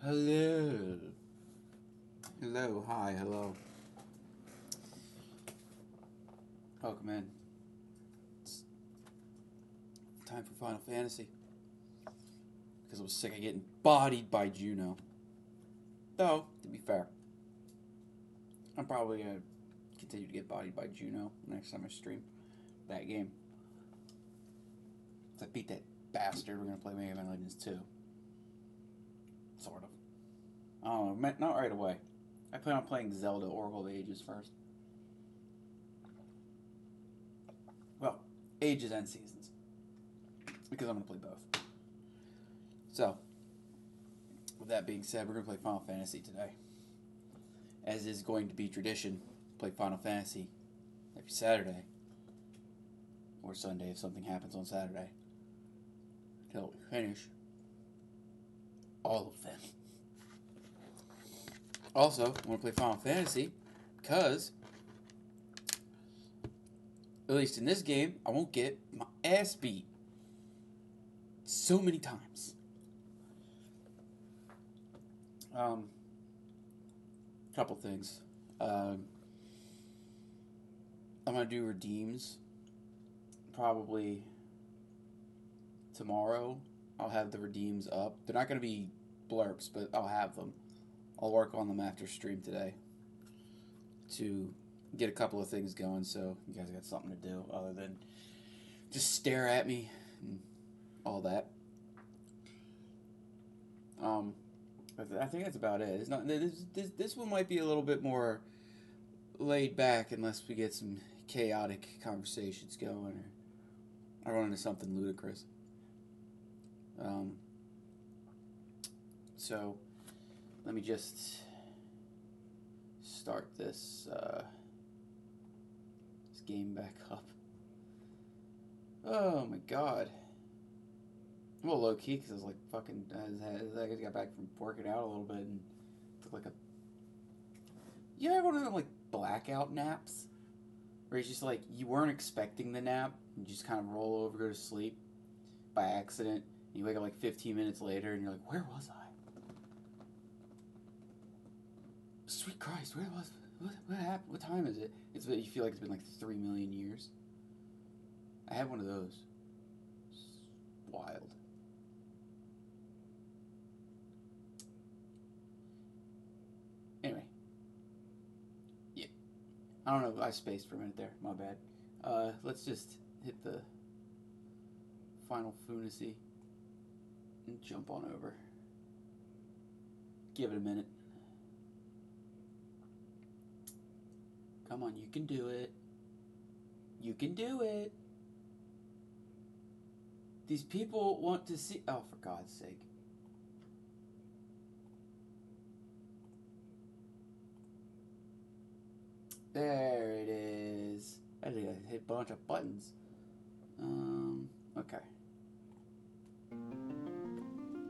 Hello. Hello, hi, hello. Welcome in. It's time for Final Fantasy. Because I was sick of getting bodied by Juno. Though, to be fair, I'm probably going to continue to get bodied by Juno next time I stream that game. If I beat that bastard, we're going to play Mega Man Legends 2. Sort of. I don't know, not right away. I plan on playing Zelda Oracle of Ages first. Well, Ages and Seasons. Because I'm going to play both. So, with that being said, we're going to play Final Fantasy today. As is going to be tradition, play Final Fantasy every Saturday. Or Sunday if something happens on Saturday. Until we finish all of them. Also, I want to play Final Fantasy because, at least in this game, I won't get my ass beat so many times. Couple things. I'm going to do redeems probably tomorrow. I'll have the redeems up. They're not going to be blurps, but I'll have them. I'll work on them after stream today to get a couple of things going so you guys got something to do other than just stare at me and all that. I think that's about it. It's not this one might be a little bit more laid back unless we get some chaotic conversations going or I run into something ludicrous. So let me just start this game back up. Oh my god. I'm a little low key because I was like fucking. I just got back from working out a little bit and took like a. You know, one of them like blackout naps? Where it's just like you weren't expecting the nap, and you just kind of roll over, go to sleep by accident, and you wake up like 15 minutes later and you're like, where was I? Sweet Christ, where was what happened? What time is it? It's you feel like it's been like 3 million years. I had one of those. It's wild. Anyway, yeah, I don't know. I spaced for a minute there. My bad. Let's just hit the Final Fantasy and jump on over. Give it a minute. Come on, you can do it. You can do it. These people want to see... Oh, for God's sake. There it is. I think I hit a bunch of buttons. Okay.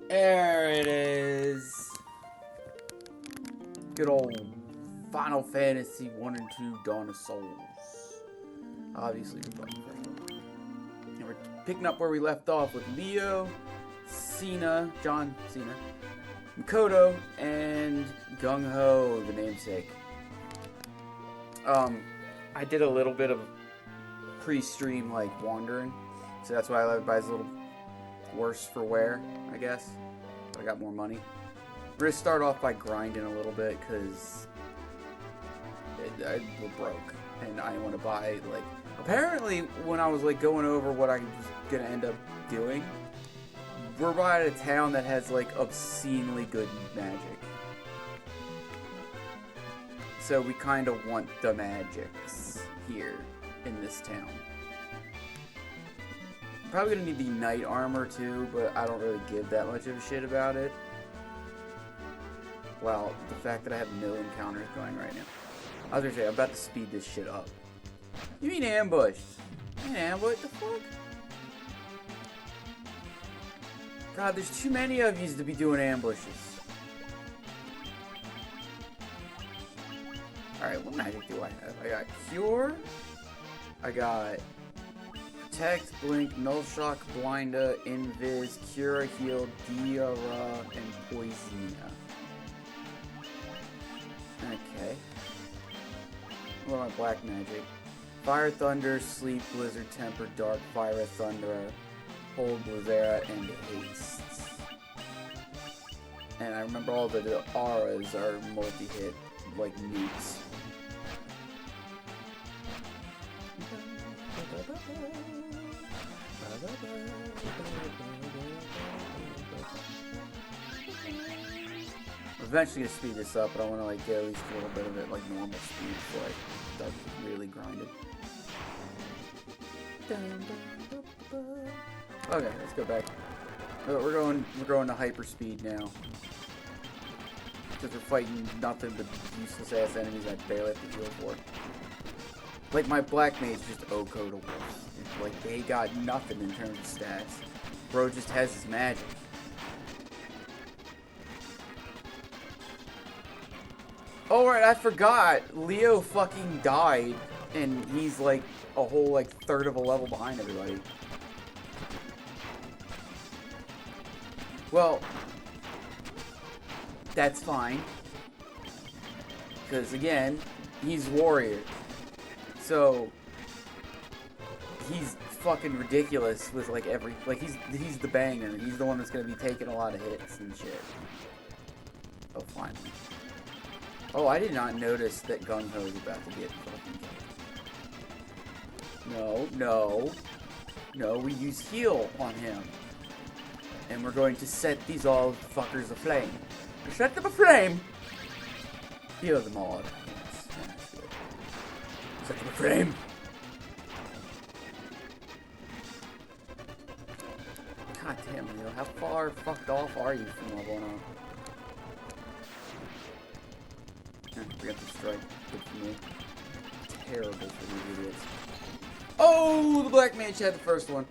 There it is. Good old Final Fantasy 1 and 2 Dawn of Souls. Obviously, we're playing first one. And we're picking up where we left off with Leo, John Cena, Makoto, and Gungho, the namesake. I did a little bit of pre-stream, like, wandering. So that's why I left by his little worse for wear, I guess. But I got more money. We're going to start off by grinding a little bit, because we're broke. And I want to buy, like... Apparently, when I was, like, going over what I was going to end up doing, we're by a town that has, like, obscenely good magic. So we kind of want the magics here in this town. I'm probably going to need the knight armor too, but I don't really give that much of a shit about it. Well, the fact that I have no encounters going right now. I was going to say, I'm about to speed this shit up. You mean ambushed? Man, what the fuck? God, there's too many of yous to be doing ambushes. Alright, what magic do I have? I got Cure. I got Protect, Blink, Null Shock, Blinda, Invis, Cura, Heal, Diarrhea, and Poisina. Okay. What about my Black Magic? Fire, Thunder, Sleep, Blizzard, Temper, Dark, Fire, Thunder, Hold, Blizzera, and Haste. And I remember all the auras are multi-hit, like nukes. I'm eventually gonna speed this up, but I want to like get at least a little bit of it like normal speed before I start really grinding. Okay, let's go back. We're going to hyper speed now. Because we're fighting nothing but useless ass enemies I barely have to heal for. Like my Black Mage just OHKO to wolf. Like they got nothing in terms of stats. Bro just has his magic. Oh right, I forgot. Leo fucking died and he's like a whole like third of a level behind everybody. Well, that's fine. Because again, he's warrior. So he's fucking ridiculous with like every he's the banger. He's the one that's gonna be taking a lot of hits and shit. Oh finally. Oh, I did not notice that Gungho was about to get fucking killed. No, we use heal on him. And we're going to set these all fuckers aflame. Set them aflame! Heal them all. Yes, that's good. Set them aflame! God damn, Leo, how far fucked off are you from leveling up? Forget the strike. Good for me. Terrible for these idiots. Oh, the Black Mage had the first one.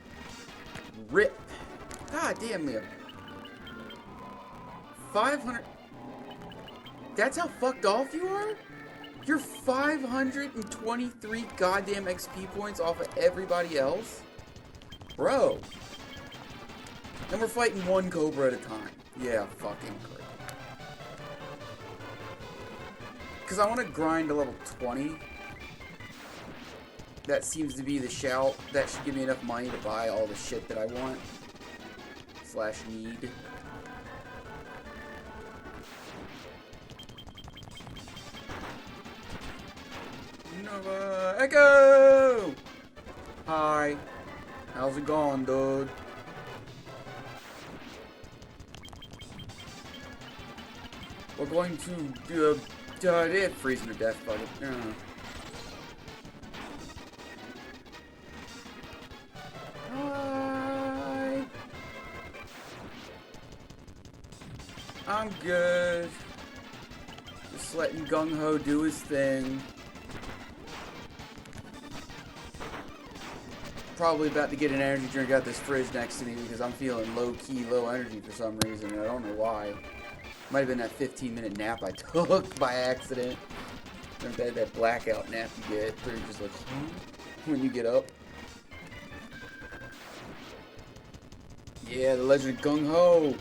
Rip. God damn, Leo. 500. That's how fucked off you are? You're 523 goddamn XP points off of everybody else? Bro. And we're fighting one Cobra at a time. Yeah, fucking great. Because I want to grind to level 20. That seems to be the shout. That should give me enough money to buy all the shit that I want. / need. Nova Echo! Hi. How's it going, dude? We're going to do a freezing to death, buddy. Hi. I'm good. Just letting Gungho do his thing. Probably about to get an energy drink out this fridge next to me because I'm feeling low-key, low energy for some reason, and I don't know why. Might have been that 15-minute nap I took by accident. That blackout nap you get, where you're just like, when you get up. Yeah, the Legend of Gungho.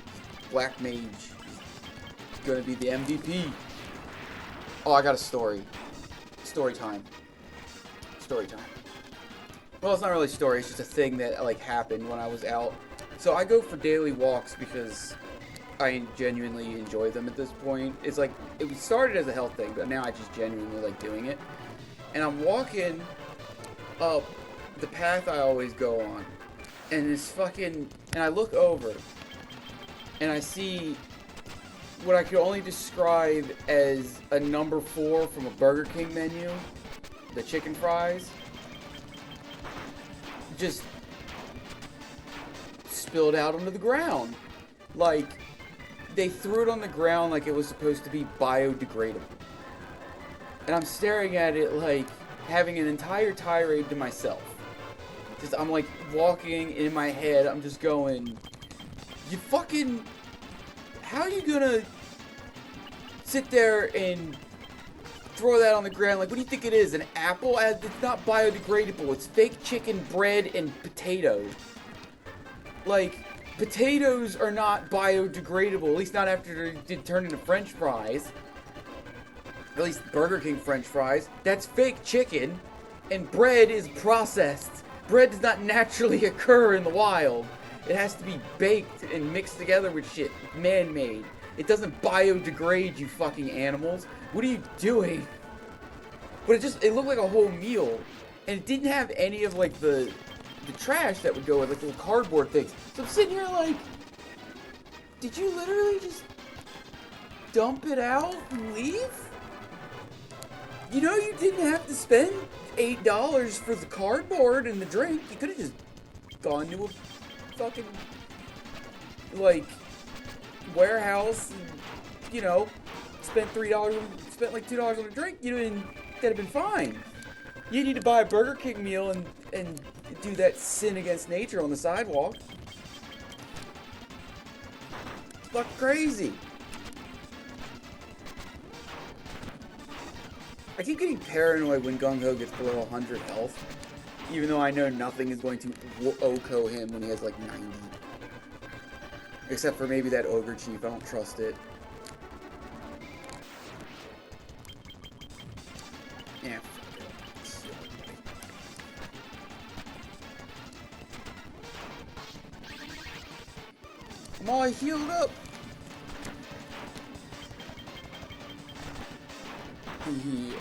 Black Mage is gonna be the MVP. Oh, I got a story. Story time. Story time. Well, it's not really a story. It's just a thing that like happened when I was out. So I go for daily walks because I genuinely enjoy them at this point. It's like, it started as a health thing, but now I just genuinely like doing it. And I'm walking up the path I always go on. And and I look over. And I see what I could only describe as a number 4 from a Burger King menu. The chicken fries. Just spilled out onto the ground. Like, they threw it on the ground like it was supposed to be biodegradable. And I'm staring at it like having an entire tirade to myself. Just, I'm like walking in my head, I'm just going, you fucking, how are you gonna sit there and throw that on the ground? Like, what do you think it is, an apple? It's not biodegradable, it's fake chicken bread and potatoes. Like, potatoes are not biodegradable, at least not after they turn into French fries. At least Burger King French fries. That's fake chicken, and bread is processed. Bread does not naturally occur in the wild. It has to be baked and mixed together with shit. Man-made. It doesn't biodegrade, you fucking animals. What are you doing? But it looked like a whole meal. And it didn't have any of, like, the trash that would go with, like, little cardboard things. So I'm sitting here like, did you literally just dump it out and leave? You know you didn't have to spend $8 for the cardboard and the drink. You could have just gone to a fucking, like, warehouse and, you know, spent like $2 on a drink. That'd have been fine. You need to buy a Burger King meal and do that sin against nature on the sidewalk. It's fucking crazy. I keep getting paranoid when Gungho gets below 100 health, even though I know nothing is going to OHKO him when he has like 90. Except for maybe that Ogre Chief, I don't trust it. Yeah. I'm all healed up.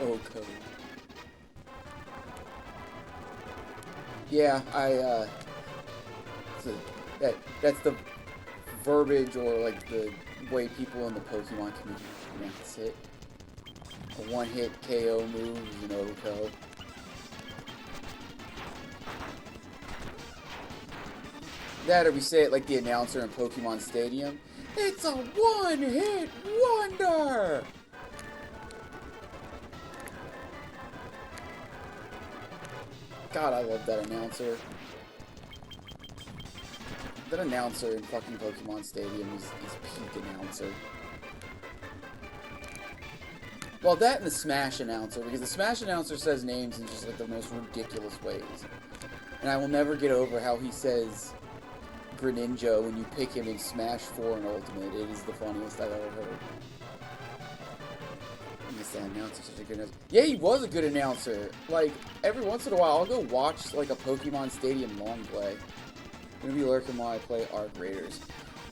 OHKO. Yeah, that's the verbiage or like the way people in the Pokemon community pronounce it. A one-hit KO move is an OHKO. That, or we say it like the announcer in Pokemon Stadium. It's a one-hit wonder! God, I love that announcer. That announcer in fucking Pokemon Stadium is peak announcer. Well, that and the Smash announcer, because the Smash announcer says names in just like the most ridiculous ways. And I will never get over how he says Greninja when you pick him in Smash 4 and Ultimate. It is the funniest I've ever heard. I miss that announcer, such a good announcer. Yeah, he was a good announcer. Like, every once in a while, I'll go watch like a Pokemon Stadium long play. I'm gonna be lurking while I play Arc Raiders.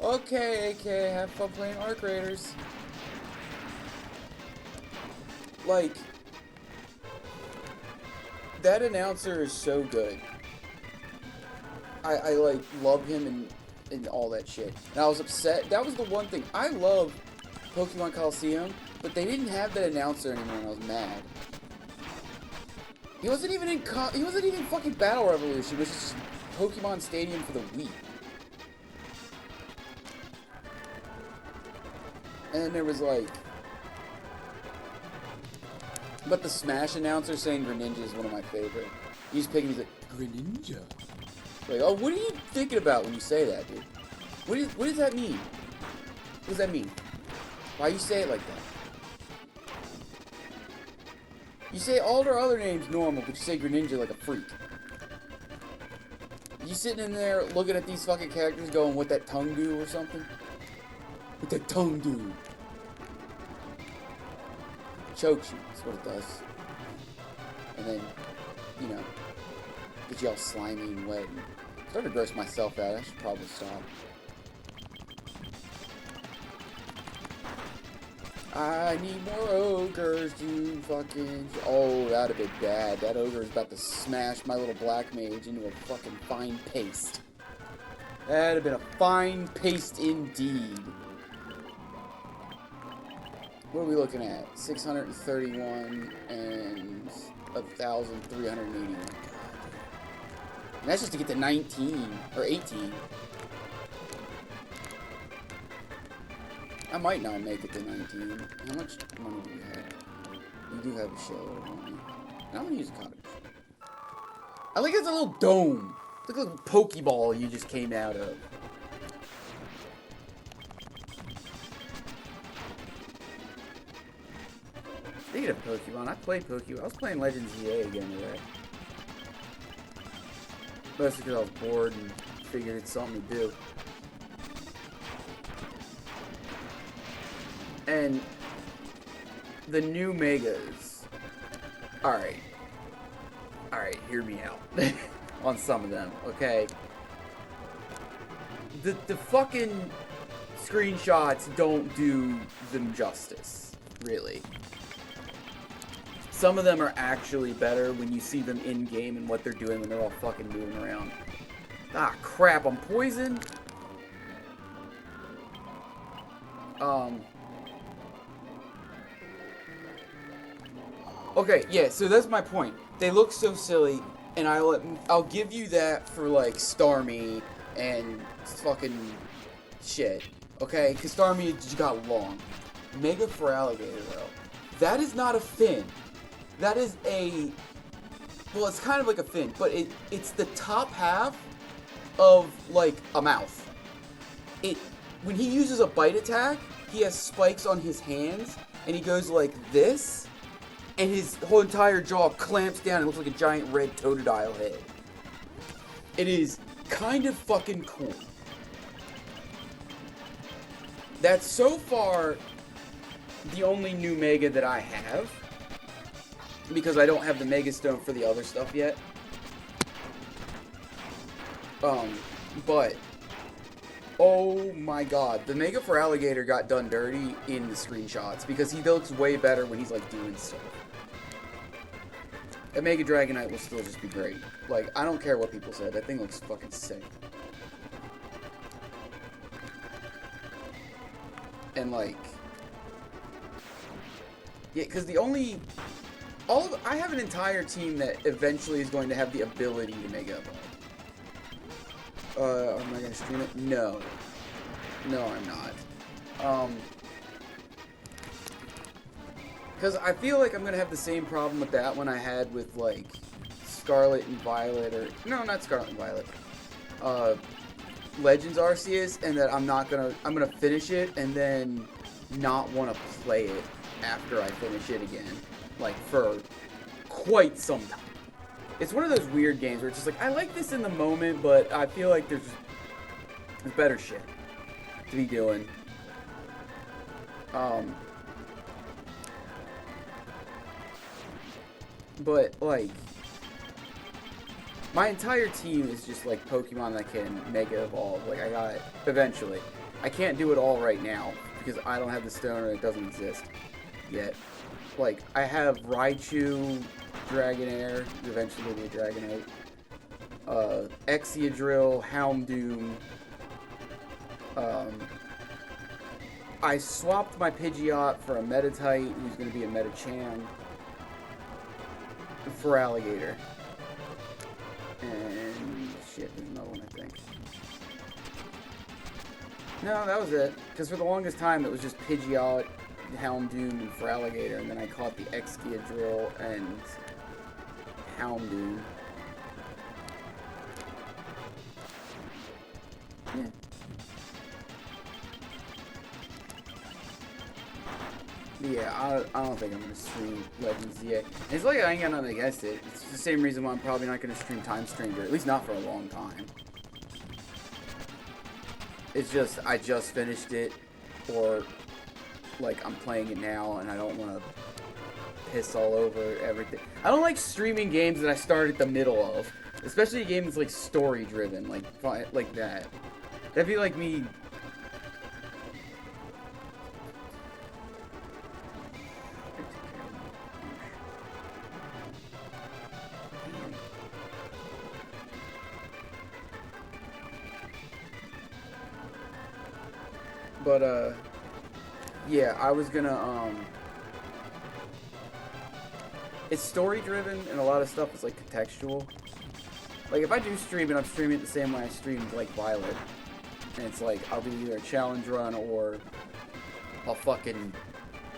Okay, AK, have fun playing Arc Raiders. Like, that announcer is so good. I like, love him and all that shit. And I was upset. That was the one thing. I love Pokemon Coliseum, but they didn't have that announcer anymore, and I was mad. He wasn't even fucking Battle Revolution. It was just Pokemon Stadium for the Wii. And then there was like... But the Smash announcer saying Greninja is one of my favorite. He's picking, he's like, Greninja. Like, oh, what are you thinking about when you say that, dude? What does that mean? What does that mean? Why you say it like that? You say all their other names normal, but you say Greninja like a freak. You sitting in there looking at these fucking characters going, what that tongue do or something? What that tongue do? Chokes you, that's what it does. And then, you know, gets you all slimy and wet. And I'm starting to gross myself out. I should probably stop. I need more ogres to fucking... Oh, that'd have been bad. That ogre is about to smash my little Black Mage into a fucking fine paste. That'd have been a fine paste indeed. What are we looking at? 631 and 1,381. And that's just to get to 19 or 18. I might not make it to 19. How much money do you have? You do have a shitload of money. I'm gonna use a cottage. I like it's a little dome. Look like a Pokeball you just came out of. Speaking of Pokemon, I played Pokemon. I was playing Legends EA again today. Mostly because I was bored and figured it's something to do. And the new Megas. Alright. Alright, hear me out. On some of them, okay? The fucking screenshots don't do them justice, really. Some of them are actually better when you see them in-game and what they're doing when they're all fucking moving around. Ah, crap, I'm poisoned? Okay, yeah, so that's my point. They look so silly, and I'll give you that for, like, Starmie and fucking shit, okay? Because Starmie just got long. Mega for Alligator, though. That is not a fin. That is a... Well, it's kind of like a fin, but it's the top half of, like, a mouth. When he uses a bite attack, he has spikes on his hands, and he goes like this, and his whole entire jaw clamps down and looks like a giant red Totodile head. It is kind of fucking cool. That's so far the only new Mega that I have, because I don't have the Mega Stone for the other stuff yet. But oh my god, the Mega for Alligator got done dirty in the screenshots because he looks way better when he's like doing stuff. A Mega Dragonite will still just be great. Like, I don't care what people said, that thing looks fucking sick. And like, yeah, because I have an entire team that eventually is going to have the ability to Mega Evolve. Am I gonna stream it? No. No, I'm not. Because I feel like I'm gonna have the same problem with that one I had with, like, Scarlet and Violet, or... No, not Scarlet and Violet. Legends Arceus, and that I'm gonna finish it, and then not want to play it after I finish it again. Like, for quite some time. It's one of those weird games where it's just like, I like this in the moment, but I feel like there's better shit to be doing. But, like, my entire team is just, like, Pokemon that can Mega Evolve. Like, I got it eventually. I can't do it all right now, because I don't have the stone and it doesn't exist yet. Like, I have Raichu, Dragonair, eventually will be a Dragonite, Exeodrill, Houndoom. I swapped my Pidgeot for a Meditite, who's going to be a Medicham, for Alligator. And shit, there's another one, I think. No, that was it. Because for the longest time, it was just Pidgeot, Houndoom, and for Alligator, and then I caught the Exeodrill and Houndoom. Yeah. Yeah, I don't think I'm going to stream Legends yet. And it's like I ain't got nothing against it. It's the same reason why I'm probably not going to stream Time Stranger, at least not for a long time. It's just, I just finished it, or, like, I'm playing it now, and I don't want to piss all over everything. I don't like streaming games that I start at the middle of, especially a game that's, like, story-driven, like that. That'd be like me... But, yeah, I was gonna, it's story-driven, and a lot of stuff is, like, contextual. Like, if I do stream it, I'm streaming it the same way I streamed, like, Violet. And it's like, I'll do either a challenge run, or I'll fucking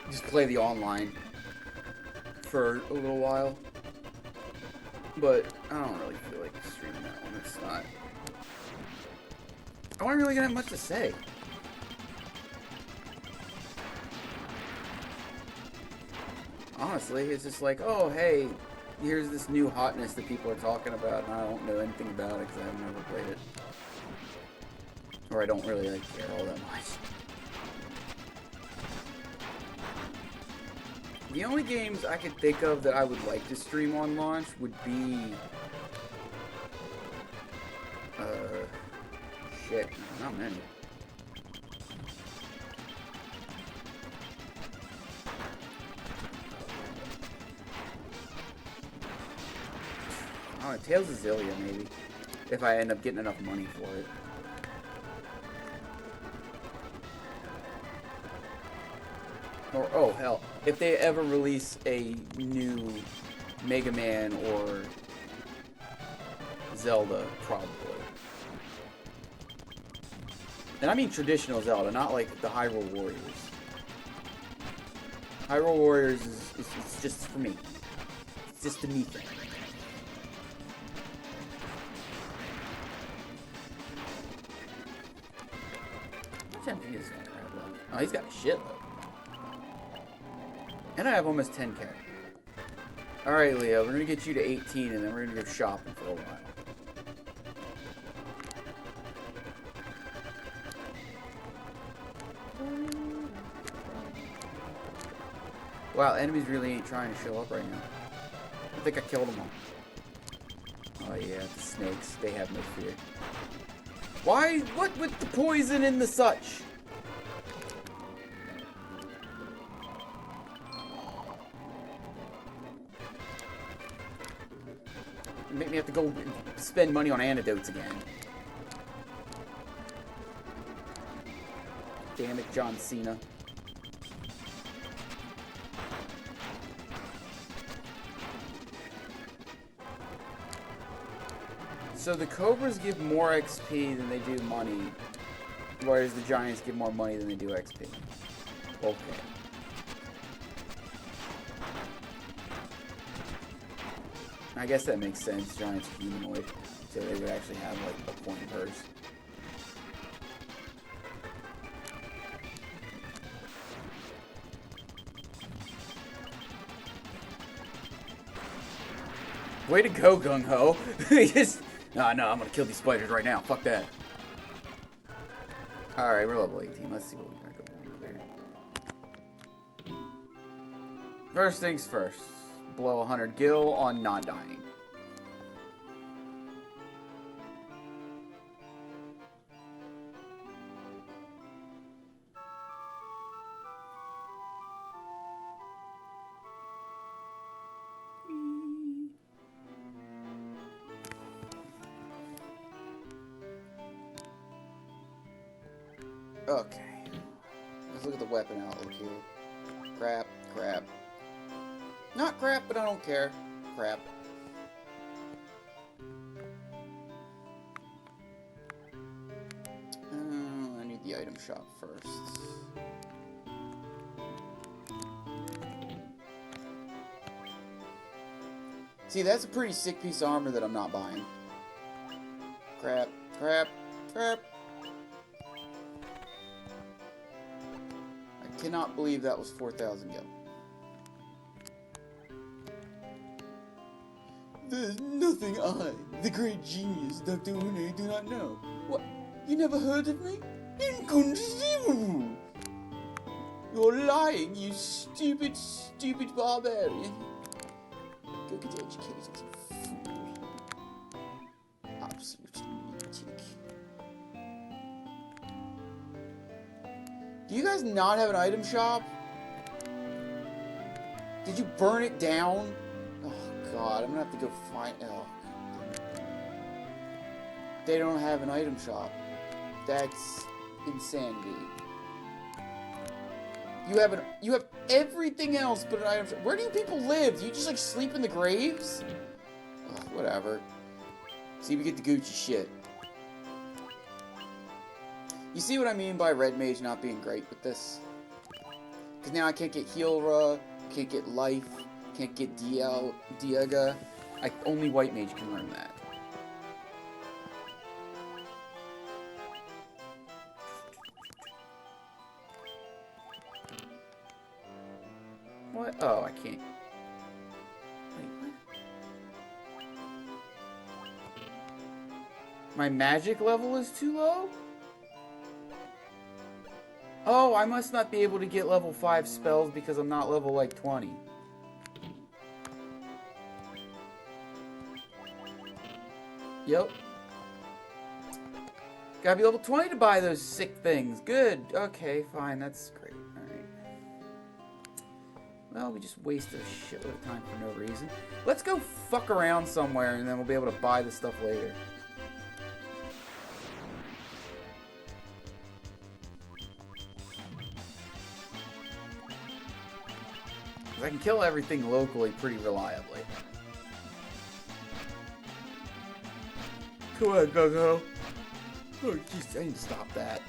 just play the online for a little while. But I don't really feel like streaming that one. It's not... I wasn't really gonna have much to say. Honestly, it's just like, oh, hey, here's this new hotness that people are talking about, and I don't know anything about it because I've never played it. Or I don't really, like, care all that much. The only games I could think of that I would like to stream on launch would be... shit, not many. Oh, Tales of Zillia, maybe. If I end up getting enough money for it. Or, oh, hell. If they ever release a new Mega Man or Zelda, probably. And I mean traditional Zelda, not like the Hyrule Warriors. Hyrule Warriors is it's just for me. It's just a me thing. How much MP is this guy have left? Oh, he's got a shitload. And I have almost 10k. Alright, Leo, we're gonna get you to 18 and then we're gonna go shopping for a while. Wow, enemies really ain't trying to show up right now. I think I killed them all. Oh yeah, the snakes, they have no fear. Why? What with the poison and the such? Make me have to go spend money on antidotes again. Damn it, John Cena. So the Cobras give more XP than they do money, whereas the Giants give more money than they do XP. Okay. I guess that makes sense. Giants are humanoid, so they would actually have like a point purse. Way to go, Gungho. Just, no, I'm gonna kill these spiders right now. Fuck that. Alright, we're level 18. Let's see what we got going on here. First things first. Blow 100 gil on not dying. Okay. Let's look at the weapon outlook here. Crap, crap. Not crap, but I don't care. Crap. I need the item shop first. See, that's a pretty sick piece of armor that I'm not buying. Crap, crap, crap. I cannot believe that was 4,000 gil. There's nothing I, the great genius, Dr. Une, do not know. What? You never heard of me? Inconceivable! You're lying, you stupid, stupid barbarian. Go get educated, fool. Absolute lunatic. Do you guys not have an item shop? Did you burn it down? Oh god, I'm gonna have to go find... Oh. They don't have an item shop. That's insanity. You have everything else but an item shop. Where do you people live? Do you just like sleep in the graves? Ugh, whatever. See, we get the Gucci shit. You see what I mean by Red Mage not being great with this? Because now I can't get Healra, can't get Life, can't get Diega. Only White Mage can learn that. What? Oh, I can't. Wait, what? My magic level is too low? Oh, I must not be able to get level 5 spells because I'm not level, like, 20. Yep. Gotta be level 20 to buy those sick things. Good. Okay, fine. That's great. Alright. Well, we just wasted a shitload of time for no reason. Let's go fuck around somewhere and then we'll be able to buy the stuff later. I can kill everything locally pretty reliably. Go ahead, Gungho. Oh, jeez, I need to stop that.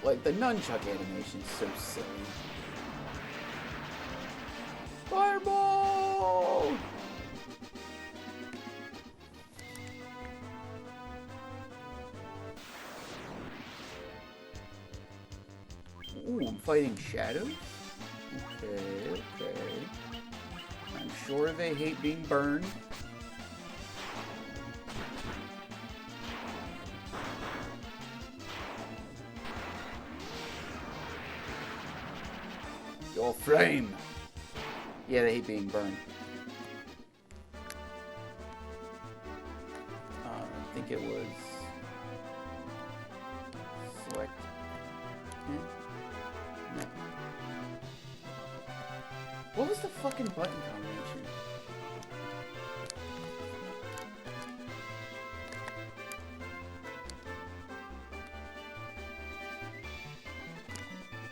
Like, the nunchuck animation is so silly. Fireball! Ooh, I'm fighting shadows? Okay. I'm sure they hate being burned. Your flame! Yeah, they hate being burned. I think it was... select... No. What was the fucking button combination?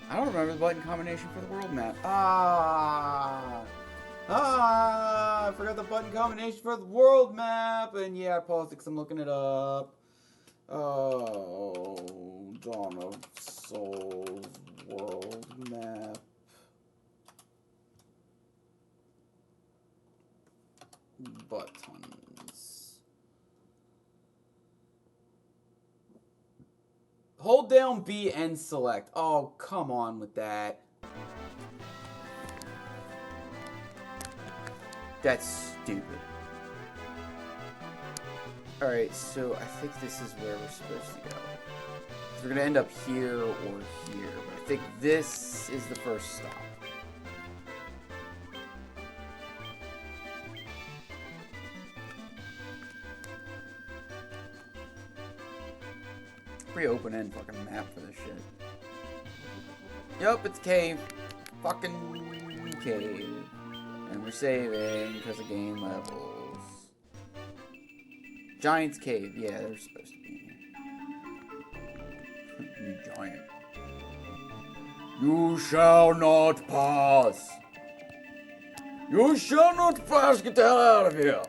I don't remember the button combination for the world map. I forgot the button combination for the world map. And yeah, I paused it because I'm looking it up. Oh, Dawn of Souls world map. Buttons. Hold down B and select. Oh, come on with that. That's stupid. Alright, so I think this is where we're supposed to go. So we're going to end up here or here. But I think this is the first stop. Pretty open-end fucking map for this shit. Yup, it's cave. Fucking cave. And we're saving because of game levels. Giant's Cave. Yeah, they're supposed to be in here. You giant. You shall not pass. You shall not pass. Get the hell out of here.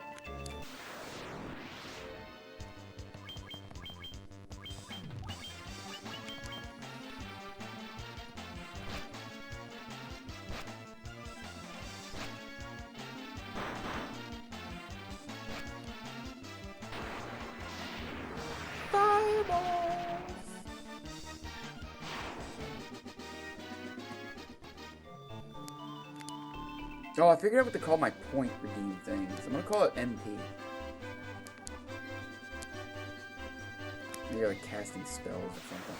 Oh, I figured out what to call my point redeem things. I'm gonna call it MP. Maybe like casting spells or something.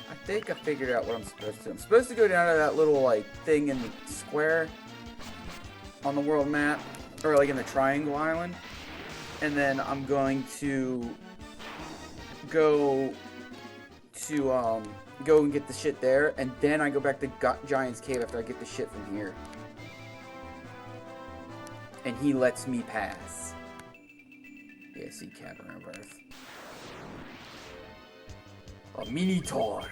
I think I figured out what I'm supposed to. I'm supposed to go down to that little like thing in the square on the world map, or like in the triangle island, and then I'm going to go and get the shit there, and then I go back to Giant's Cave after I get the shit from here. And he lets me pass. Yeah, see, Cavern of Earth. A Minotaur.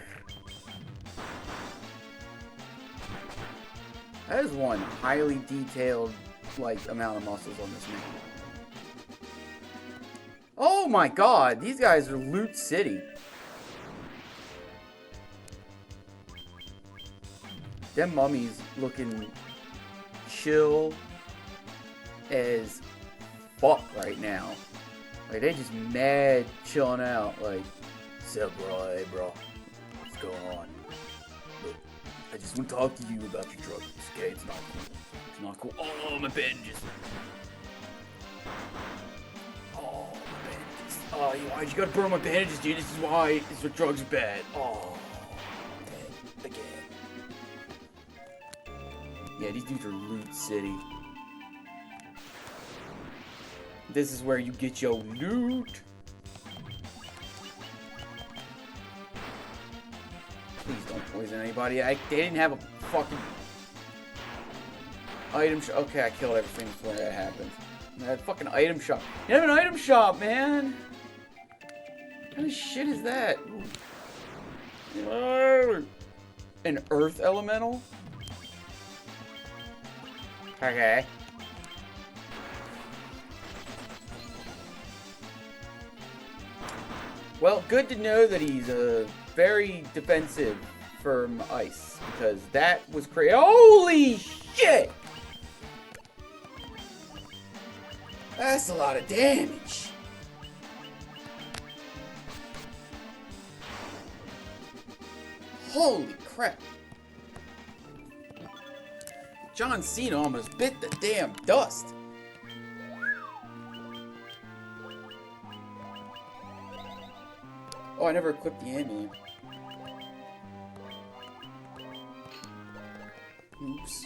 That is one highly detailed, like, amount of muscles on this map. Oh my god, these guys are Loot City. Them mummies looking chill as fuck right now. Like, they just mad chilling out. Like, what's up, bro? Hey, bro. What's going on? Look, I just want to talk to you about your drugs, okay? It's not cool. It's not cool. Oh, my bandages. Oh, my bandages. Oh, why'd you gotta burn my bandages, dude? This is why. This is what drugs are bad. Oh, dead again. Yeah, these dudes are Loot City. This is where you get your loot. Please don't poison anybody. They didn't have a fucking item shop. Okay, I killed everything before that happened. That fucking item shop. You have an item shop, man. What kind of shit is that? An earth elemental? Okay. Well, good to know that he's very defensive from ice, because that was crazy. Holy shit! That's a lot of damage. Holy crap. John Cena almost bit the damn dust. Oh, I never equipped the amulet. Oops.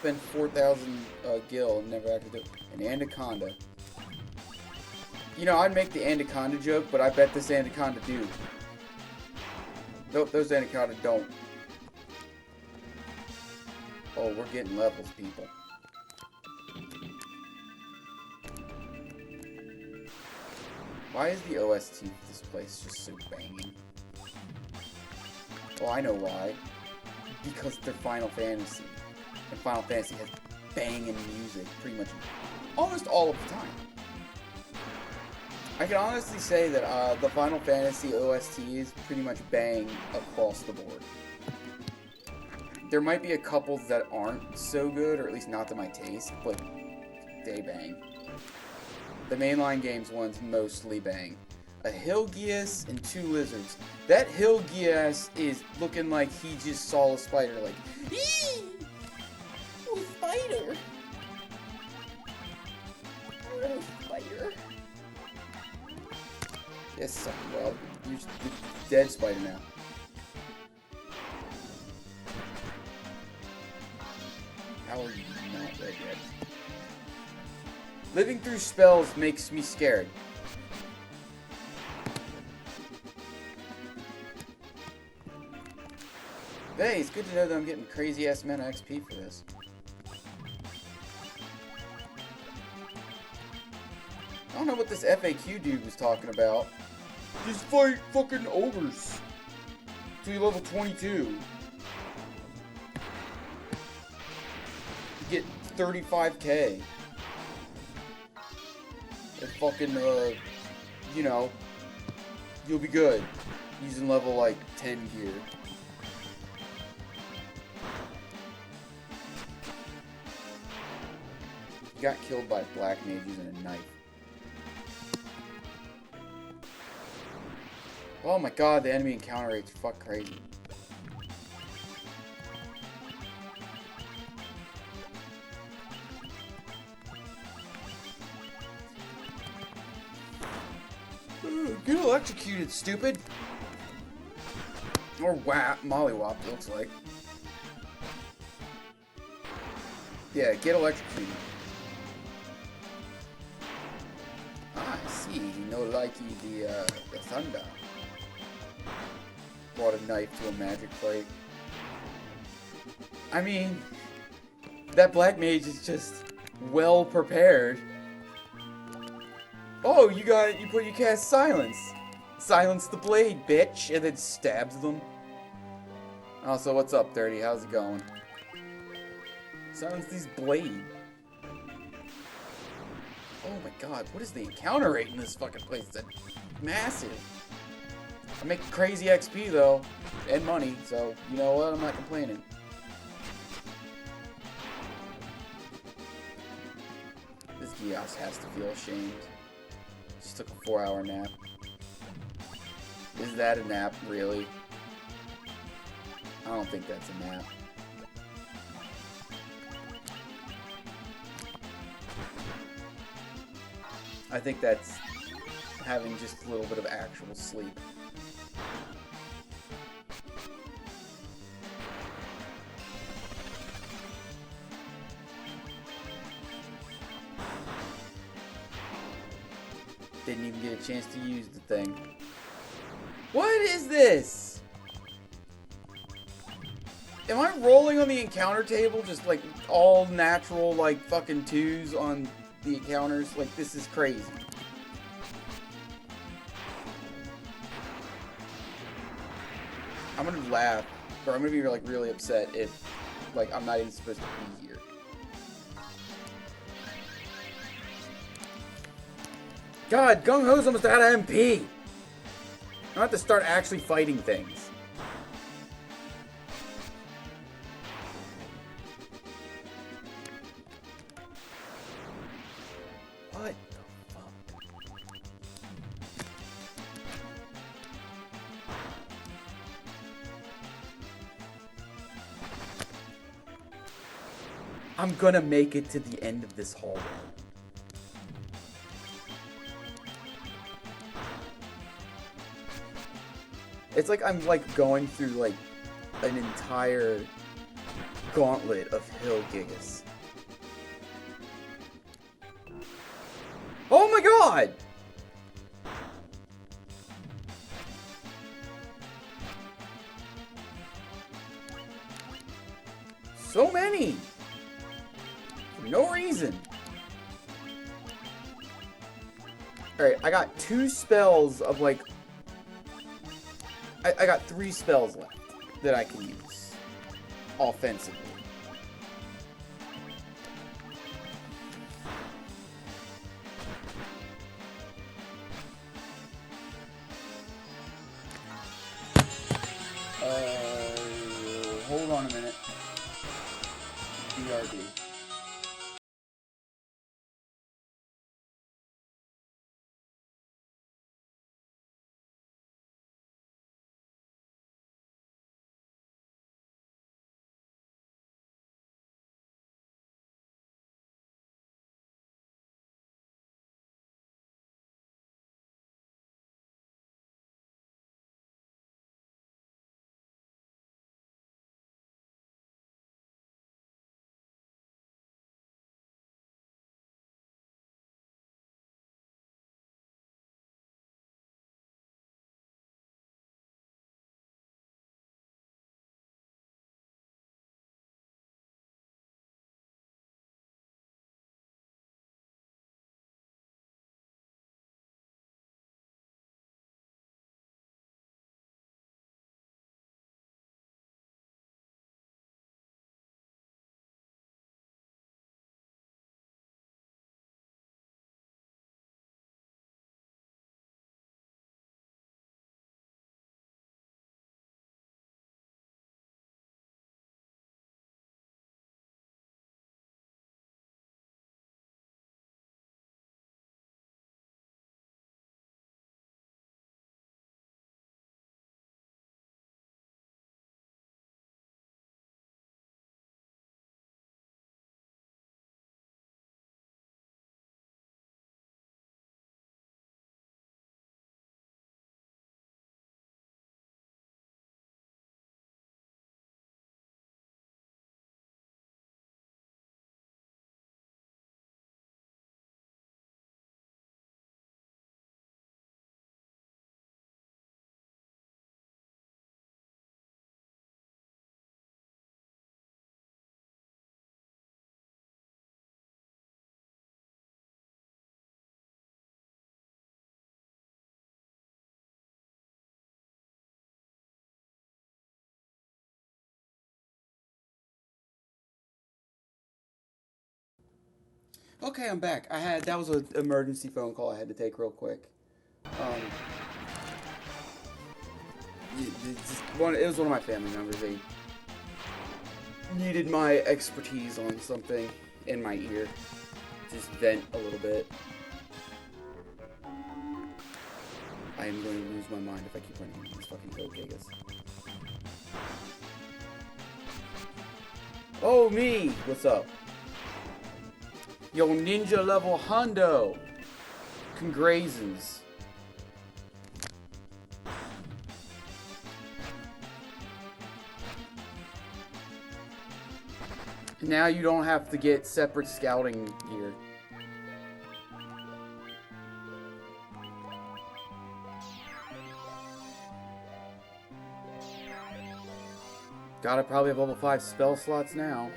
Spent 4,000 gil and never actually do it. An anaconda. You know, I'd make the anaconda joke, but I bet this anaconda do. Nope, those anaconda don't. Oh, we're getting levels, people. Why is the OST of this place just so banging? Oh, I know why. Because they're Final Fantasy. And Final Fantasy has banging music pretty much almost all of the time. I can honestly say that the Final Fantasy OSTs pretty much bang across the board. There might be a couple that aren't so good, or at least not to my taste, but they bang. The mainline games ones mostly bang. A Hilgias and 2 lizards. That Hilgias is looking like he just saw a spider, like, eee! Oh, spider! Oh, spider. Yes, well, you're dead spider now. How are you not dead yet? Living through spells makes me scared. Hey, it's good to know that I'm getting crazy ass amount of XP for this. I don't know what this FAQ dude was talking about. Just fight fucking ogres to be level 22. You get 35k. And fucking, you know, you'll be good using level like 10 gear. You got killed by Black Mage using a knife. Oh my god, the enemy encounter rate's fuck crazy. Get electrocuted, stupid! Or mollywop, it looks like. Yeah, get electrocuted. Ah, I see. No likey the thunder. Brought a knife to a magic fight. I mean, that Black Mage is just well prepared. Oh, you cast silence. Silence the blade, bitch, and then stabs them. Also, what's up, Dirty? How's it going? Silence these blade. Oh my god, what is the encounter rate in this fucking place? It's massive. I make crazy XP though, and money, so you know what? I'm not complaining. This Gios has to feel ashamed. Just took a 4-hour nap. Is that a nap, really? I don't think that's a nap. I think that's having just a little bit of actual sleep. Didn't even get a chance to use the thing. What is this? Am I rolling on the encounter table just like all natural like fucking 2s on the encounters? Like this is crazy. I'm gonna laugh, or I'm gonna be like really upset if like I'm not even supposed to be here. God, Gungho's almost out of MP. I have to start actually fighting things. What the fuck? I'm gonna make it to the end of this hallway. It's like I'm like going through like an entire gauntlet of hill gigas. Oh my god! So many! For no reason. Alright, I got 2 spells of like... I got 3 spells left that I can use offensively. Hold on a minute. BRB. Okay, I'm back. That was an emergency phone call I had to take real quick. It was one of my family members. They needed my expertise on something in my ear. Just vent a little bit. I am going to lose my mind if I keep running into these fucking code gigas. Oh, me! What's up? Yo, ninja level hundo! Congrazes. Now you don't have to get separate scouting gear. Gotta probably have level 5 spell slots now.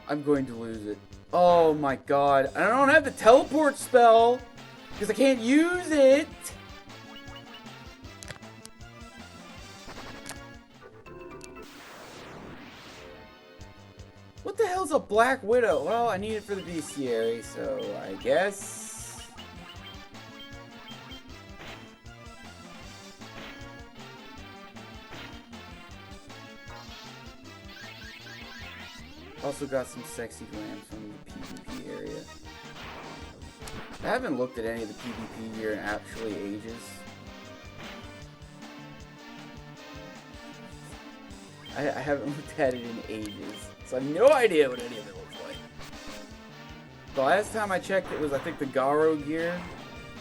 I'm going to lose it. Oh my god. I don't have the teleport spell because I can't use it. What the hell's a Black Widow? Well, I need it for the bestiary, so I guess... Also got some sexy lamps from the PvP area. I haven't looked at any of the PvP gear in actually ages. I haven't looked at it in ages, so I have no idea what any of it looks like. The last time I checked, it was, I think, the Garo gear,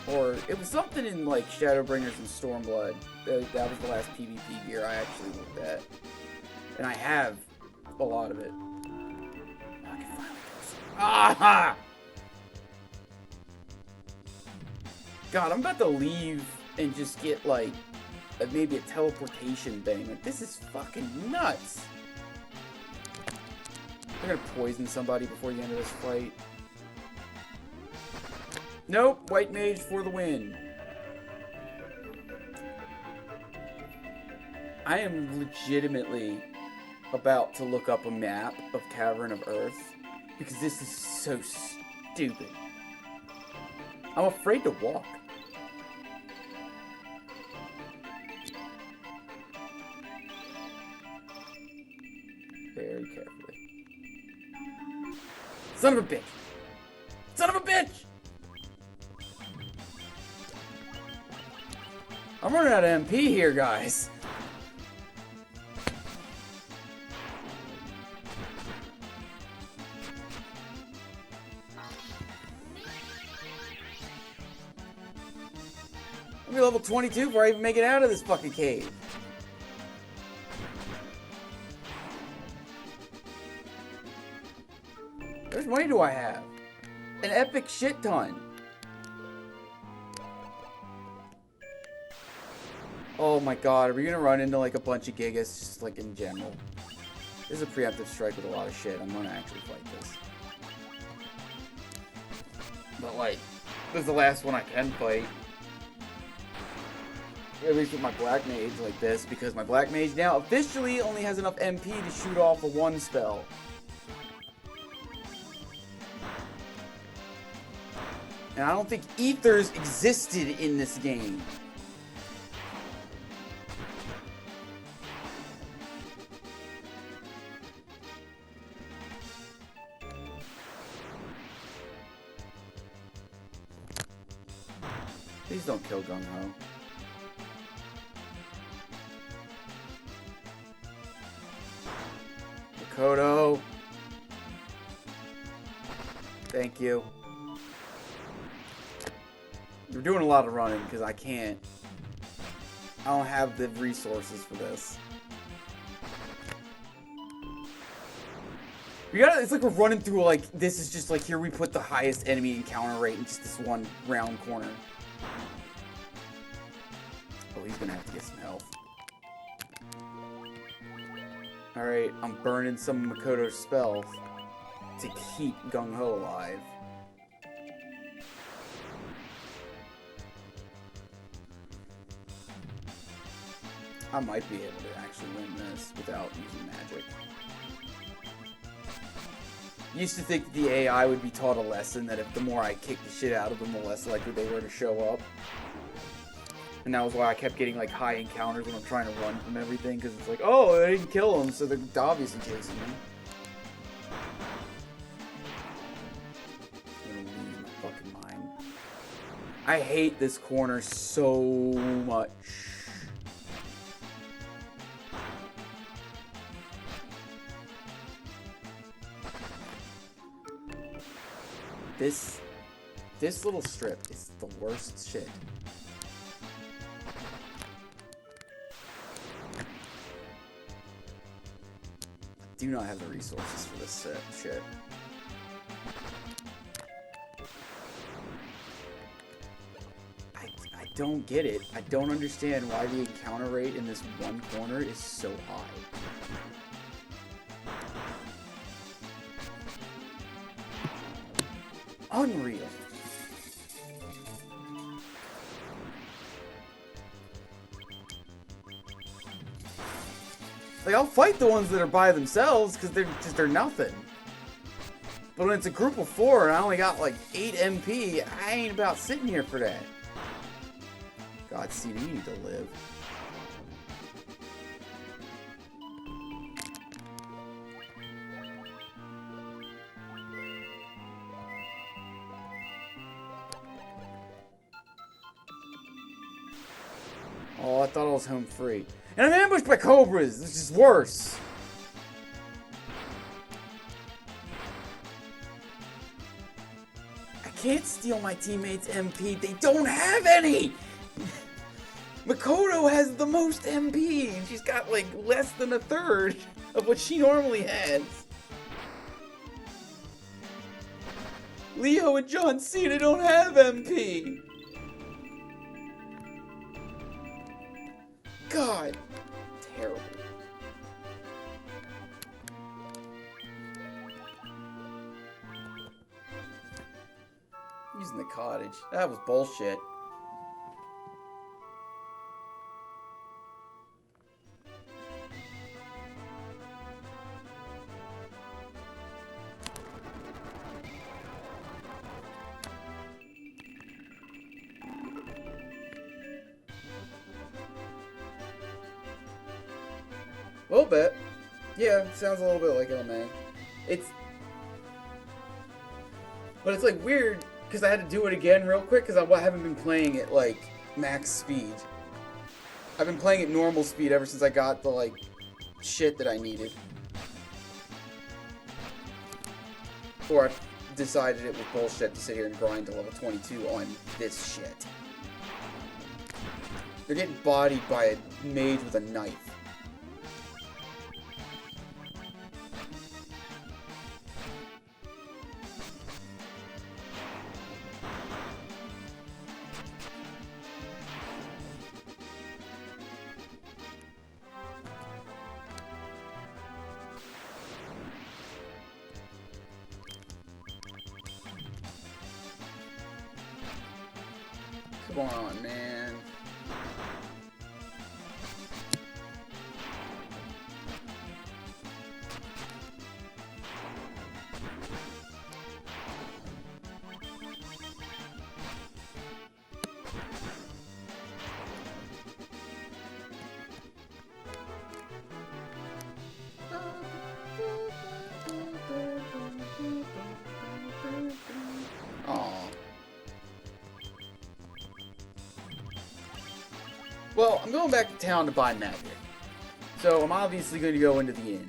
or it was something in, like, Shadowbringers and Stormblood. That was the last PvP gear I actually looked at. And I have a lot of it. I can finally do some. Ah! God, I'm about to leave and just get, like, maybe a teleportation thing. Like, this is fucking nuts. I'm gonna poison somebody before the end of this fight. Nope, White Mage for the win. I am legitimately about to look up a map of Cavern of Earth because this is so stupid. I'm afraid to walk. Very carefully. Son of a bitch! Son of a bitch! I'm running out of MP here, guys. I'm gonna be level 22 before I even make it out of this fucking cave. How much money do I have? An epic shit ton. Oh my god, are we gonna run into like a bunch of gigas just like in general? This is a preemptive strike with a lot of shit. I'm gonna actually fight this. But like, this is the last one I can fight. At least with my Black Mage like this, because my Black Mage now officially only has enough MP to shoot off a 1 spell. And I don't think ethers existed in this game. Please don't kill Gungho. Makoto. Thank you. We're doing a lot of running because I can't. I don't have the resources for this. We gotta, it's like we're running through like, this is just like, here we put the highest enemy encounter rate in just this one round corner. Oh, he's gonna have to get some health. Alright, I'm burning some of Makoto's spells to keep Gungho alive. I might be able to actually win this without using magic. Used to think the AI would be taught a lesson that if the more I kick the shit out of them, the less likely they were to show up. And that was why I kept getting like high encounters when I'm trying to run from everything, because it's like, oh, I didn't kill them, so they're obviously chasing me. I'm gonna lose my fucking mind. I hate this corner so much. This little strip is the worst shit. I do not have the resources for this shit. I don't get it. I don't understand why the encounter rate in this one corner is so high. Unreal. Like, I'll fight the ones that are by themselves because they're nothing. But when it's a group of 4 and I only got like 8 MP, I ain't about sitting here for that. God, CD, you need to live. Oh, I thought I was home free. And I'm ambushed by cobras! This is worse! I can't steal my teammates' MP. They don't have any! Makoto has the most MP, and she's got like less than a third of what she normally has. Leo and John Cena don't have MP. God, terrible. Using the cottage. That was bullshit. A little bit. Yeah, it sounds a little bit like LMA. But it's like weird because I had to do it again real quick because I haven't been playing it like max speed. I've been playing at normal speed ever since I got the like shit that I needed. Or I decided it was bullshit to sit here and grind to level 22 on this shit. They're getting bodied by a mage with a knife. Come on, man. Well, I'm going back to town to buy magic. So I'm obviously going to go into the inn.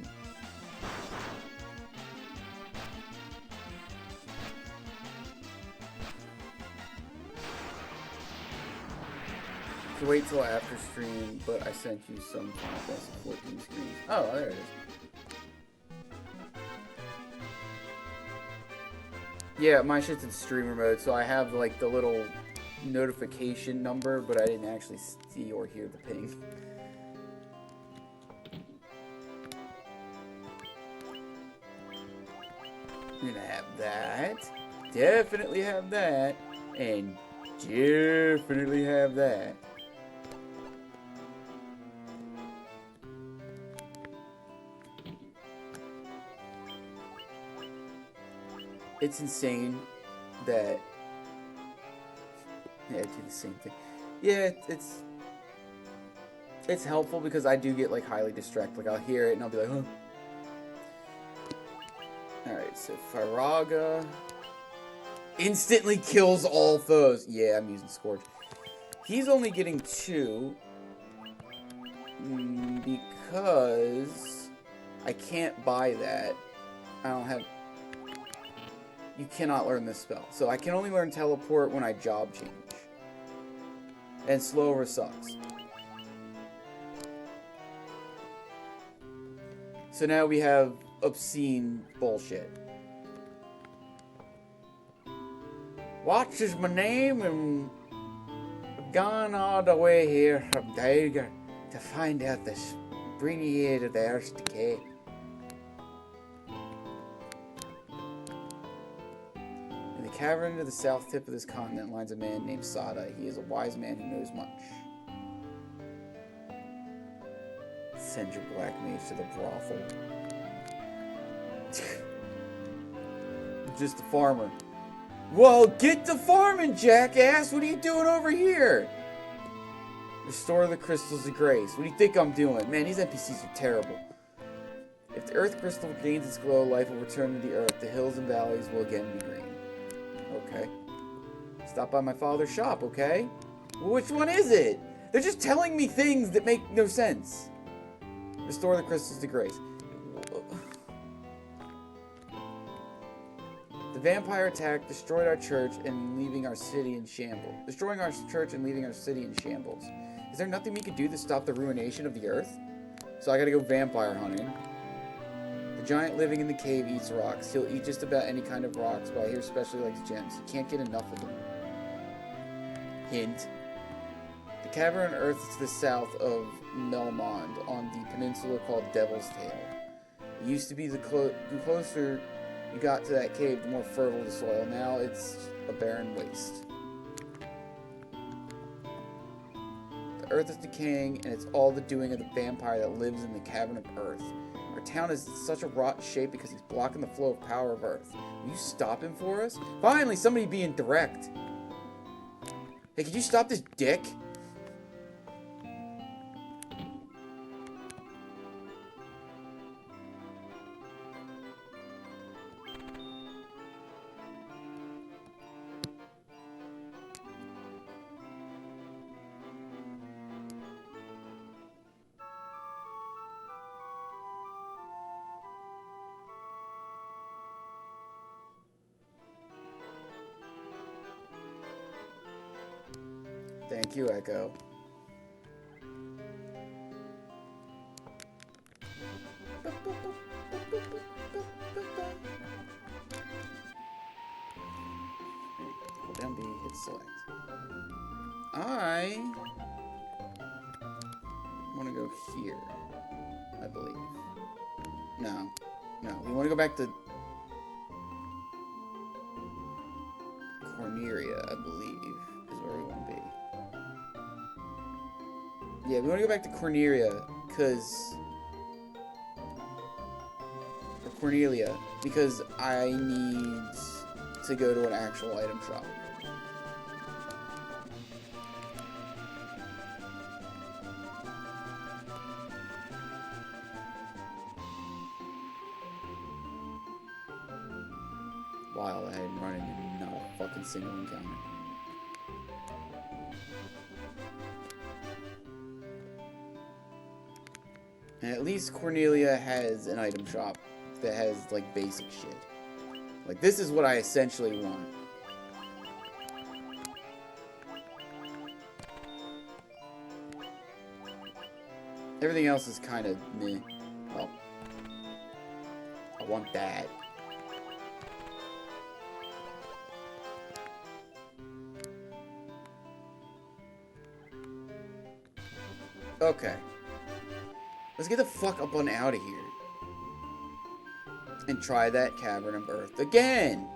So wait till after stream, but I sent you some Final Fantasy 14 screens. Oh, there it is. Yeah, my shit's in streamer mode, so I have like the little notification number, but I didn't actually see or hear the ping. I'm gonna have that. Definitely have that. And definitely have that. It's insane that... Yeah, I do the same thing. Yeah, it's helpful because I do get like highly distracted. Like I'll hear it and I'll be like, huh. Alright, so Firaga instantly kills all foes. Yeah, I'm using Scorch. He's only getting 2 because I can't buy that. I don't have... you cannot learn this spell. So I can only learn teleport when I job change. And slower sucks. So now we have obscene bullshit. Watch is my name, and I've gone all the way here from Tiger to find out the springy aid of the Earth's decay. In the cavern to the south tip of this continent lies a man named Sada. He is a wise man who knows much. Send your Black Mage to the brothel. Just a farmer. Well, get to farming, jackass! What are you doing over here? Restore the crystals of grace. What do you think I'm doing? Man, these NPCs are terrible. If the earth crystal gains its glow, life will return to the earth. The hills and valleys will again be green. Okay. Stop by my father's shop, okay? Well, which one is it? They're just telling me things that make no sense. Restore the crystals to grace. The vampire attack destroyed our church and leaving our city in shambles. Destroying our church and leaving our city in shambles. Is there nothing we could do to stop the ruination of the earth? So I gotta go vampire hunting. The giant living in the cave eats rocks. He'll eat just about any kind of rocks, but I hear especially likes gems. You can't get enough of them. Hint. The cavern on earth is to the south of Melmond on the peninsula called Devil's Tail. It used to be the closer you got to that cave, the more fertile the soil. Now it's a barren waste. The earth is decaying, and it's all the doing of the vampire that lives in the cavern of earth. Our town is in such a rotten shape because he's blocking the flow of power of earth. Will you stop him for us? Finally, somebody being direct. Hey, could you stop this dick? Thank you, Echo. Hold down B, hit select. I want to go here, I believe. No. No, we want to go back to Corneria, I believe, is where we want to be. Yeah, we want to go back to Cornelia, because... Or Cornelia, because I need to go to an actual item shop. Wild, I hadn't run into not a fucking single encounter. And at least Cornelia has an item shop that has, like, basic shit. Like, this is what I essentially want. Everything else is kind of meh. Well, I want that. Okay. Let's get the fuck up on out of here. And try that cavern of earth again.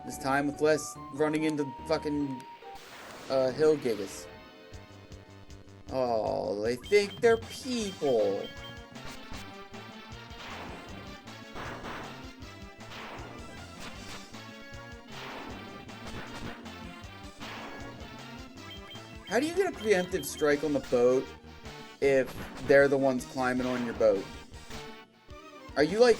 This time with less running into fucking hill gigas. Oh, they think they're people. How do you get a preemptive strike on the boat if they're the ones climbing on your boat? Are you, like,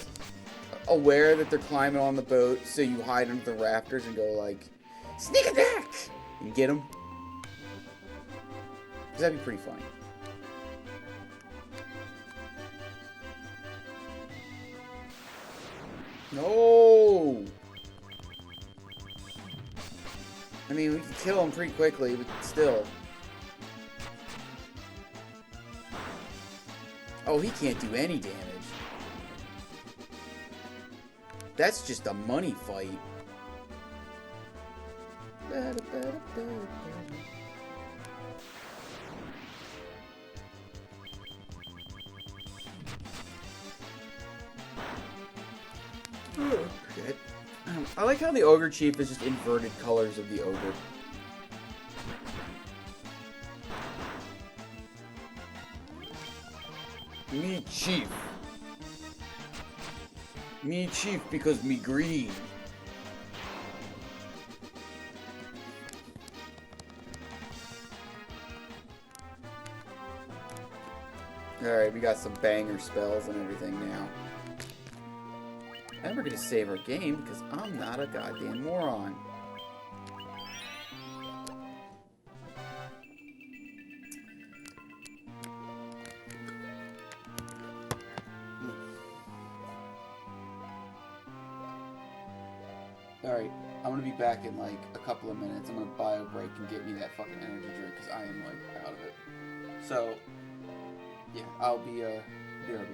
aware that they're climbing on the boat, so you hide under the rafters and go, like, sneak attack! And get them? Because that'd be pretty funny. No! I mean, we can kill him pretty quickly, but still. Oh, he can't do any damage. That's just a money fight. Oh, shit. I like how the Ogre Chief is just inverted colors of the Ogre. Me Chief. Me Chief because me green. Alright, we got some banger spells and everything now. And we're gonna save our game because I'm not a goddamn moron. Alright, I'm gonna be back in like a couple of minutes. I'm gonna buy a break and get me that fucking energy drink because I am like out of it. So, yeah, I'll be right back.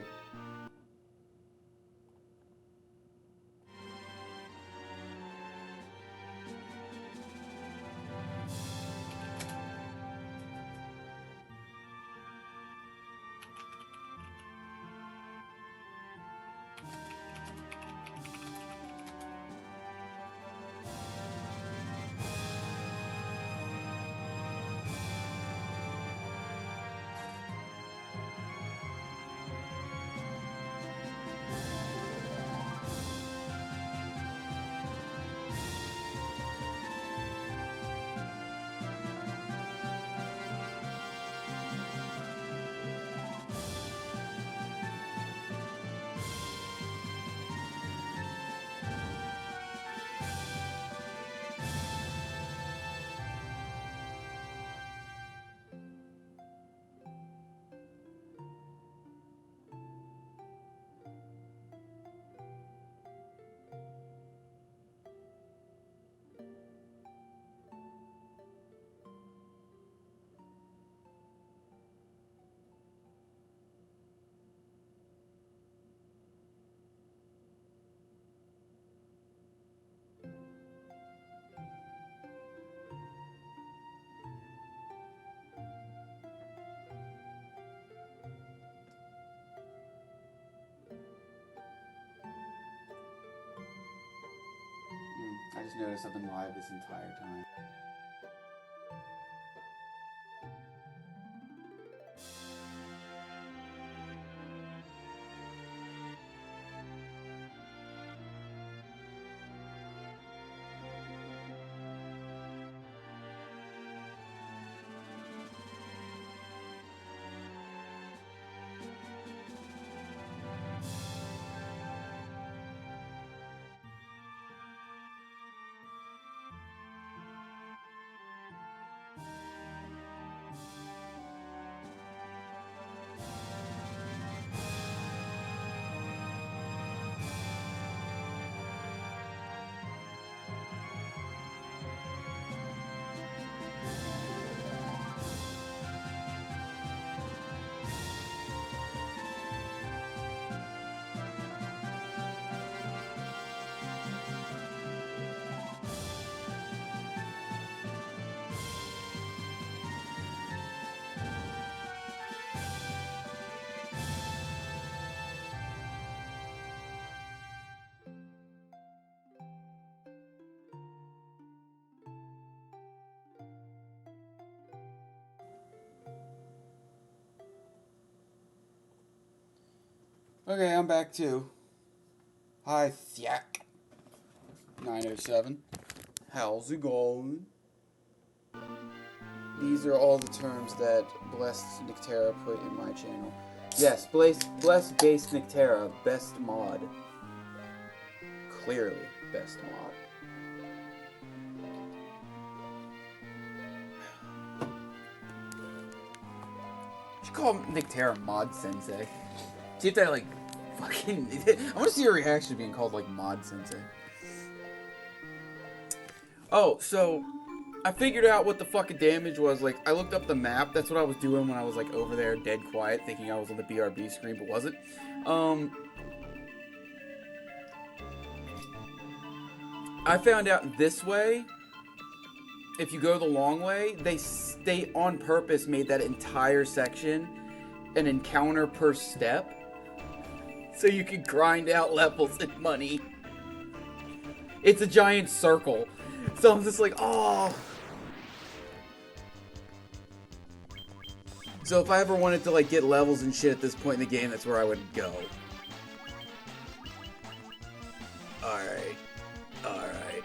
I just noticed I've been live this entire time. Okay, I'm back too. Hi, Thyak. 907. How's it going? These are all the terms that Blessed Nictera put in my channel. Yes, Blessed Base Nictera, best mod. Clearly, best mod. You should call Nictera Mod Sensei. See if that, like, Fucking, I want to see your reaction to being called like Mod Sensei. Oh, so I figured out what the fucking damage was. Like, I looked up the map. That's what I was doing when I was like over there, dead quiet, thinking I was on the BRB screen, but wasn't. I found out this way, if you go the long way, they on purpose made that entire section an encounter per step, so you can grind out levels and money. It's a giant circle. So I'm just like, oh. So if I ever wanted to like get levels and shit at this point in the game, that's where I would go. Alright. Alright.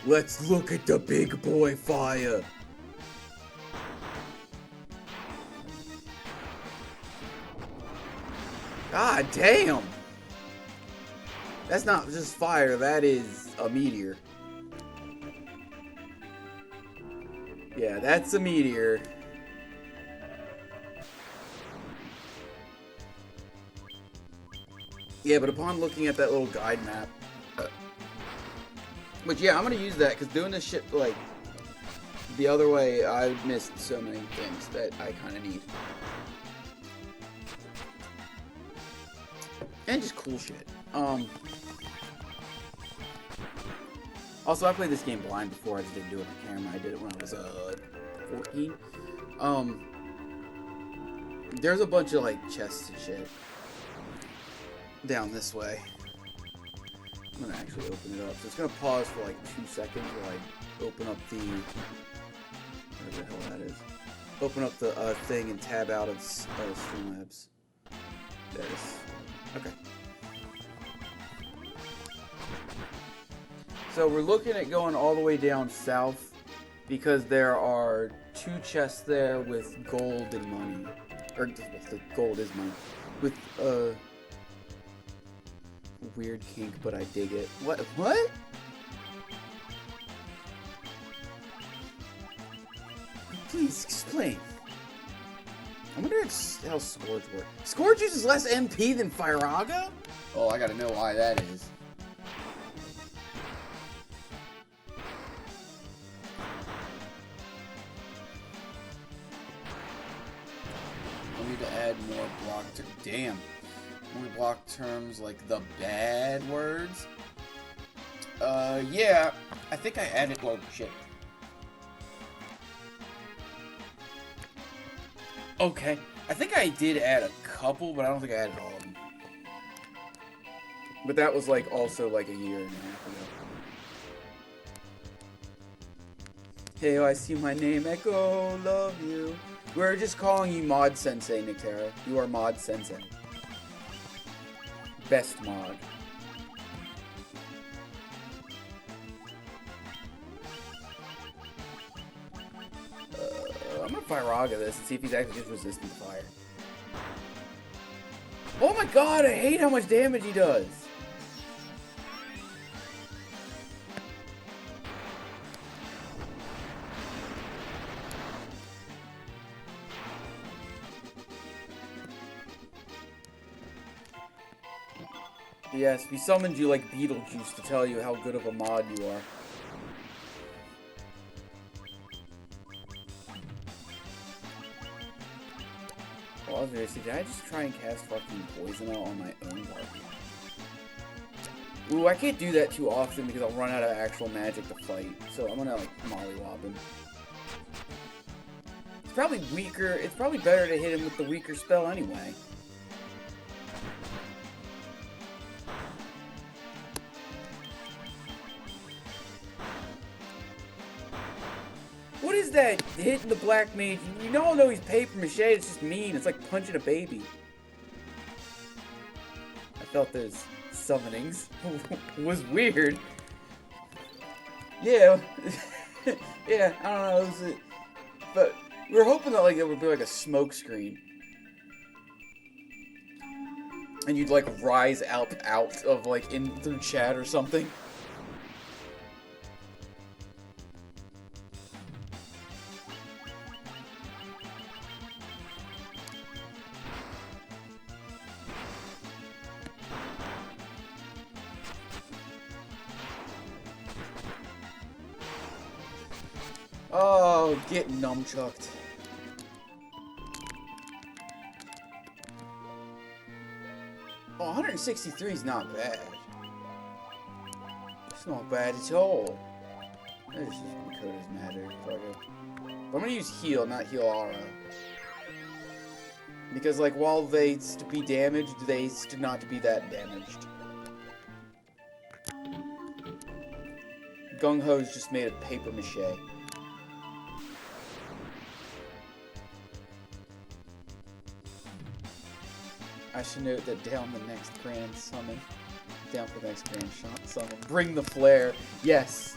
Let's look at the big boy fire. God damn. That's not just fire, that is a meteor. Yeah, that's a meteor. Yeah, but upon looking at that little guide map, which yeah, I'm gonna use that because doing this shit like the other way, I missed so many things that I kind of need, and just cool shit. Also, I played this game blind before. I just didn't do it on camera. I did it when I was 14. There's a bunch of like chests and shit down this way. I'm gonna actually open it up. So it's gonna pause for like 2 seconds while I open up the whatever the hell that is. Open up the thing and tab out of Streamlabs. There it is. Okay. So we're looking at going all the way down south because there are 2 chests there with gold and money. Or the gold is money. With weird kink, but I dig it. What? Please explain. I wonder how Scourge works. Scourge uses less MP than Firaga? Oh, I gotta know why that is. I need to add more block terms. Damn. More block terms like the bad words. Yeah. I think I added. Oh, shit. Okay. I think I did add a couple, but I don't think I added all of them. But that was like also like a year and a half ago. Hey, I see my name. Echo, love you. We're just calling you Mod Sensei, Nictera. You are Mod Sensei. Best mod. I'm gonna Firaga this and see if he's actually just resistant to fire. Oh my god, I hate how much damage he does! Yes, we summoned you like Beetlejuice to tell you how good of a mod you are. Well, I was gonna say, did I just try and cast fucking poison out on my own party? Ooh, I can't do that too often because I'll run out of actual magic to fight. So I'm gonna like mollywop him. It's probably weaker. It's probably better to hit him with the weaker spell anyway. What is that hitting the Black Mage? You all know he's paper mache, it's just mean. It's like punching a baby. I felt those summonings. It was weird. Yeah. Yeah, I don't know. But we were hoping that like it would be like a smoke screen. And you'd like rise out of like in through chat or something. Oh, get nunchucked. Oh, 163 is not bad. It's not bad at all. This is because it matters. I'm gonna use heal, not heal aura. Because, like, while they to be damaged, they not to be that damaged. Gungho's just made of paper mache. I should note that down the next grand summon. Down for the next grand summon. Bring the flare. Yes.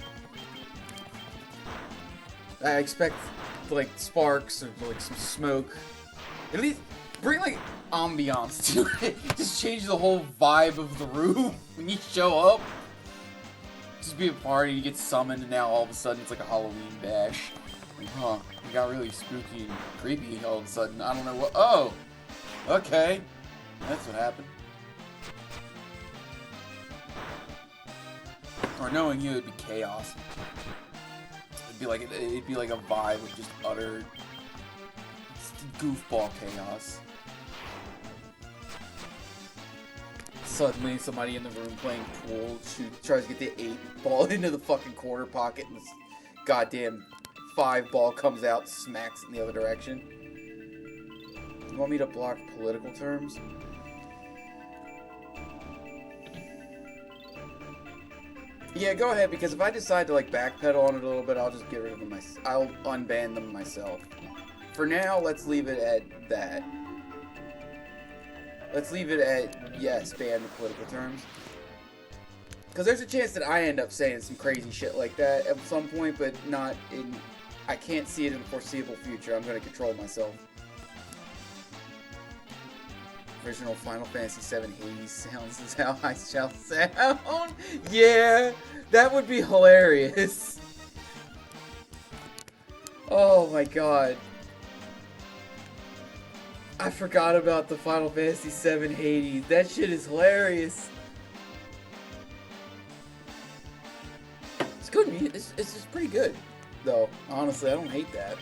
I expect, like, sparks or, like, some smoke. At least bring, like, ambiance to it. Just change the whole vibe of the room when you show up. Just be a party, you get summoned, and now all of a sudden it's like a Halloween bash. Like, huh, it got really spooky and creepy all of a sudden. I don't know what. Oh! Okay. That's what happened. Or knowing you, it'd be chaos. It'd be like a vibe of just utter goofball chaos. Suddenly, somebody in the room playing pool tries to get the 8-ball into the fucking corner pocket, and this goddamn 5-ball comes out, smacks it in the other direction. You want me to block political terms? Yeah, go ahead, because if I decide to, like, backpedal on it a little bit, I'll just get rid of them I'll unban them myself. For now, let's leave it at that. Let's leave it at, yes, ban the political terms. Because there's a chance that I end up saying some crazy shit like that at some point, but not in... I can't see it in the foreseeable future. I'm going to control myself. Original Final Fantasy VII Hades sounds is how I shall sound. Yeah, that would be hilarious. Oh my god. I forgot about the Final Fantasy VII Hades. That shit is hilarious. It's good. It's just pretty good, though. Honestly, I don't hate that.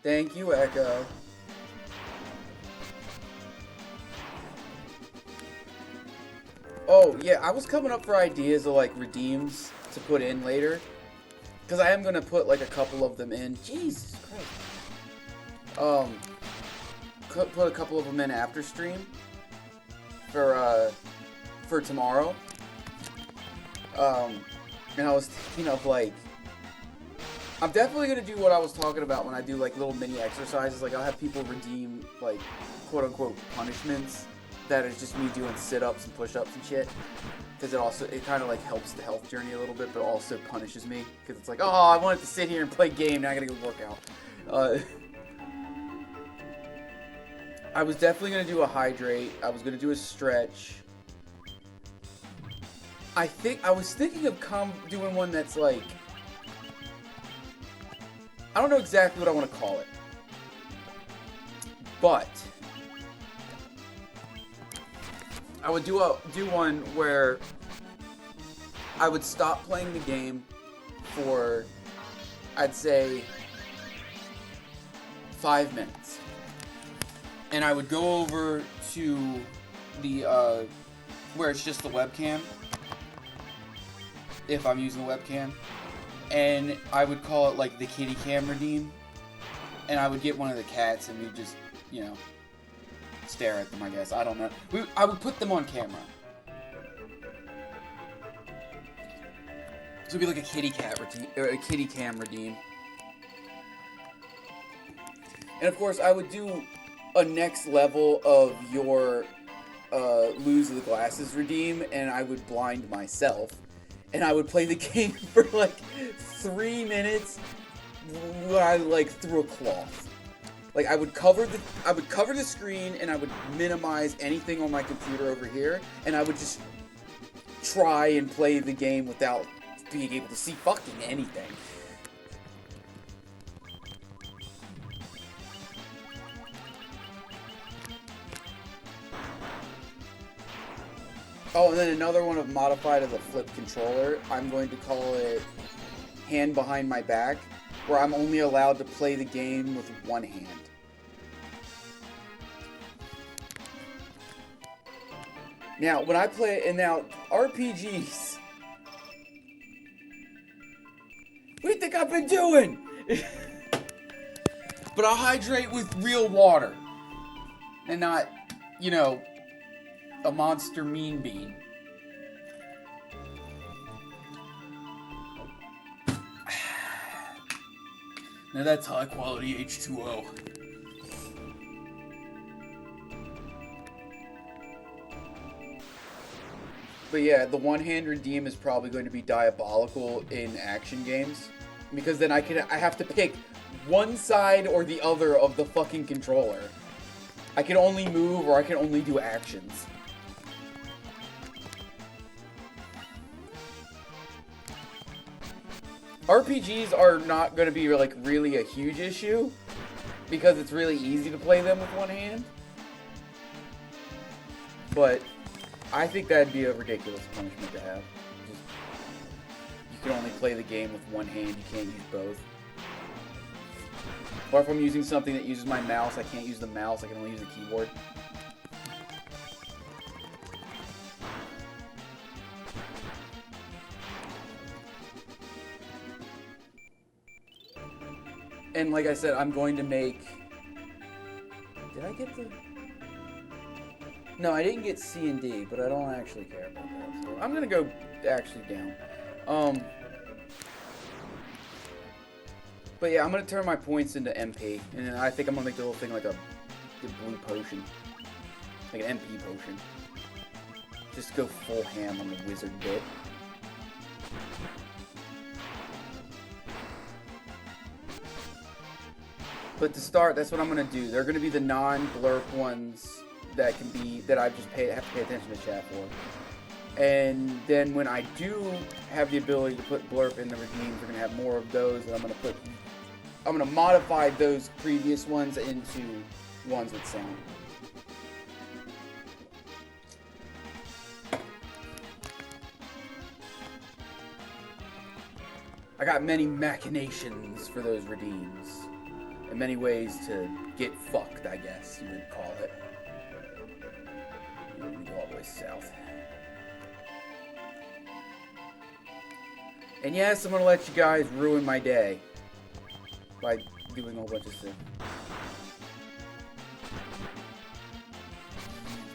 Thank you, Echo. Oh, yeah, I was coming up for ideas of, like, redeems to put in later. Because I am going to put, like, a couple of them in. Jesus Christ. Put a couple of them in after stream. For tomorrow. And I was thinking of, like... I'm definitely going to do what I was talking about when I do, like, little mini exercises. Like, I'll have people redeem, like, quote-unquote punishments that is just me doing sit-ups and push-ups and shit. Because it kind of, like, helps the health journey a little bit, but also punishes me. Because it's like, oh, I wanted to sit here and play a game, now I got to go work out. I was definitely going to do a hydrate. I was going to do a stretch. I was thinking of doing one that's, like... I don't know exactly what I want to call it, but I would do one where I would stop playing the game for, I'd say, 5 minutes, and I would go over to the where it's just the webcam, if I'm using the webcam. And I would call it, like, the kitty cam redeem. And I would get one of the cats and we'd just, you know, stare at them, I guess. I don't know. I would put them on camera. So it'd be like a kitty cat redeem, or a kitty cam redeem. And of course, I would do a next level of your lose the glasses redeem, and I would blind myself. And I would play the game for, like, 3 minutes while I, like, threw a cloth. Like I would cover the screen and I would minimize anything on my computer over here, and I would just try and play the game without being able to see fucking anything. Oh, and then another one I've modified as a flip controller. I'm going to call it hand behind my back, where I'm only allowed to play the game with one hand. Now, when I play, and now, RPGs. What do you think I've been doing? But I'll hydrate with real water. And not, you know, a Monster Mean Bean. Now that's high quality H2O. But yeah, the one-hand redeem is probably going to be diabolical in action games, because then I have to pick one side or the other of the fucking controller. I can only move or I can only do actions. RPGs are not going to be like really a huge issue, because it's really easy to play them with one hand. But I think that'd be a ridiculous punishment to have. Just, you can only play the game with one hand, you can't use both. Or if I'm using something that uses my mouse, I can't use the mouse, I can only use the keyboard. And like I said, I'm going to make... Did I get the... No, I didn't get C and D, but I don't actually care about that. So I'm going to go actually down. But yeah, I'm going to turn my points into MP. And then I think I'm going to make the whole thing like a blue potion. Like an MP potion. Just go full ham on the wizard bit. But to start, that's what I'm going to do. They're going to be the non-blurp ones that can be, that I just have to pay attention to chat for. And then when I do have the ability to put blurp in the redeems, we're going to have more of those, and I'm going to modify those previous ones into ones with sound. I got many machinations for those redeems. And many ways to get fucked, I guess you would call it. Let me go all the way south. And yes, I'm going to let you guys ruin my day by doing a whole bunch of stuff.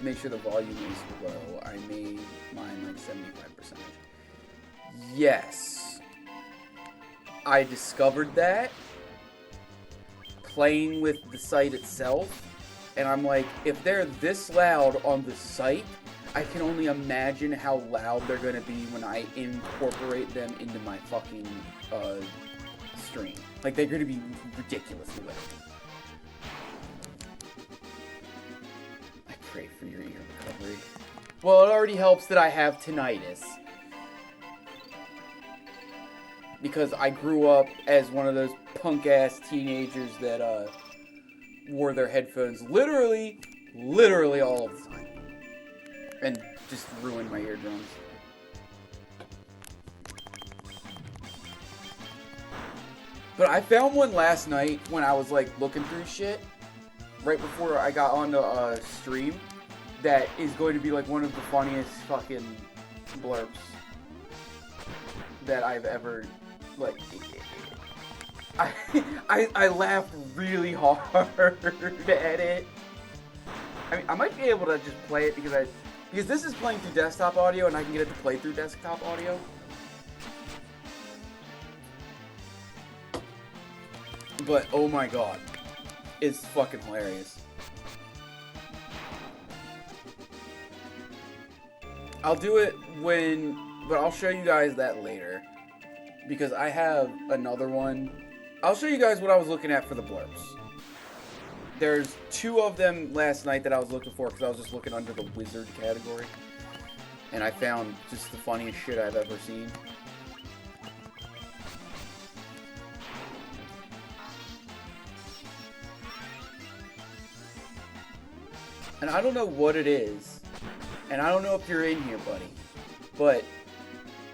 Make sure the volume is low. I made mine like 75%. Yes. I discovered that playing with the site itself, and I'm like, if they're this loud on the site, I can only imagine how loud they're gonna be when I incorporate them into my fucking stream. Like, they're gonna be ridiculously loud. I pray for your ear recovery. Well, it already helps that I have tinnitus. Because I grew up as one of those punk-ass teenagers that wore their headphones literally all of the time. And just ruined my eardrums. But I found one last night when I was like looking through shit, right before I got on the stream, that is going to be like one of the funniest fucking blurps that I've ever... Like, I laughed really hard at it. I mean, I might be able to just play it because this is playing through desktop audio and I can get it to play through desktop audio. But oh my god, it's fucking hilarious. I'll do it but I'll show you guys that later. Because I have another one. I'll show you guys what I was looking at for the blurps. There's 2 of them last night that I was looking for because I was just looking under the wizard category. And I found just the funniest shit I've ever seen. And I don't know what it is. And I don't know if you're in here, buddy. But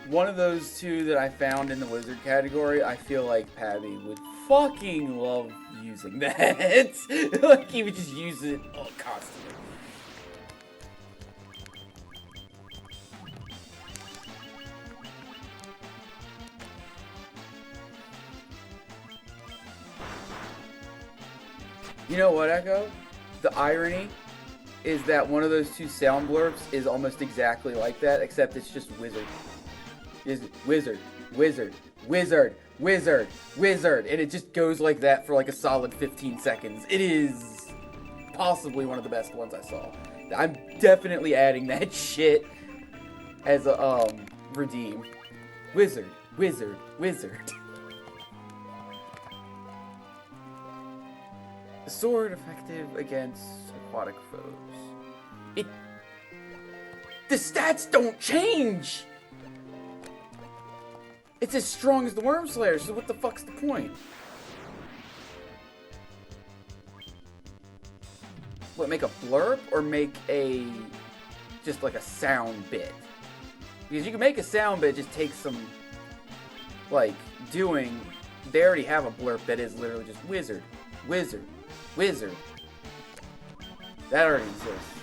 one of those 2 that I found in the wizard category, I feel like Pabby would fucking love using that. Like, he would just use it constantly. You know what, Echo? The irony is that one of those 2 sound blurps is almost exactly like that, except it's just wizard. Is wizard, wizard, wizard, wizard, wizard, and it just goes like that for like a solid 15 seconds. It is possibly one of the best ones I saw. I'm definitely adding that shit as a redeem. Wizard, wizard, wizard. Sword effective against aquatic foes. The stats don't change! It's as strong as the Worm Slayer, so what the fuck's the point? What, make a blurb or make just like a sound bit? Because you can make a sound bit, just take some, like, doing, they already have a blurb that is literally just wizard, wizard, wizard. That already exists.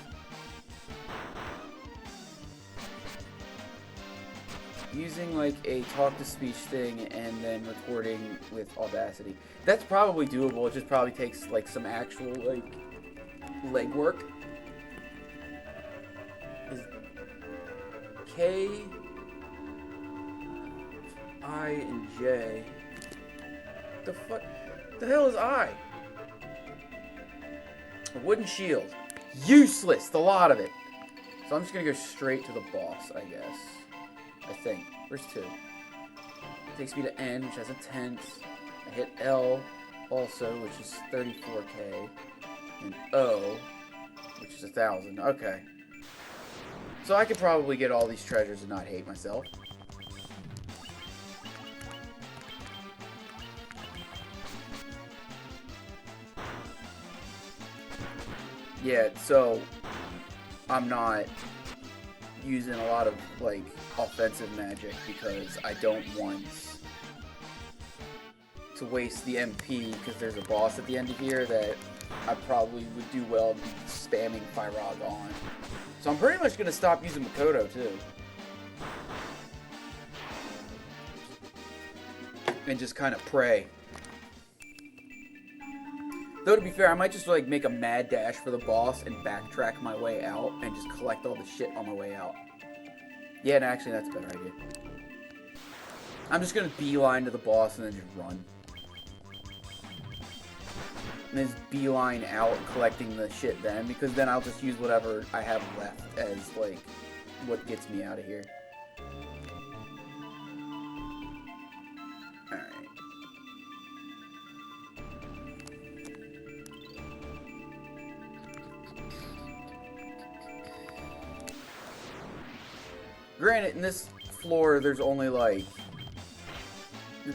Using like a talk-to-speech thing and then recording with Audacity. That's probably doable. It just probably takes like some actual like legwork. Is K, I, and J. The fuck? The hell is I? A wooden shield. Useless, the lot of it. So I'm just gonna go straight to the boss, I guess. I think. Where's 2? Takes me to N, which has a tent. I hit L also, which is 34k. And O, which is 1,000. Okay. So I could probably get all these treasures and not hate myself. Yeah, so I'm not using a lot of like offensive magic because I don't want to waste the MP because there's a boss at the end of here that I probably would do well spamming Firog on. So I'm pretty much going to stop using Makoto too. And just kind of pray. Though to be fair, I might just like make a mad dash for the boss and backtrack my way out and just collect all the shit on my way out. Yeah, and actually that's a better idea. I'm just gonna beeline to the boss and then just run. And then just beeline out collecting the shit then, because then I'll just use whatever I have left as like what gets me out of here. Alright. Granted, in this floor, there's only like...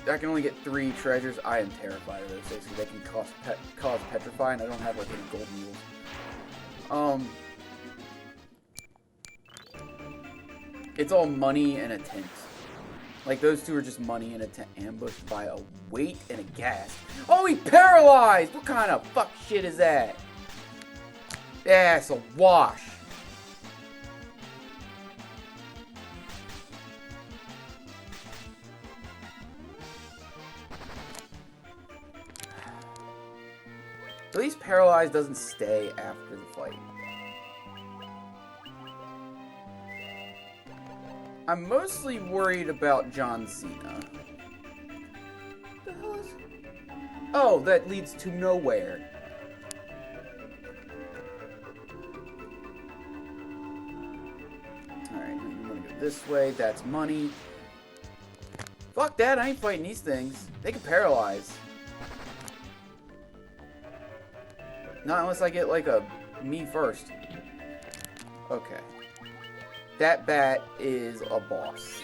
I can only get 3 treasures. I am terrified of those things because they can cause petrify, and I don't have like any gold mules. It's all money and a tent. Like, those 2 are just money and a tent ambushed by a weight and a gas. Oh, he paralyzed! What kind of fuck shit is that? Yeah, it's a wash. At least paralyzed doesn't stay after the fight. I'm mostly worried about John Cena. What the hell is... Oh, that leads to nowhere. Alright, I'm gonna go this way. That's money. Fuck that, I ain't fighting these things. They can paralyze. Not unless I get, like, a me first. Okay. That bat is a boss.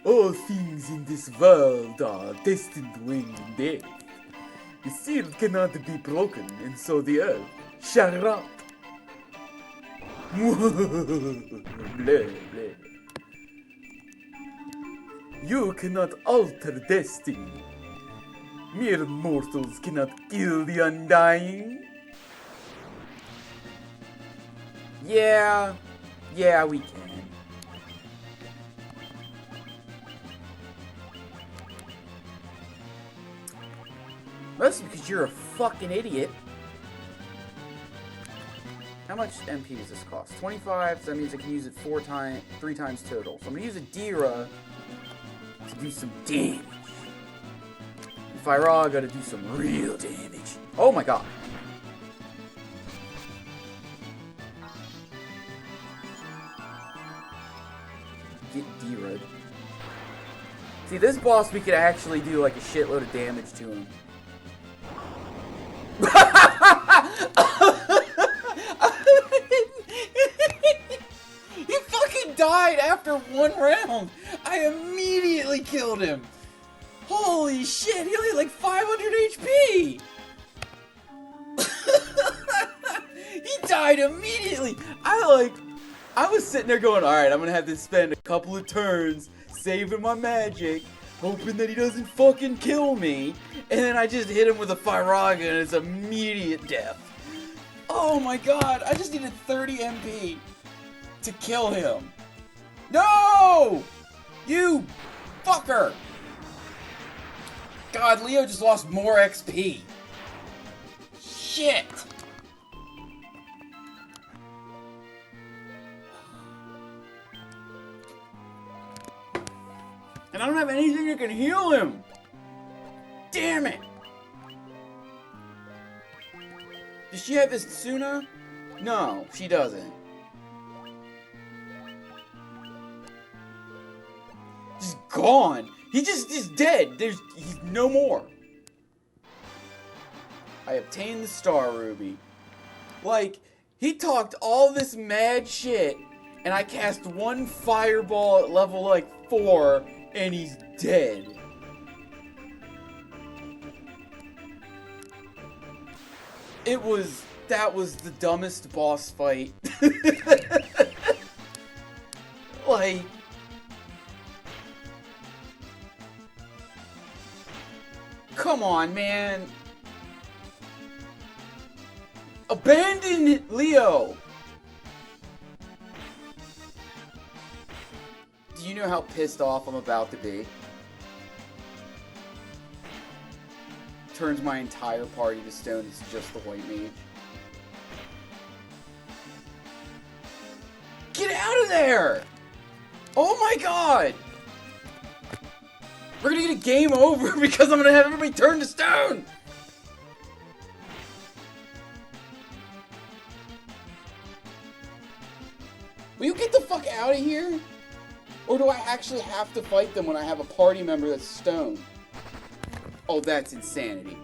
All things in this world are destined to end in death. The seal cannot be broken, and so the earth shall rot. Blah, blah. You cannot alter destiny. Mere mortals cannot kill the undying. Yeah, we can. Mostly because you're a fucking idiot. How much MP does this cost? 25, so that means I can use it 3 times total. So I'm gonna use a Dira to do some damage. And Firaga to do some real damage. Oh my god. Get Dira'd. See, this boss we could actually do like a shitload of damage to him. He fucking died after 1 round. I immediately killed him. Holy shit, he only had like 500 HP. He died immediately. I was sitting there going, alright, I'm gonna have to spend a couple of turns saving my magic, hoping that he doesn't fucking kill me, and then I just hit him with a Firaga and it's immediate death. Oh my god, I just needed 30 MP to kill him. No! You fucker! God, Leo just lost more XP. Shit! And I don't have anything that can heal him! Damn it! Does she have this Tsuna? No, she doesn't. Just gone! He just is dead! He's no more. I obtained the Star Ruby. Like, he talked all this mad shit, and I cast 1 fireball at level, like, 4, and he's dead. That was the dumbest boss fight. Like, come on, man. Abandon Leo. Do you know how pissed off I'm about to be? Turns my entire party to stone. It's just the white mage. Get out of there! Oh my god! We're gonna get a game over because I'm gonna have everybody turn to stone! Will you get the fuck out of here? Or do I actually have to fight them when I have a party member that's stone? Oh, that's insanity.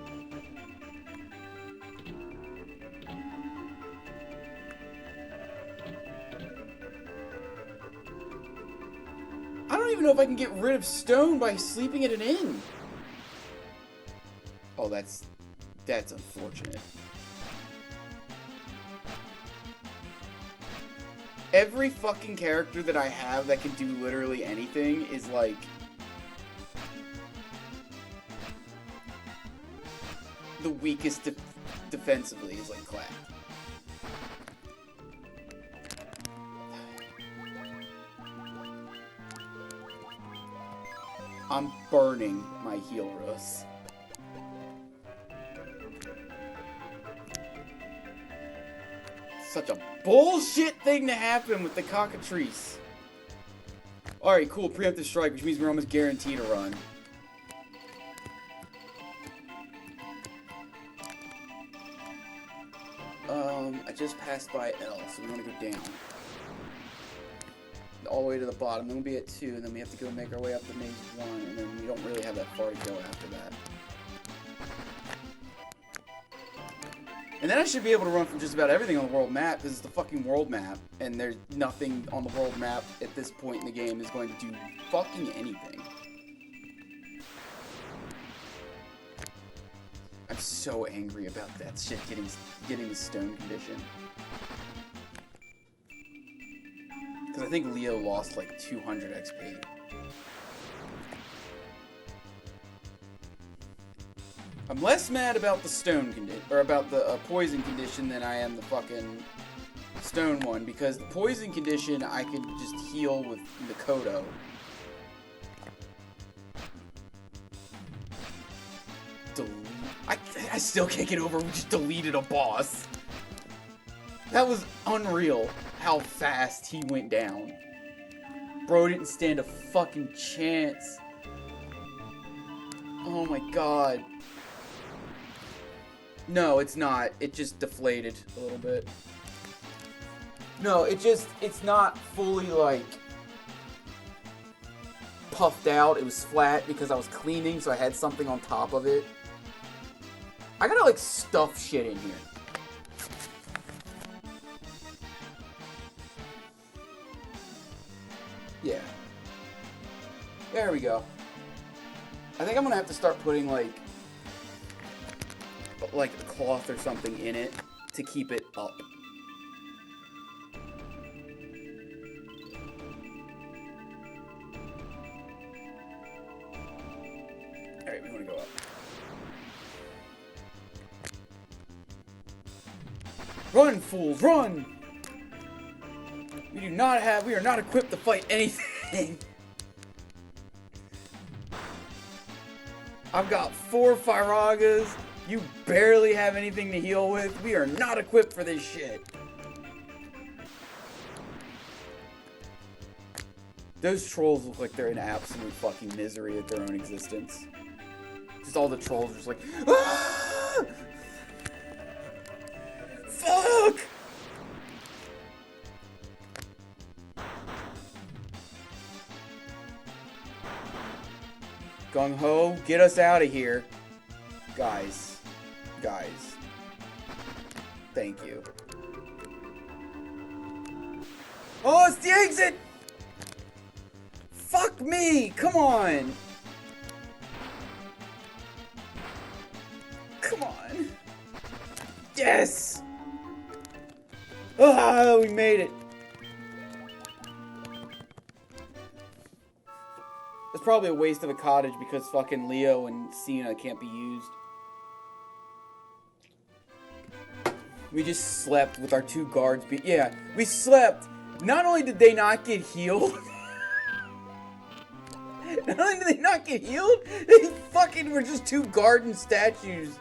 I don't even know if I can get rid of stone by sleeping at an inn. Oh, that's unfortunate. Every fucking character that I have that can do literally anything is like... the weakest defensively is like Clap. I'm burning my heal rose. Such a bullshit thing to happen with the cockatrice. Alright, cool. Preemptive strike, which means we're almost guaranteed to run. I just passed by L, so we want to go down. all the way to the bottom. Then we'll be at 2, and then we have to go make our way up to Maze 1, and then we don't really have that far to go after that. And then I should be able to run from just about everything on the world map, because it's the fucking world map, and there's nothing on the world map at this point in the game is going to do fucking anything. I'm so angry about that shit getting the stone condition. Because I think Leo lost like 200 XP. I'm less mad about the stone condition, or about the poison condition, than I am the fucking stone one, because the poison condition I can just heal with Mikoto. I still can't get over we just deleted a boss. That was unreal how fast he went down. Bro didn't stand a fucking chance. Oh my god. No, it's not. It just deflated a little bit. No, it's not fully, like, puffed out. It was flat because I was cleaning, so I had something on top of it. I gotta, like, stuff shit in here. Yeah. There we go. I think I'm gonna have to start putting, like a cloth or something in it to keep it up. Alright, we want to go up. Run, fools, run! We are not equipped to fight anything. I've got 4 Firagas. You barely have anything to heal with. We are not equipped for this shit. Those trolls look like they're in absolute fucking misery at their own existence. Just all the trolls are just like, ah! Fuck! Gungho, get us out of here. Guys. Thank you. Oh, it's the exit! Fuck me! Come on! Come on! Yes! Ah, we made it! It's probably a waste of a cottage because fucking Leo and Cena can't be used. We just slept with our 2 guards. Yeah, we slept. Not only did they not get healed, not only did they not get healed, they fucking were just 2 garden statues.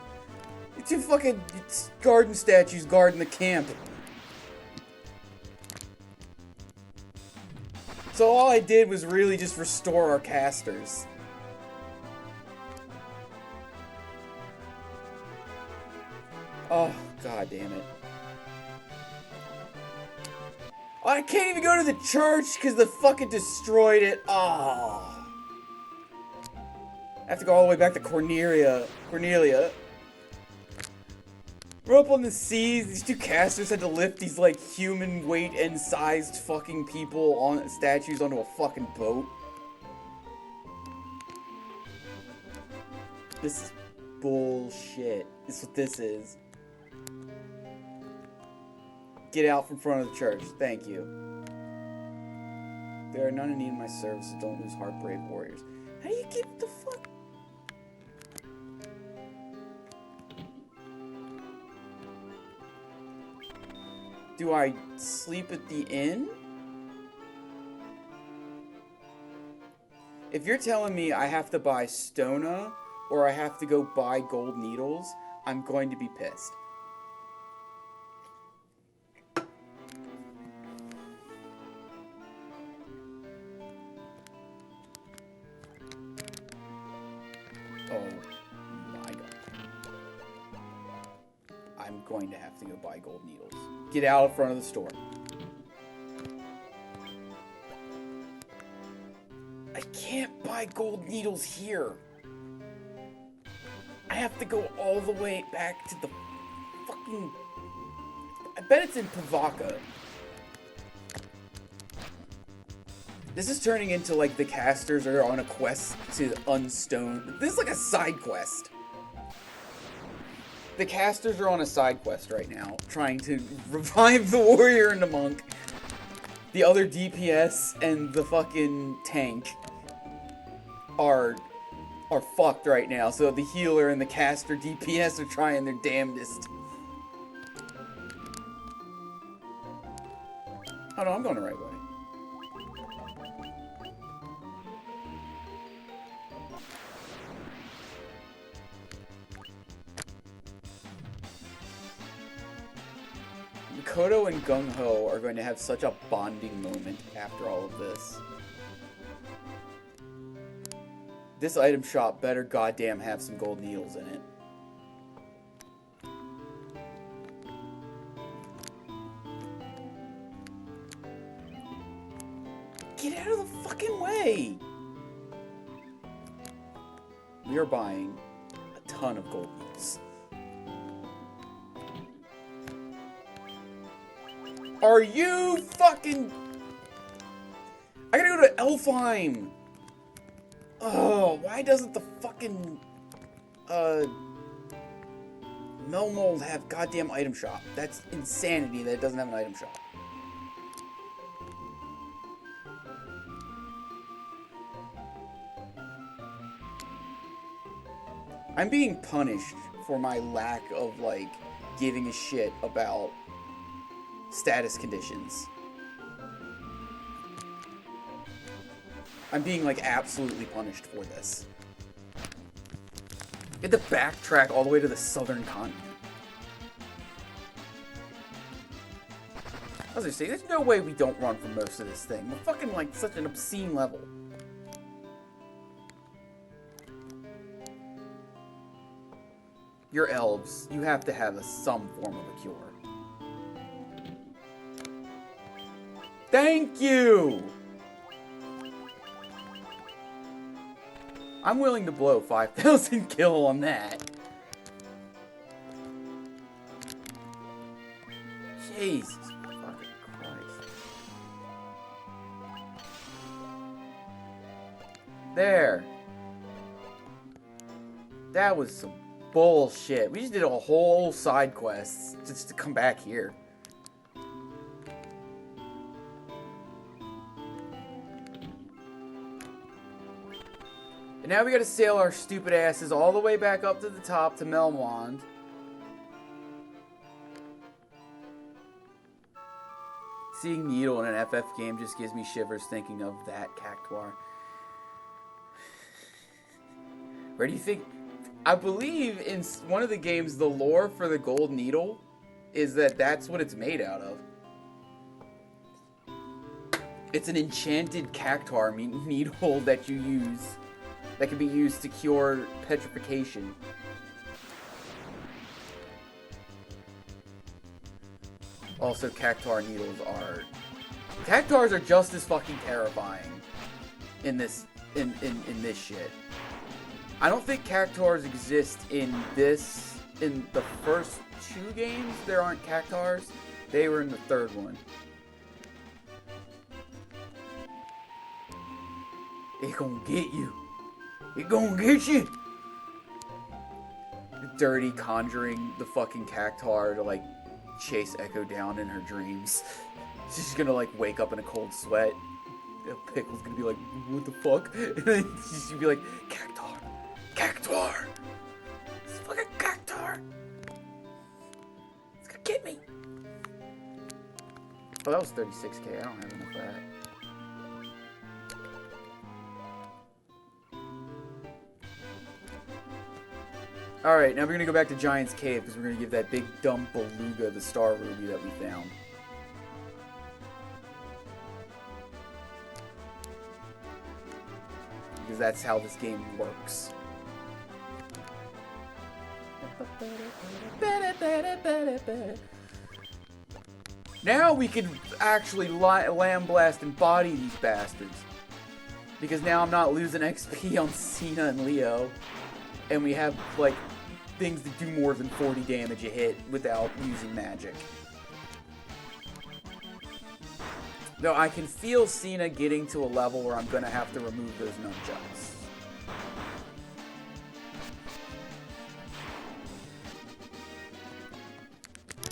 2 fucking garden statues guarding the camp. So all I did was really just restore our casters. Oh, god damn it. I can't even go to the church because the fucking destroyed it. Oh. I have to go all the way back to Cornelia. We're up on the seas. These 2 casters had to lift these, like, human weight and sized fucking people on statues onto a fucking boat. This is bullshit. This is what this is. Get out from front of the church. Thank you. There are none in need of my service, so don't lose heart, brave warriors. How do you get the fuck? Do I sleep at the inn? If you're telling me I have to buy Stona or I have to go buy gold needles, I'm going to be pissed. Oh my god. I'm going to have to go buy gold needles. Get out in front of the store. buy gold needles here? I have to go all the way back to the fucking... I bet it's in Pavaka. This is turning into like the casters are on a quest to unstone. This is like a side quest. The casters are on a side quest right now, trying to revive the warrior and the monk. The other DPS and the fucking tank are fucked right now. So the healer and the caster DPS are trying their damnedest. Oh no, I'm going the right way. Makoto and Gungho are going to have such a bonding moment after all of this. This item shop better goddamn have some gold needles in it. Get out of the fucking way! We are buying a ton of gold needles. Are you fucking... I gotta go to Elfheim! Oh, why doesn't the fucking... Melmold have goddamn item shop? That's insanity that it doesn't have an item shop. I'm being punished for my lack of, like, giving a shit about status conditions. I'm being, like, absolutely punished for this. You had to backtrack all the way to the southern continent. I was gonna say, there's no way we don't run for most of this thing. We're fucking, like, such an obscene level. You're elves. You have to have some form of a cure. Thank you! I'm willing to blow 5,000 kill on that. Jesus fucking Christ. There. That was some bullshit. We just did a whole side quest just to come back here. And now we gotta sail our stupid asses all the way back up to the top to Melmond. Seeing Needle in an FF game just gives me shivers thinking of that Cactuar. Where do you think... I believe in one of the games, the lore for the gold needle is that that's what it's made out of. It's an enchanted Cactuar needle that you use, that can be used to cure petrification. Also, Cactuar needles are... Cactuars are just as fucking terrifying in this this shit. I don't think Cactuars exist in this... In the first 2 games, there aren't Cactuars. They were in the 3rd one. It gonna get you. It gonna get you. Dirty conjuring the fucking Cactuar to, like, chase Echo down in her dreams. She's gonna, like, wake up in a cold sweat. Pickle's gonna be like, what the fuck? And then she's gonna be like, Cactuar. Cactuar! It's fucking Cactuar! It's gonna get me! Oh, that was 36k. I don't have enough of that. Alright, now we're gonna go back to Giant's Cave because we're gonna give that big dumb beluga the star ruby that we found. Because that's how this game works. Now we can actually lamb blast and body these bastards. Because now I'm not losing XP on Cena and Leo. And we have, like, things that do more than 40 damage a hit without using magic. Though I can feel Cena getting to a level where I'm going to have to remove those nunchucks.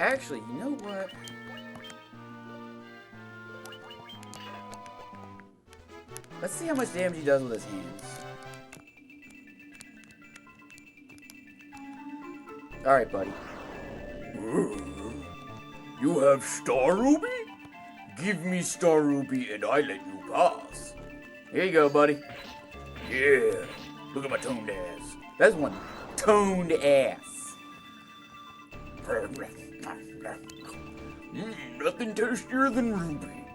Actually, you know what? Let's see how much damage he does with his hands. Alright, buddy. You have Star Ruby? Give me Star Ruby and I let you pass. Here you go, buddy. Yeah. Look at my toned ass. That's one toned ass. Nothing tastier than Ruby.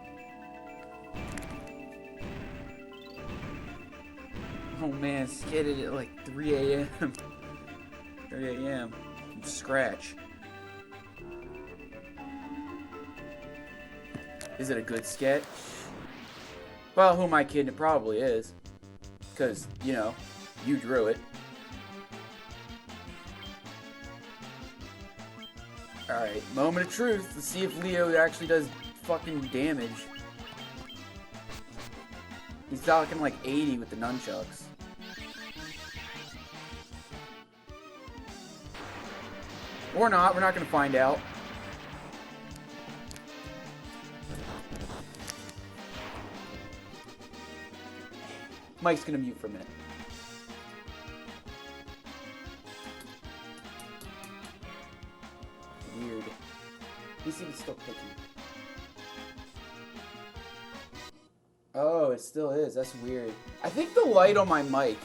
Oh man, skidded at like 3 a.m. 3 a.m. from scratch. Is it a good sketch? Well, who am I kidding? It probably is. Because, you know, you drew it. Alright, moment of truth. Let's see if Leo actually does fucking damage. He's talking like 80 with the nunchucks. Or not, we're not going to find out. Mike's going to mute for a minute. Weird. Let me see if it's still clicking. Oh, it still is. That's weird. I think the light on my mic.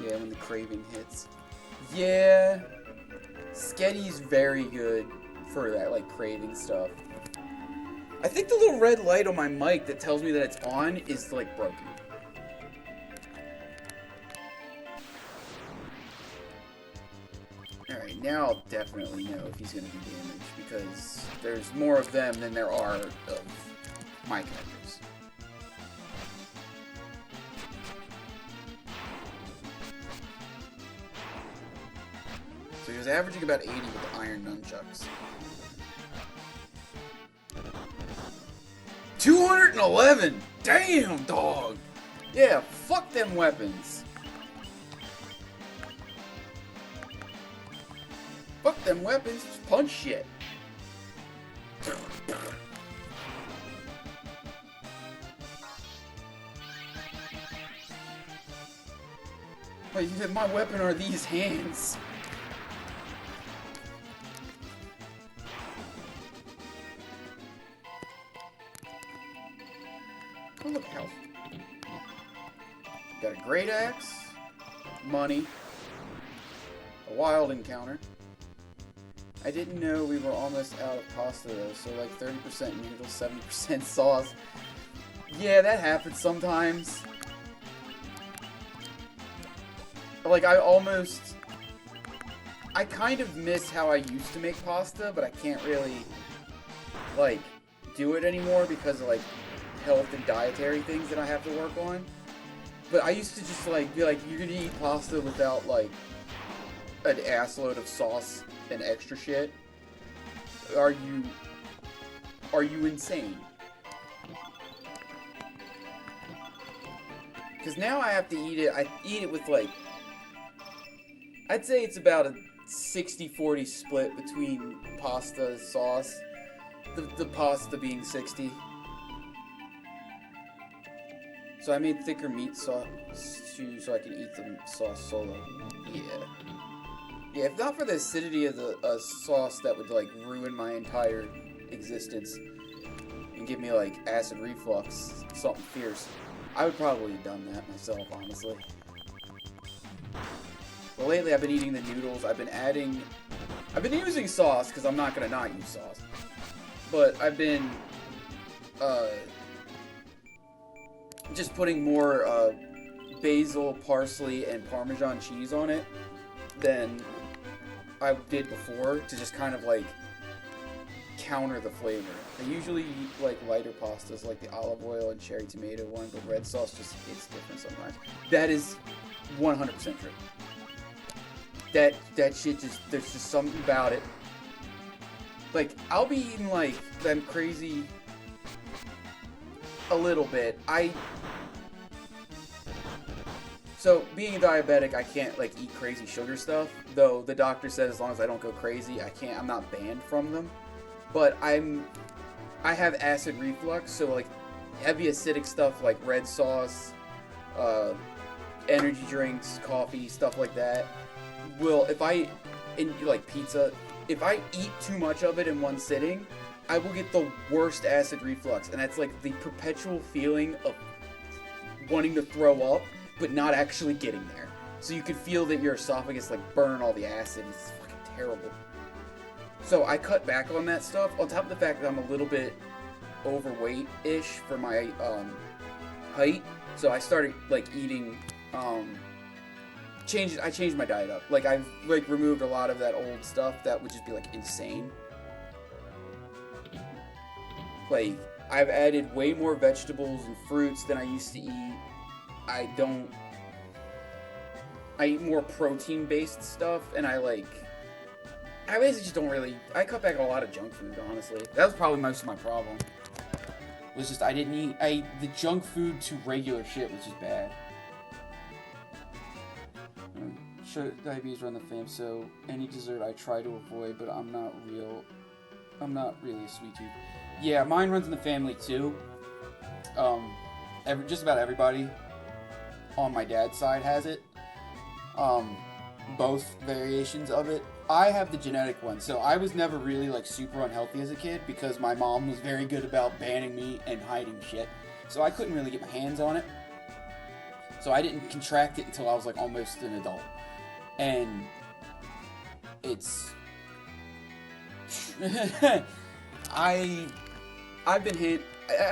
Yeah, when the craving hits. Yeah. Sketty's very good for that, like, craving stuff. I think the little red light on my mic that tells me that it's on is, like, broken. Alright, now I'll definitely know if he's going to do damage, because there's more of them than there are of my characters. So he was averaging about 80 with the iron nunchucks. 211! Damn, dog! Yeah, fuck them weapons. Fuck them weapons, just punch shit. Wait, you said my weapon are these hands. Oh, look, health. Got a great axe, money, a wild encounter. I didn't know we were almost out of pasta though, so like 30% noodles, 70% sauce. Yeah, that happens sometimes. Like, I kind of miss how I used to make pasta, but I can't really, like, do it anymore because of, like, health and dietary things that I have to work on. But I used to just, like, be like, you're gonna eat pasta without, like, an assload of sauce and extra shit? Are you insane? Because now I have to eat it, I eat it with, like, I'd say it's about a 60-40 split between pasta and sauce. The pasta being 60. So I made thicker meat sauce too, so I can eat the sauce solo. Yeah. Yeah, if not for the acidity of the sauce, that would, like, ruin my entire existence and give me, like, acid reflux, something fierce. I would probably have done that myself, honestly. But lately I've been eating the noodles. I've been using sauce, because I'm not going to not use sauce. But I've been, just putting more, basil, parsley, and Parmesan cheese on it than I did before, to just kind of, like, counter the flavor. I usually eat like lighter pastas, like the olive oil and cherry tomato one, but red sauce just hits different sometimes. That is 100% true. That shit just, there's just something about it. Like, I'll be eating like them crazy a little bit. So, being a diabetic, I can't, like, eat crazy sugar stuff. Though, the doctor says as long as I don't go crazy, I'm not banned from them. But I have acid reflux, so, like, heavy acidic stuff like red sauce, energy drinks, coffee, stuff like that, like pizza, if I eat too much of it in one sitting, I will get the worst acid reflux. And that's, like, the perpetual feeling of wanting to throw up, but not actually getting there. So you can feel that your esophagus like burn all the acid. It's fucking terrible. So I cut back on that stuff. On top of the fact that I'm a little bit overweight-ish for my height. So I started like eating I changed my diet up. Like I've like removed a lot of that old stuff that would just be like insane. Like I've added way more vegetables and fruits than I used to eat. I eat more protein-based stuff, and I basically just don't really, I cut back on a lot of junk food, honestly. That was probably most of my problem. It was just, the junk food to regular shit was just bad. Sure, diabetes run the fam, so any dessert I try to avoid, but I'm not really a sweet tooth. Yeah, mine runs in the family, too. Just about everybody on my dad's side has it. Both variations of it. I have the genetic one, so I was never really like super unhealthy as a kid because my mom was very good about banning me and hiding shit. So I couldn't really get my hands on it. So I didn't contract it until I was like almost an adult. And it's I've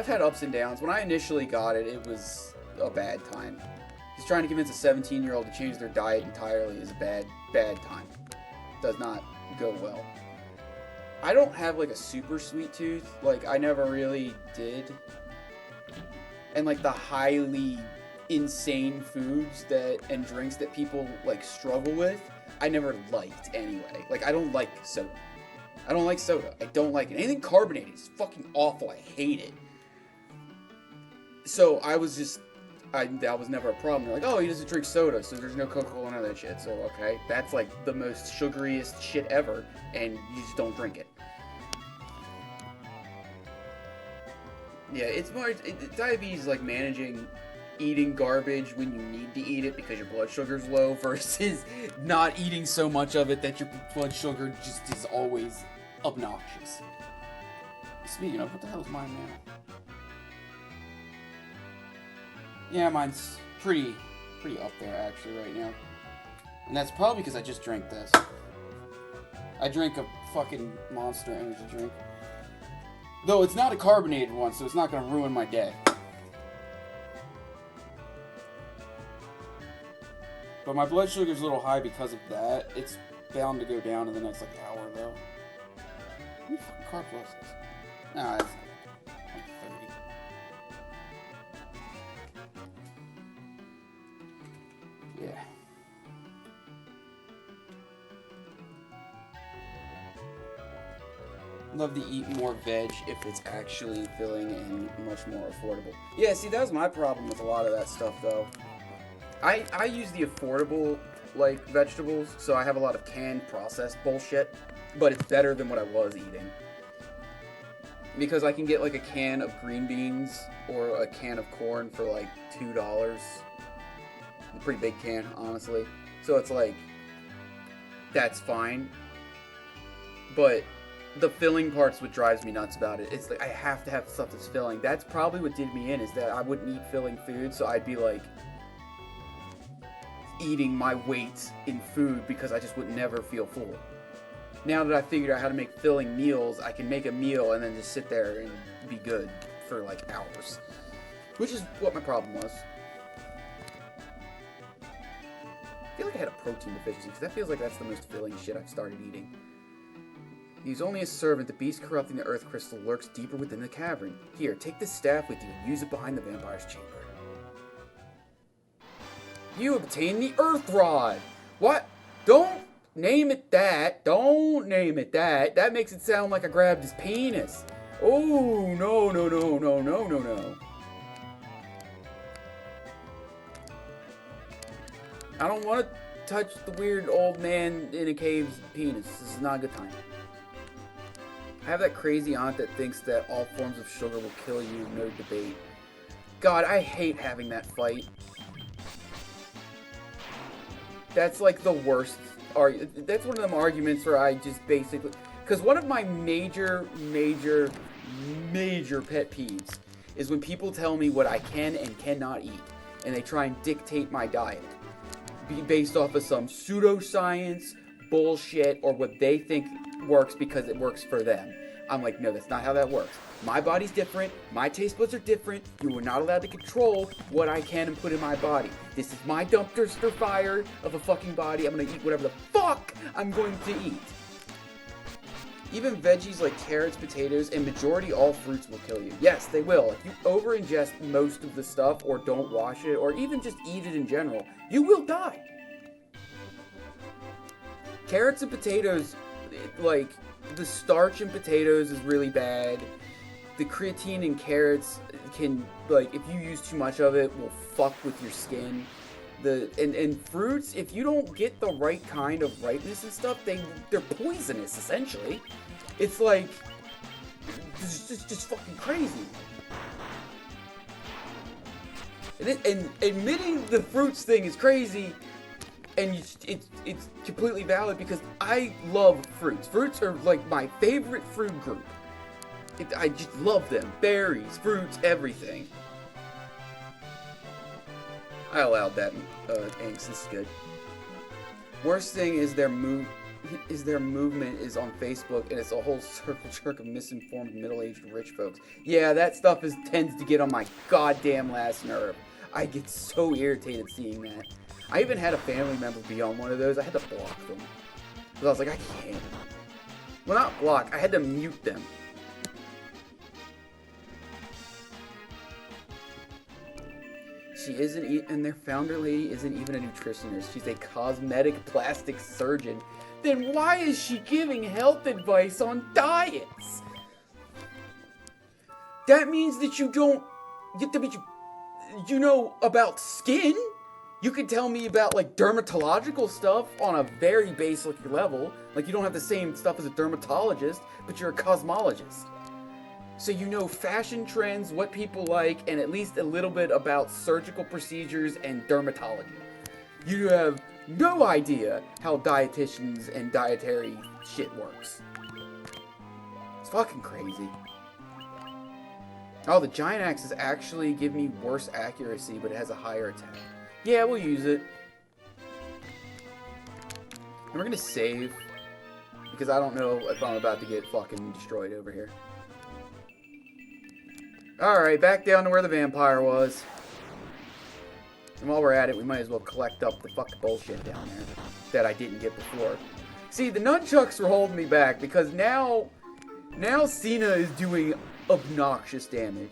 had ups and downs. When I initially got it, it was a bad time. Just trying to convince a 17-year-old to change their diet entirely is a bad time. Does not go well. I don't have like a super sweet tooth. Like I never really did. And like the highly insane foods and drinks that people like struggle with, I never liked anyway. Like I don't like soda. I don't like soda. I don't like it. Anything carbonated is fucking awful. I hate it. So that was never a problem. They're like, oh, he doesn't drink soda, so there's no Coca-Cola and all that shit. So, okay, that's like the most sugariest shit ever, and you just don't drink it. Yeah, it's more, diabetes is like managing eating garbage when you need to eat it because your blood sugar's low versus not eating so much of it that your blood sugar just is always obnoxious. Speaking of, what the hell is mine now? Yeah, mine's pretty up there actually right now. And that's probably because I just drank this. I drank a fucking Monster energy drink. Though it's not a carbonated one, so it's not going to ruin my day. But my blood sugar's a little high because of that. It's bound to go down in the next like hour though. How many fucking carb flows is this? Nah, it's like 30. Yeah. Love to eat more veg if it's actually filling and much more affordable. Yeah, see, that was my problem with a lot of that stuff, though. I use the affordable, like, vegetables, so I have a lot of canned, processed bullshit, but it's better than what I was eating. Because I can get, like, a can of green beans or a can of corn for, like, $2. A pretty big can, honestly. So it's like, that's fine. But the filling part's what drives me nuts about it. It's like, I have to have stuff that's filling. That's probably what did me in, is that I wouldn't eat filling food, so I'd be like eating my weight in food because I just would never feel full. Now that I figured out how to make filling meals, I can make a meal and then just sit there and be good for like hours. Which is what my problem was. I feel like I had a protein deficiency because that feels like that's the most filling shit I've started eating. He's only a servant. The beast corrupting the earth crystal lurks deeper within the cavern. Here, take this staff with you and use it behind the vampire's chamber. You obtain the earth rod. What? Don't name it that. Don't name it that. That makes it sound like I grabbed his penis. Oh, no, no, no, no, no, no, no. I don't want to touch the weird old man in a cave's penis. This is not a good time. I have that crazy aunt that thinks that all forms of sugar will kill you, no debate. God, I hate having that fight. That's like the worst. That's one of them arguments where I just basically... Because one of my major pet peeves is when people tell me what I can and cannot eat. And they try and dictate my diet. Based off of some pseudoscience, bullshit, or what they think works because it works for them. I'm like, no, that's not how that works. My body's different. My taste buds are different. You are not allowed to control what I can and put in my body. This is my dumpster fire of a fucking body. I'm going to eat whatever the fuck I'm going to eat. Even veggies like carrots, potatoes, and majority all fruits will kill you. Yes, they will. If you over-ingest most of the stuff or don't wash it or even just eat it in general, you will die. Carrots and potatoes, like, the starch in potatoes is really bad. The creatine in carrots can, like, if you use too much of it, will fuck with your skin. And fruits, if you don't get the right kind of ripeness and stuff, they're poisonous, essentially. It's like, it's just fucking crazy. And admitting the fruits thing is crazy, and it's completely valid because I love fruits. Fruits are like my favorite fruit group. I just love them. Berries, fruits, everything. I allowed that angst. This is good. Worst thing is their movement is on Facebook, and it's a whole circle jerk of misinformed middle-aged rich folks. Yeah, that stuff tends to get on my goddamn last nerve. I get so irritated seeing that. I even had a family member be on one of those. I had to block them because I was like, I can't. Well, not block. I had to mute them. She isn't, and their founder lady isn't even a nutritionist. She's a cosmetic plastic surgeon. Then why is she giving health advice on diets? That means that you don't get to be, you know about skin. You can tell me about like dermatological stuff on a very basic level. Like you don't have the same stuff as a dermatologist, but you're a cosmologist. So you know fashion trends, what people like, and at least a little bit about surgical procedures and dermatology. You have no idea how dietitians and dietary shit works. It's fucking crazy. Oh, the giant axes actually give me worse accuracy, but it has a higher attack. Yeah, we'll use it. And we're gonna save, because I don't know if I'm about to get fucking destroyed over here. Alright, back down to where the vampire was. And while we're at it, we might as well collect up the fucking bullshit down there that I didn't get before. See, the nunchucks were holding me back because now Cena is doing obnoxious damage.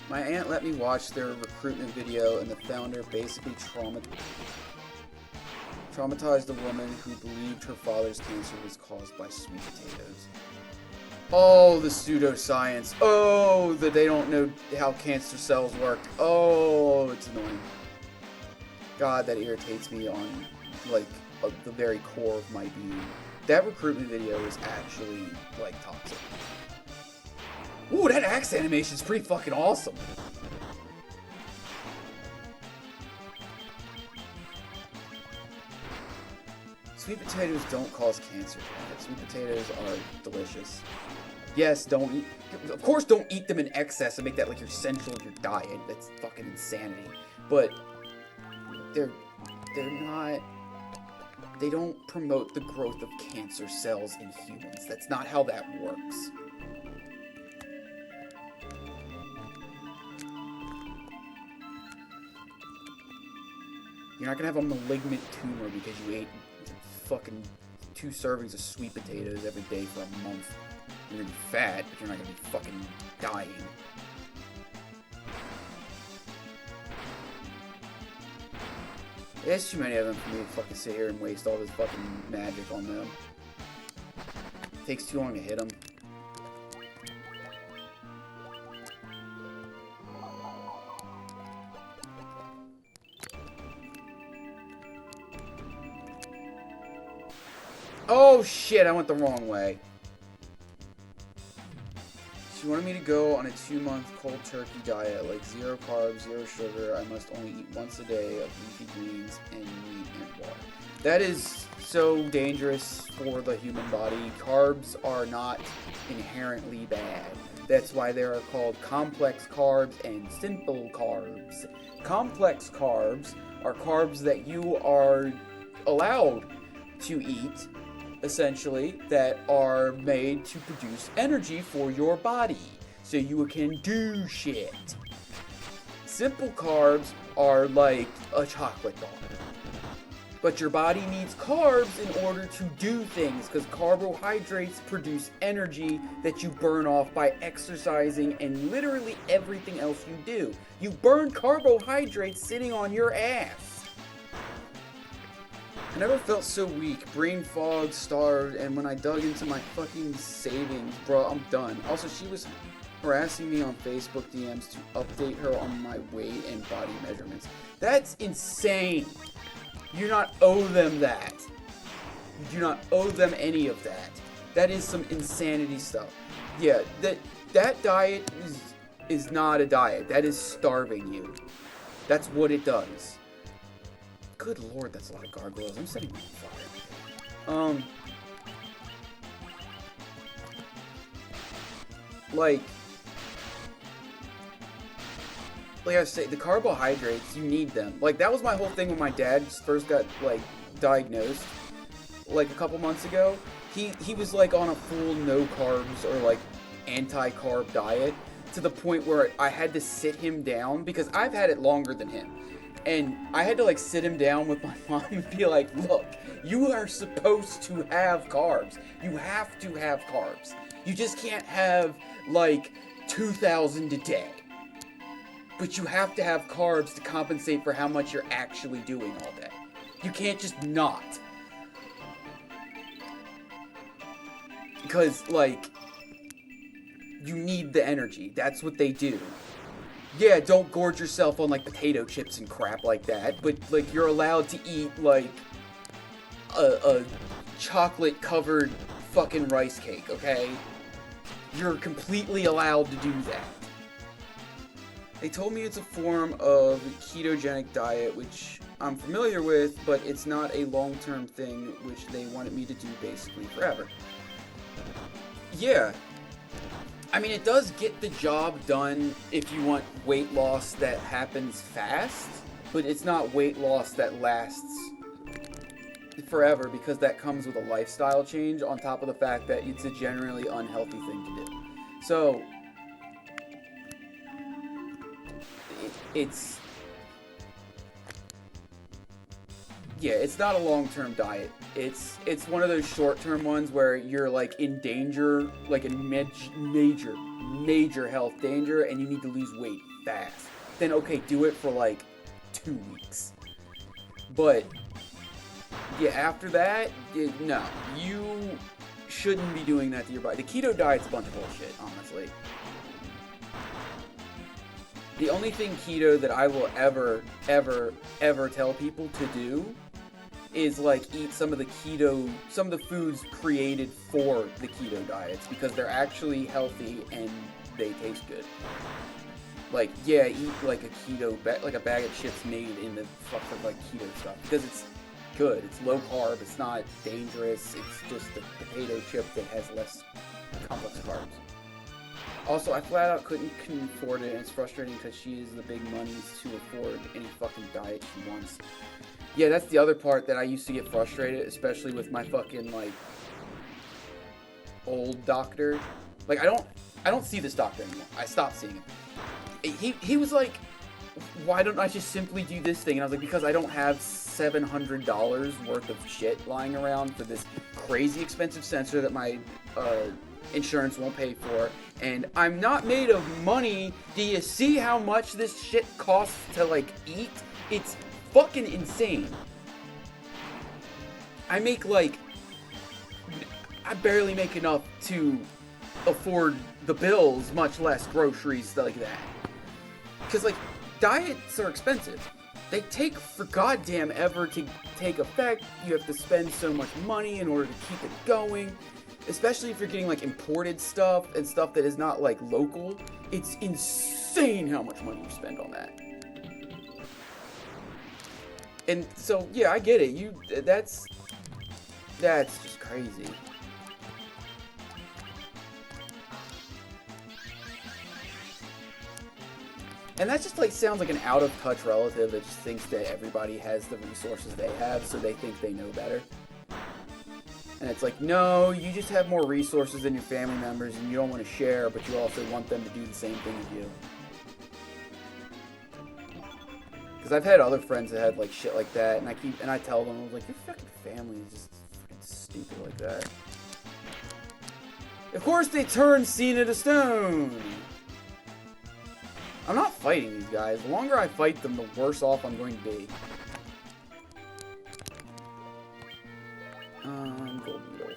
My aunt let me watch their recruitment video, and the founder basically traumatized a woman who believed her father's cancer was caused by sweet potatoes. Oh, the pseudoscience. Oh, that they don't know how cancer cells work. Oh, it's annoying. God, that irritates me on, like, the very core of my being. That recruitment video is actually, like, toxic. Ooh, that axe animation is pretty fucking awesome. Sweet potatoes don't cause cancer. Sweet potatoes are delicious. Yes, don't eat. Of course, don't eat them in excess and make that like your central of your diet. That's fucking insanity. But they're not. They don't promote the growth of cancer cells in humans. That's not how that works. You're not gonna have a malignant tumor because you ate fucking 2 servings of sweet potatoes every day for a month. You're gonna be fat, but you're not gonna be fucking dying. There's too many of them for me to fucking sit here and waste all this fucking magic on them. It takes too long to hit them. Oh shit, I went the wrong way. She wanted me to go on a 2-month cold turkey diet, like 0 carbs, 0 sugar. I must only eat once a day of leafy greens and meat and water. That is so dangerous for the human body. Carbs are not inherently bad. That's why they are called complex carbs and simple carbs. Complex carbs are carbs that you are allowed to eat, essentially, that are made to produce energy for your body so you can do shit. Simple carbs are like a chocolate bar, but your body needs carbs in order to do things, because carbohydrates produce energy that you burn off by exercising and literally everything else you do. You burn carbohydrates sitting on your ass. I never felt so weak, brain fog, starved, and when I dug into my fucking savings, bro, I'm done. Also, she was harassing me on Facebook DMs to update her on my weight and body measurements. That's insane. You do not owe them that. You do not owe them any of that. That is some insanity stuff. Yeah, that diet is not a diet. That is starving you. That's what it does. Good lord, that's a lot of gargoyles. I'm setting them on fire. Like I say, the carbohydrates, you need them. Like, that was my whole thing when my dad first got, like, diagnosed, like, a couple months ago. He was, like, on a full no-carbs or, like, anti-carb diet to the point where I had to sit him down, because I've had it longer than him. And I had to, like, sit him down with my mom and be like, look, you are supposed to have carbs. You have to have carbs. You just can't have, like, 2,000 a day. But you have to have carbs to compensate for how much you're actually doing all day. You can't just not. Because, like, you need the energy. That's what they do. Yeah, don't gorge yourself on, like, potato chips and crap like that, but, like, you're allowed to eat, like, a chocolate-covered fucking rice cake, okay? You're completely allowed to do that. They told me it's a form of ketogenic diet, which I'm familiar with, but it's not a long-term thing, which they wanted me to do basically forever. Yeah. I mean, it does get the job done if you want weight loss that happens fast, but it's not weight loss that lasts forever, because that comes with a lifestyle change on top of the fact that it's a generally unhealthy thing to do. So, it's not a long-term diet. It's one of those short-term ones where you're, like, in danger, like in major health danger, and you need to lose weight fast. Then, okay, do it for, like, 2 weeks. But, yeah, after that, no. You shouldn't be doing that to your body. The keto diet's a bunch of bullshit, honestly. The only thing keto that I will ever tell people to do is, like, eat some of the foods created for the keto diets, because they're actually healthy and they taste good. Like, yeah, eat, like, a bag of chips made in the fucking, like, keto stuff, because it's good. It's low carb. It's not dangerous. It's just a potato chip that has less complex carbs. Also, I flat out couldn't afford it, and it's frustrating because she has the big monies to afford any fucking diet she wants. Yeah, that's the other part that I used to get frustrated, especially with my fucking, like, old doctor. Like, I don't see this doctor anymore. I stopped seeing him. He was like, why don't I just simply do this thing? And I was like, because I don't have $700 worth of shit lying around for this crazy expensive sensor that my insurance won't pay for, and I'm not made of money. Do you see how much this shit costs to, like, eat? It's fucking insane. I barely make enough to afford the bills, much less groceries like that. Because, like, diets are expensive. They take for goddamn ever to take effect. You have to spend so much money in order to keep it going. Especially if you're getting, like, imported stuff and stuff that is not, like, local. It's insane how much money you spend on that. And so, yeah, I get it. That's just crazy. And that just, like, sounds like an out-of-touch relative that just thinks that everybody has the resources they have, so they think they know better. And it's like, no, you just have more resources than your family members, and you don't want to share, but you also want them to do the same thing as you. Because I've had other friends that had, like, shit like that, and I tell them, I was like, your fucking family is just fucking stupid like that. Of course they turn Cena to stone! I'm not fighting these guys. The longer I fight them, the worse off I'm going to be. Gold needle.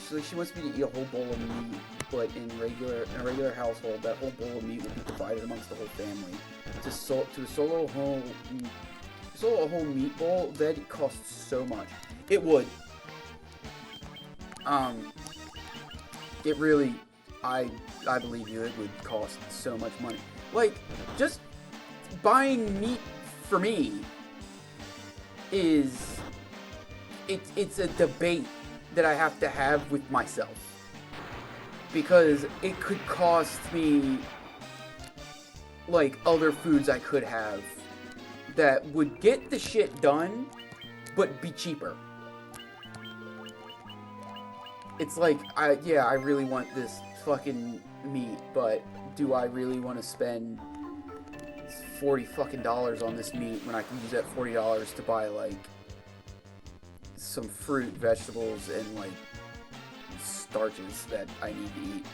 So she wants me to eat a whole bowl of meat, but in a regular household, that whole bowl of meat would be divided amongst the whole family. To solo a whole meat bowl, that costs so much. It would. It really, I believe you, it would cost so much money. Like, just buying meat for me is, it's a debate that I have to have with myself. Because it could cost me, like, other foods I could have that would get the shit done, but be cheaper. It's like, I really want this fucking meat, but do I really want to spend $40 fucking on this meat when I can use that $40 to buy, like, some fruit, vegetables, and, like, starches that I need to eat?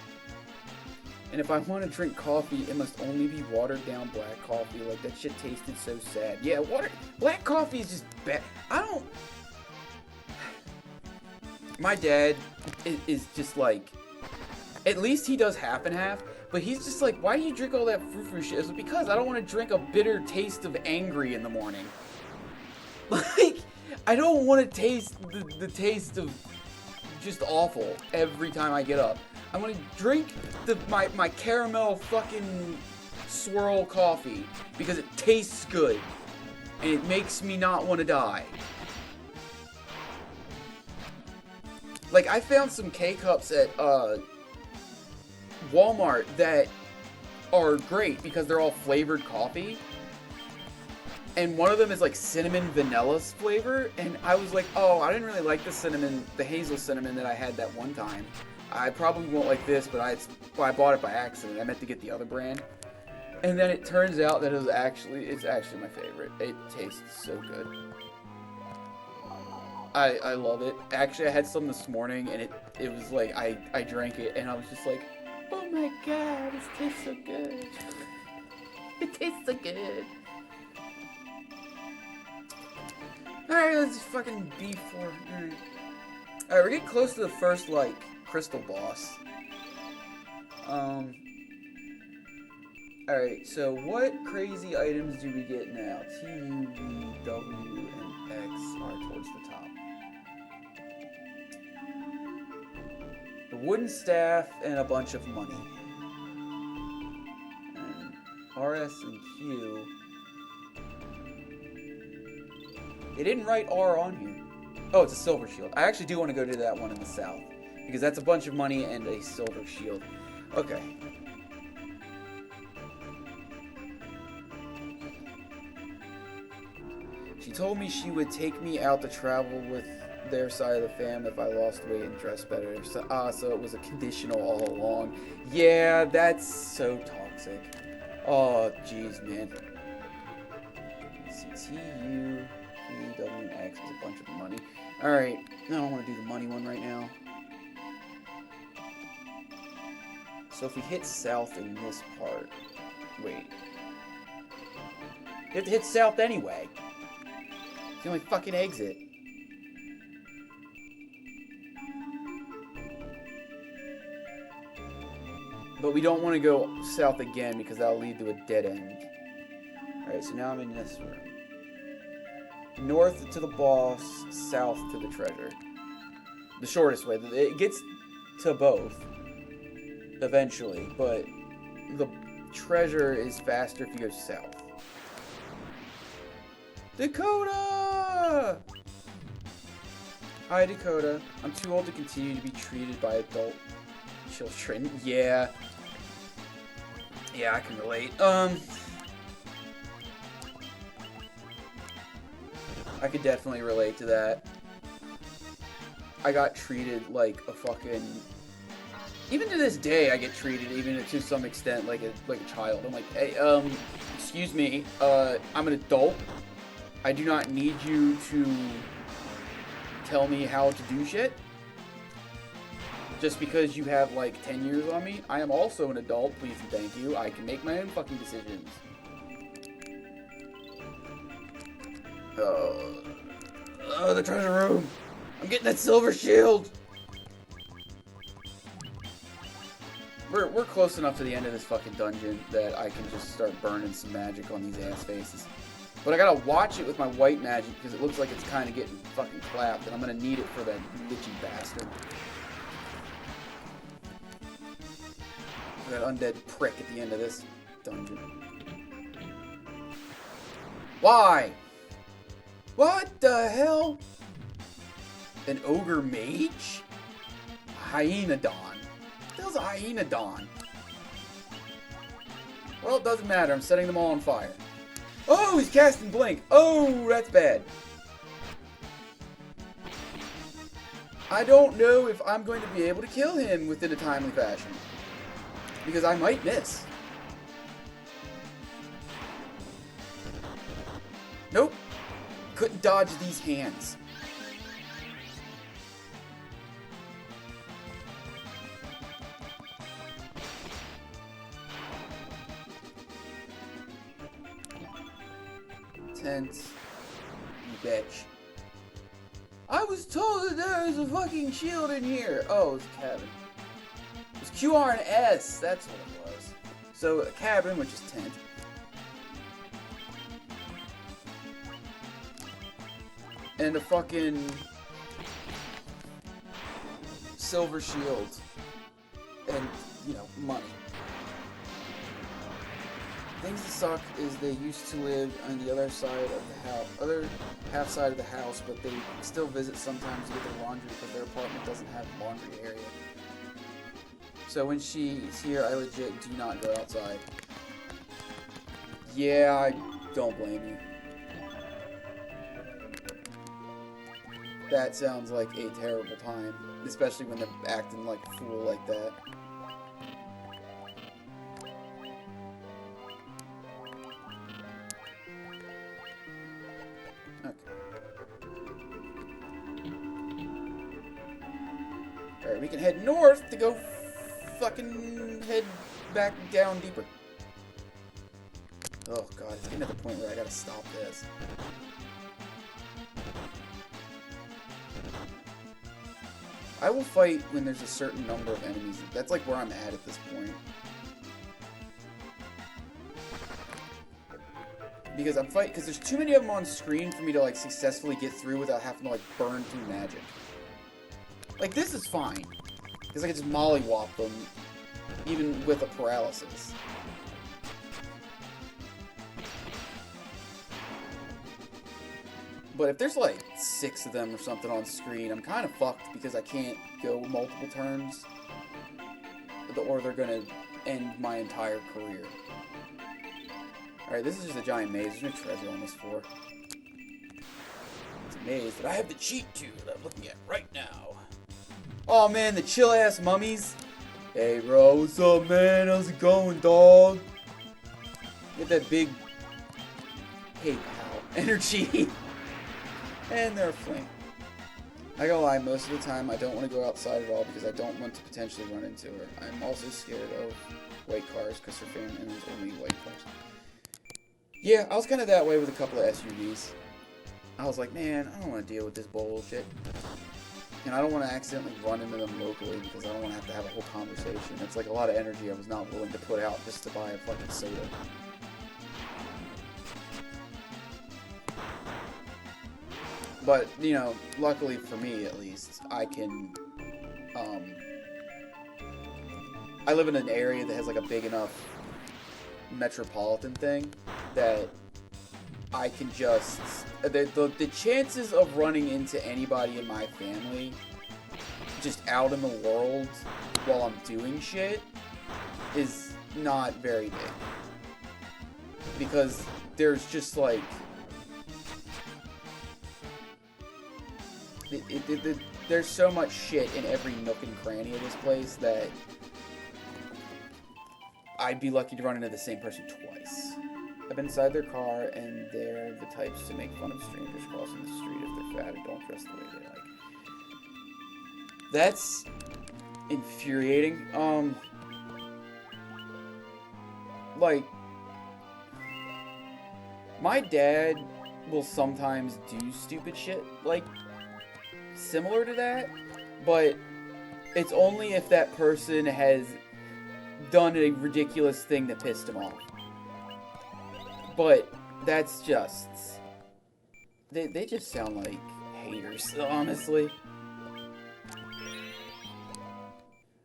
And if I want to drink coffee, it must only be watered down black coffee. Like, that shit tasted so sad. Yeah, black coffee is just bad. My dad is just like, at least he does half and half, but he's just like, why do you drink all that frou-frou shit? It's because I don't want to drink a bitter taste of angry in the morning. Like, I don't want to taste the taste of just awful every time I get up. I want to drink my caramel fucking swirl coffee because it tastes good and it makes me not want to die. Like, I found some K-Cups at Walmart that are great because they're all flavored coffee. And one of them is like cinnamon vanilla flavor, and I was like, oh, I didn't really like the hazel cinnamon that I had that one time. I probably won't like this, but I bought it by accident. I meant to get the other brand. And then it turns out that it's actually my favorite. It tastes so good. I love it. Actually, I had some this morning, and it was like, I drank it, and I was just like, oh my god, this tastes so good. It tastes so good. Alright, let's just fucking B4. Alright, we're getting close to the first, like, crystal boss. Alright, so what crazy items do we get now? T, U, V, W, and X are towards the top. The wooden staff and a bunch of money. And RS and Q. They didn't write R on here. Oh, it's a silver shield. I actually do want to go to that one in the south, because that's a bunch of money and a silver shield. Okay. She told me she would take me out to travel with their side of the fam if I lost weight and dressed better. So it was a conditional all along. Yeah, that's so toxic. Oh, jeez, man. CTUEWX is a bunch of money. Alright, I don't want to do the money one right now. So if we hit south in this part... Wait. You have to hit south anyway. It's the only fucking exit. But we don't want to go south again because that'll lead to a dead end. Alright, so now I'm in this room. North to the boss, south to the treasure. The shortest way. It gets to both eventually, but the treasure is faster if you go south. Dakota! Hi, Dakota. I'm too old to continue to be treated by adult children. Yeah. Yeah, I can relate. I could definitely relate to that. I got treated like a fucking... Even to this day, I get treated, even to some extent, like a child. I'm like, hey, excuse me, I'm an adult. I do not need you to tell me how to do shit. Just because you have, like, 10 years on me. I am also an adult, please and thank you. I can make my own fucking decisions. Oh, the treasure room. I'm getting that silver shield. We're close enough to the end of this fucking dungeon that I can just start burning some magic on these ass faces. But I gotta watch it with my white magic because it looks like it's kind of getting fucking clapped, and I'm gonna need it for that bitchy bastard. For that undead prick at the end of this dungeon. Why? What the hell? An ogre mage? Hyenodon. What the hell's a Hyenodon? Well, it doesn't matter. I'm setting them all on fire. Oh, he's casting Blink. Oh, that's bad. I don't know if I'm going to be able to kill him within a timely fashion. Because I might miss. Nope. Couldn't dodge these hands. Tense. You bitch. I was told that there was a fucking shield in here. Oh, it's a cabin. It's QR and S. That's what it was. So, a cabin, which is tent. And a fucking silver shield. And, you know, money. Things that suck is they used to live on the other side of the house, other half side of the house, but they still visit sometimes to get their laundry because their apartment doesn't have a laundry area. So when she's here, I legit do not go outside. Yeah, I don't blame you. That sounds like a terrible time, especially when they're acting like a fool like that. Alright, we can head north to go fucking head back down deeper. Oh god, it's getting to the point where I gotta stop this. I will fight when there's a certain number of enemies. That's like where I'm at this point. Because I'm fighting, because there's too many of them on screen for me to like successfully get through without having to like burn through magic. Like this is fine, because I can just mollywop them, even with a paralysis. But if there's like 6 of them or something on screen, I'm kind of fucked because I can't go multiple turns, or they're gonna end my entire career. Alright, this is just a giant maze. There's no treasure on this floor. maze that I have the cheat to that I'm looking at right now. Oh man, the chill ass mummies. Hey bro, what's up man? How's it going, dog? Get that big hey pal energy. And they're a flame. I gotta lie, most of the time I don't want to go outside at all because I don't want to potentially run into her. I'm also scared of white cars because her family is only white cars. Yeah, I was kind of that way with a couple of SUVs. I was like, man, I don't want to deal with this bullshit. And I don't want to accidentally run into them locally because I don't want to have a whole conversation. It's like a lot of energy I was not willing to put out just to buy a fucking soda. But, you know, luckily for me at least, I can, I live in an area that has like a big enough metropolitan thing that I can just, the chances of running into anybody in my family just out in the world while I'm doing shit is not very big. Because there's just like, there's so much shit in every nook and cranny of this place that I'd be lucky to run into the same person twice. I've been inside their car, and they're the types to make fun of strangers crossing the street if they're fat and don't dress the way they like. That's infuriating. Like, my dad will sometimes do stupid shit, like, similar to that, but it's only if that person has done a ridiculous thing that pissed him off. But that's just, they just sound like haters, honestly.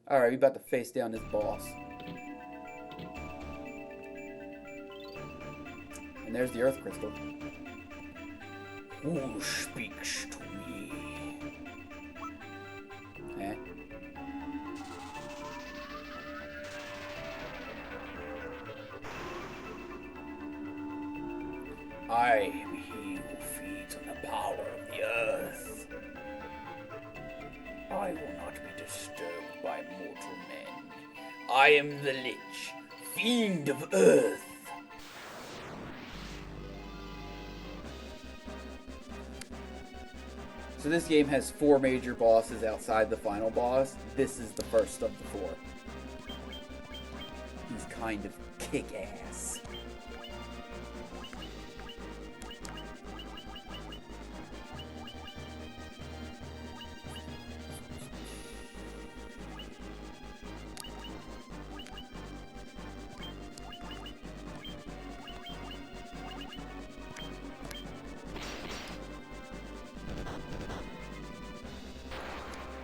Alright, we about to face down this boss. And there's the earth crystal. Who speaks to me? Eh? I am he who feeds on the power of the earth. I will not be disturbed by mortal men. I am the Lich, fiend of earth. So this game has 4 major bosses outside the final boss. This is the first of the 4. He's kind of kick-ass.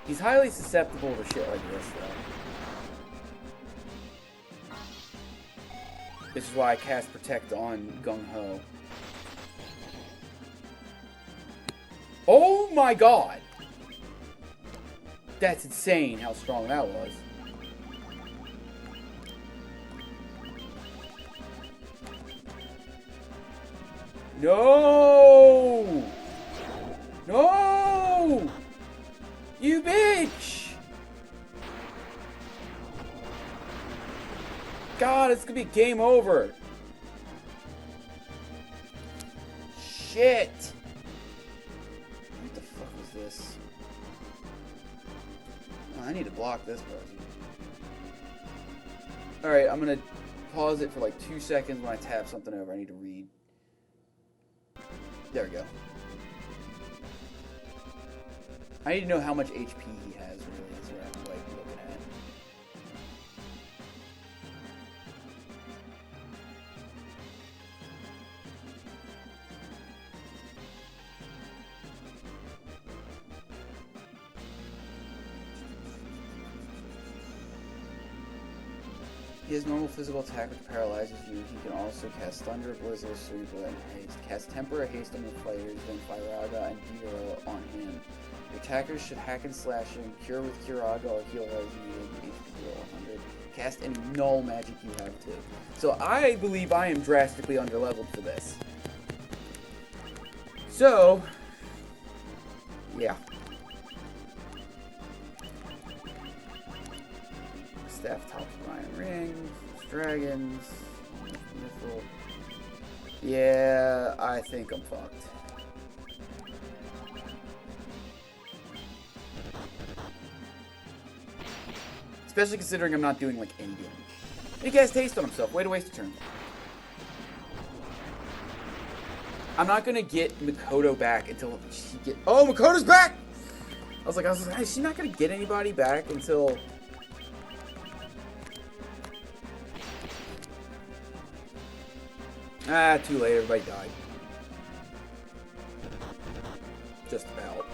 He's highly susceptible to shit like this, though. This is why I cast Protect on Gungho. Oh my god! That's insane how strong that was. No! No! You bitch! God, it's gonna be game over. Shit! What the fuck was this? Oh, I need to block this person. Alright, I'm gonna pause it for like 2 seconds when I tap something over. I need to read. There we go. I need to know how much HP he has, really. That's what I'm like looking at. He has normal physical attack which paralyzes you. He can also cast Thunder, Blizzard, Sweep, and Haste. Cast Temper or Haste on the players, then Firaga and Hero on him. Your attackers should hack and slash him, cure with Curaga, or heal as needed, HP below 100. Cast any null magic you have too. So I believe I am drastically underleveled for this. So, Yeah. Staff tops iron rings, dragons, missile. Yeah, I think I'm fucked. Especially considering I'm not doing like any damage. He cast haste on himself. Way to waste a turn. I'm not gonna get Makoto back until she get. Oh, Makoto's back! I was like, hey, she's not gonna get anybody back until. Ah, too late. Everybody died. Just about.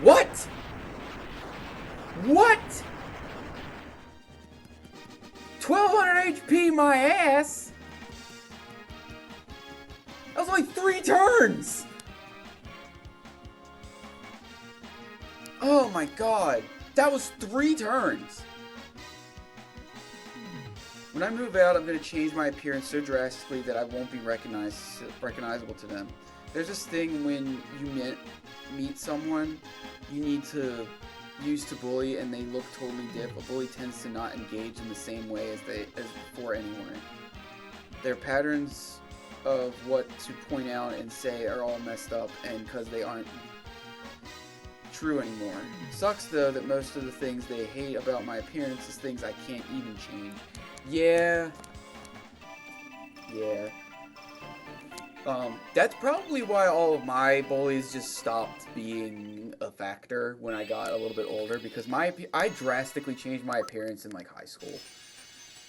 What? What? 1200 HP, my ass. That was only 3 turns. Oh my god. That was 3 turns. When I move out, I'm going to change my appearance so drastically that I won't be recognizable to them. There's this thing when you meet someone, you need to use to bully, and they look totally diff. A bully tends to not engage in the same way as before anyway. Their patterns of what to point out and say are all messed up, and because they aren't true anymore. Sucks though that most of the things they hate about my appearance is things I can't even change. Yeah. That's probably why all of my bullies just stopped being a factor when I got a little bit older, because I drastically changed my appearance in like high school.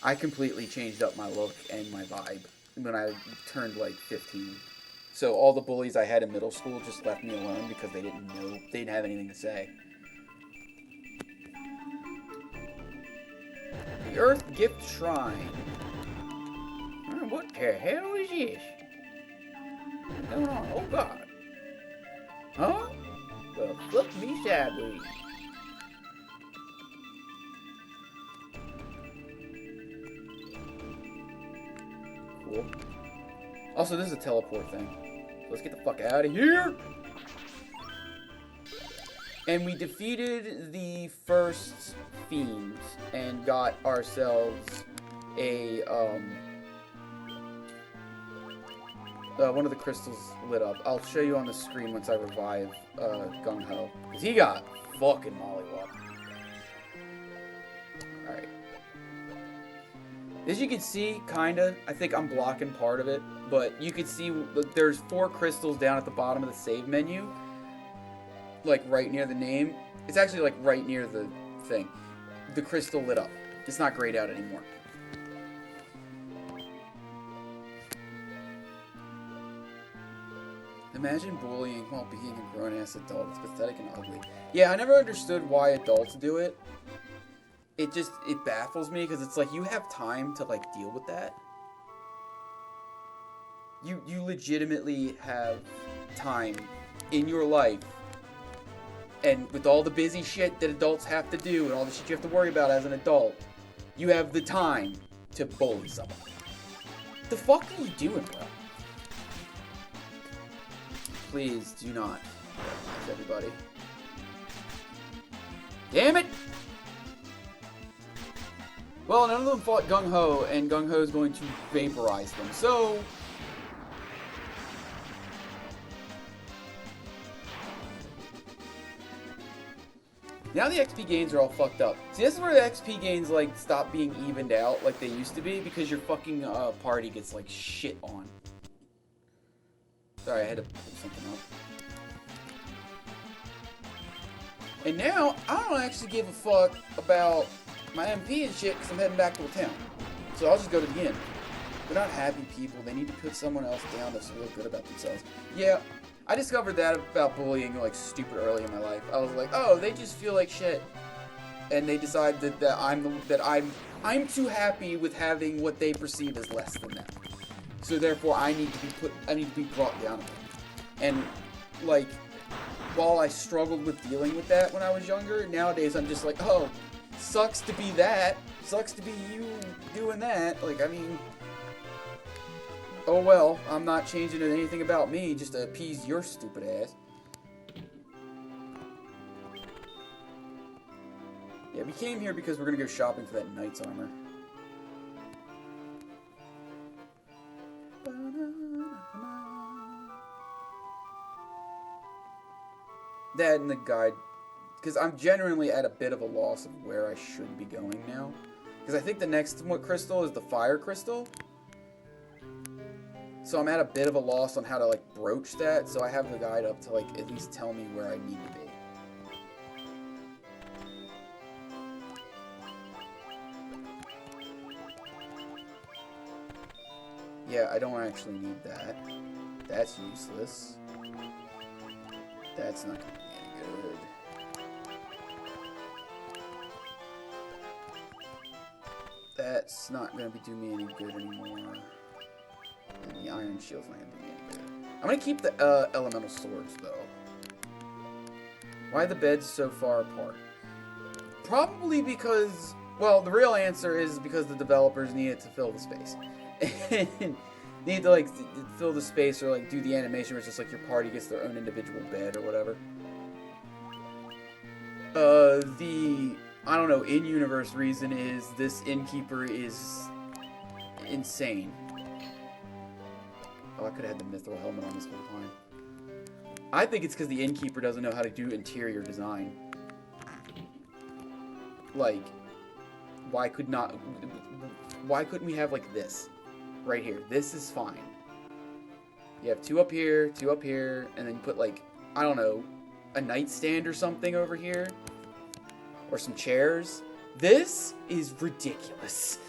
I completely changed up my look and my vibe when I turned like 15. So all the bullies I had in middle school just left me alone because they didn't have anything to say. The Earth Gift Shrine. What the hell is this? What's going on? Oh god. Huh? Well, fuck me sideways. Cool. Also, this is a teleport thing. Let's get the fuck out of here. And we defeated the first fiends and got ourselves a one of the crystals lit up. I'll show you on the screen once I revive Gungho, because he got fucking mollywopped. Alright. As you can see, kinda, I think I'm blocking part of it, but you can see there's 4 crystals down at the bottom of the save menu, like right near the name. It's actually like right near the thing. The crystal lit up. It's not grayed out anymore. Imagine bullying while being a grown-ass adult. It's pathetic and ugly. Yeah, I never understood why adults do it. It baffles me, because it's like, you have time to like deal with that. You legitimately have time in your life, and with all the busy shit that adults have to do and all the shit you have to worry about as an adult, you have the time to bully someone. What the fuck are you doing, bro? Please do not. Everybody. Damn it! Well, none of them fought Gungho, and Gungho is going to vaporize them. So, now the XP gains are all fucked up. See, this is where the XP gains like stop being evened out like they used to be, because your fucking party gets like shit on. Sorry, I had to pull something up. And now, I don't actually give a fuck about my MP and shit, because I'm heading back to the town. So I'll just go to the inn. They're not happy people. They need to put someone else down to feel good about themselves. Yeah, I discovered that about bullying like stupid early in my life. I was like, oh, they just feel like shit. And they decide that I'm too happy with having what they perceive as less than them. So therefore, I need to be brought down. And like, while I struggled with dealing with that when I was younger, nowadays I'm just like, oh, sucks to be that. Sucks to be you doing that. Like, I mean, oh well, I'm not changing anything about me just to appease your stupid ass. we came here because we're gonna go shopping for that knight's armor. That and the guide, because I'm genuinely at a bit of a loss of where I should be going now. Because I think the next crystal is the fire crystal. So I'm at a bit of a loss on how to, like, broach that. So I have the guide up to, like, at least tell me where I need to be. Yeah, I don't actually need that. That's useless. That's not going to be any good. That's not going to do me any good anymore. And the iron shield's not going to do me any good. I'm going to keep the elemental swords, though. Why are the beds so far apart? Probably because... Well, the real answer is because the developers needed to fill the space. Need to, like, fill the space or, like, do the animation where it's just, like, your party gets their own individual bed or whatever. I don't know, in-universe reason is this innkeeper is insane. Oh, I could have had the mithril helmet on this whole time. I think it's because the innkeeper doesn't know how to do interior design. Like, why couldn't we have, like, this? Right here. This is fine. You have two up here, and then you put, like, I don't know, a nightstand or something over here. Or some chairs. This is ridiculous.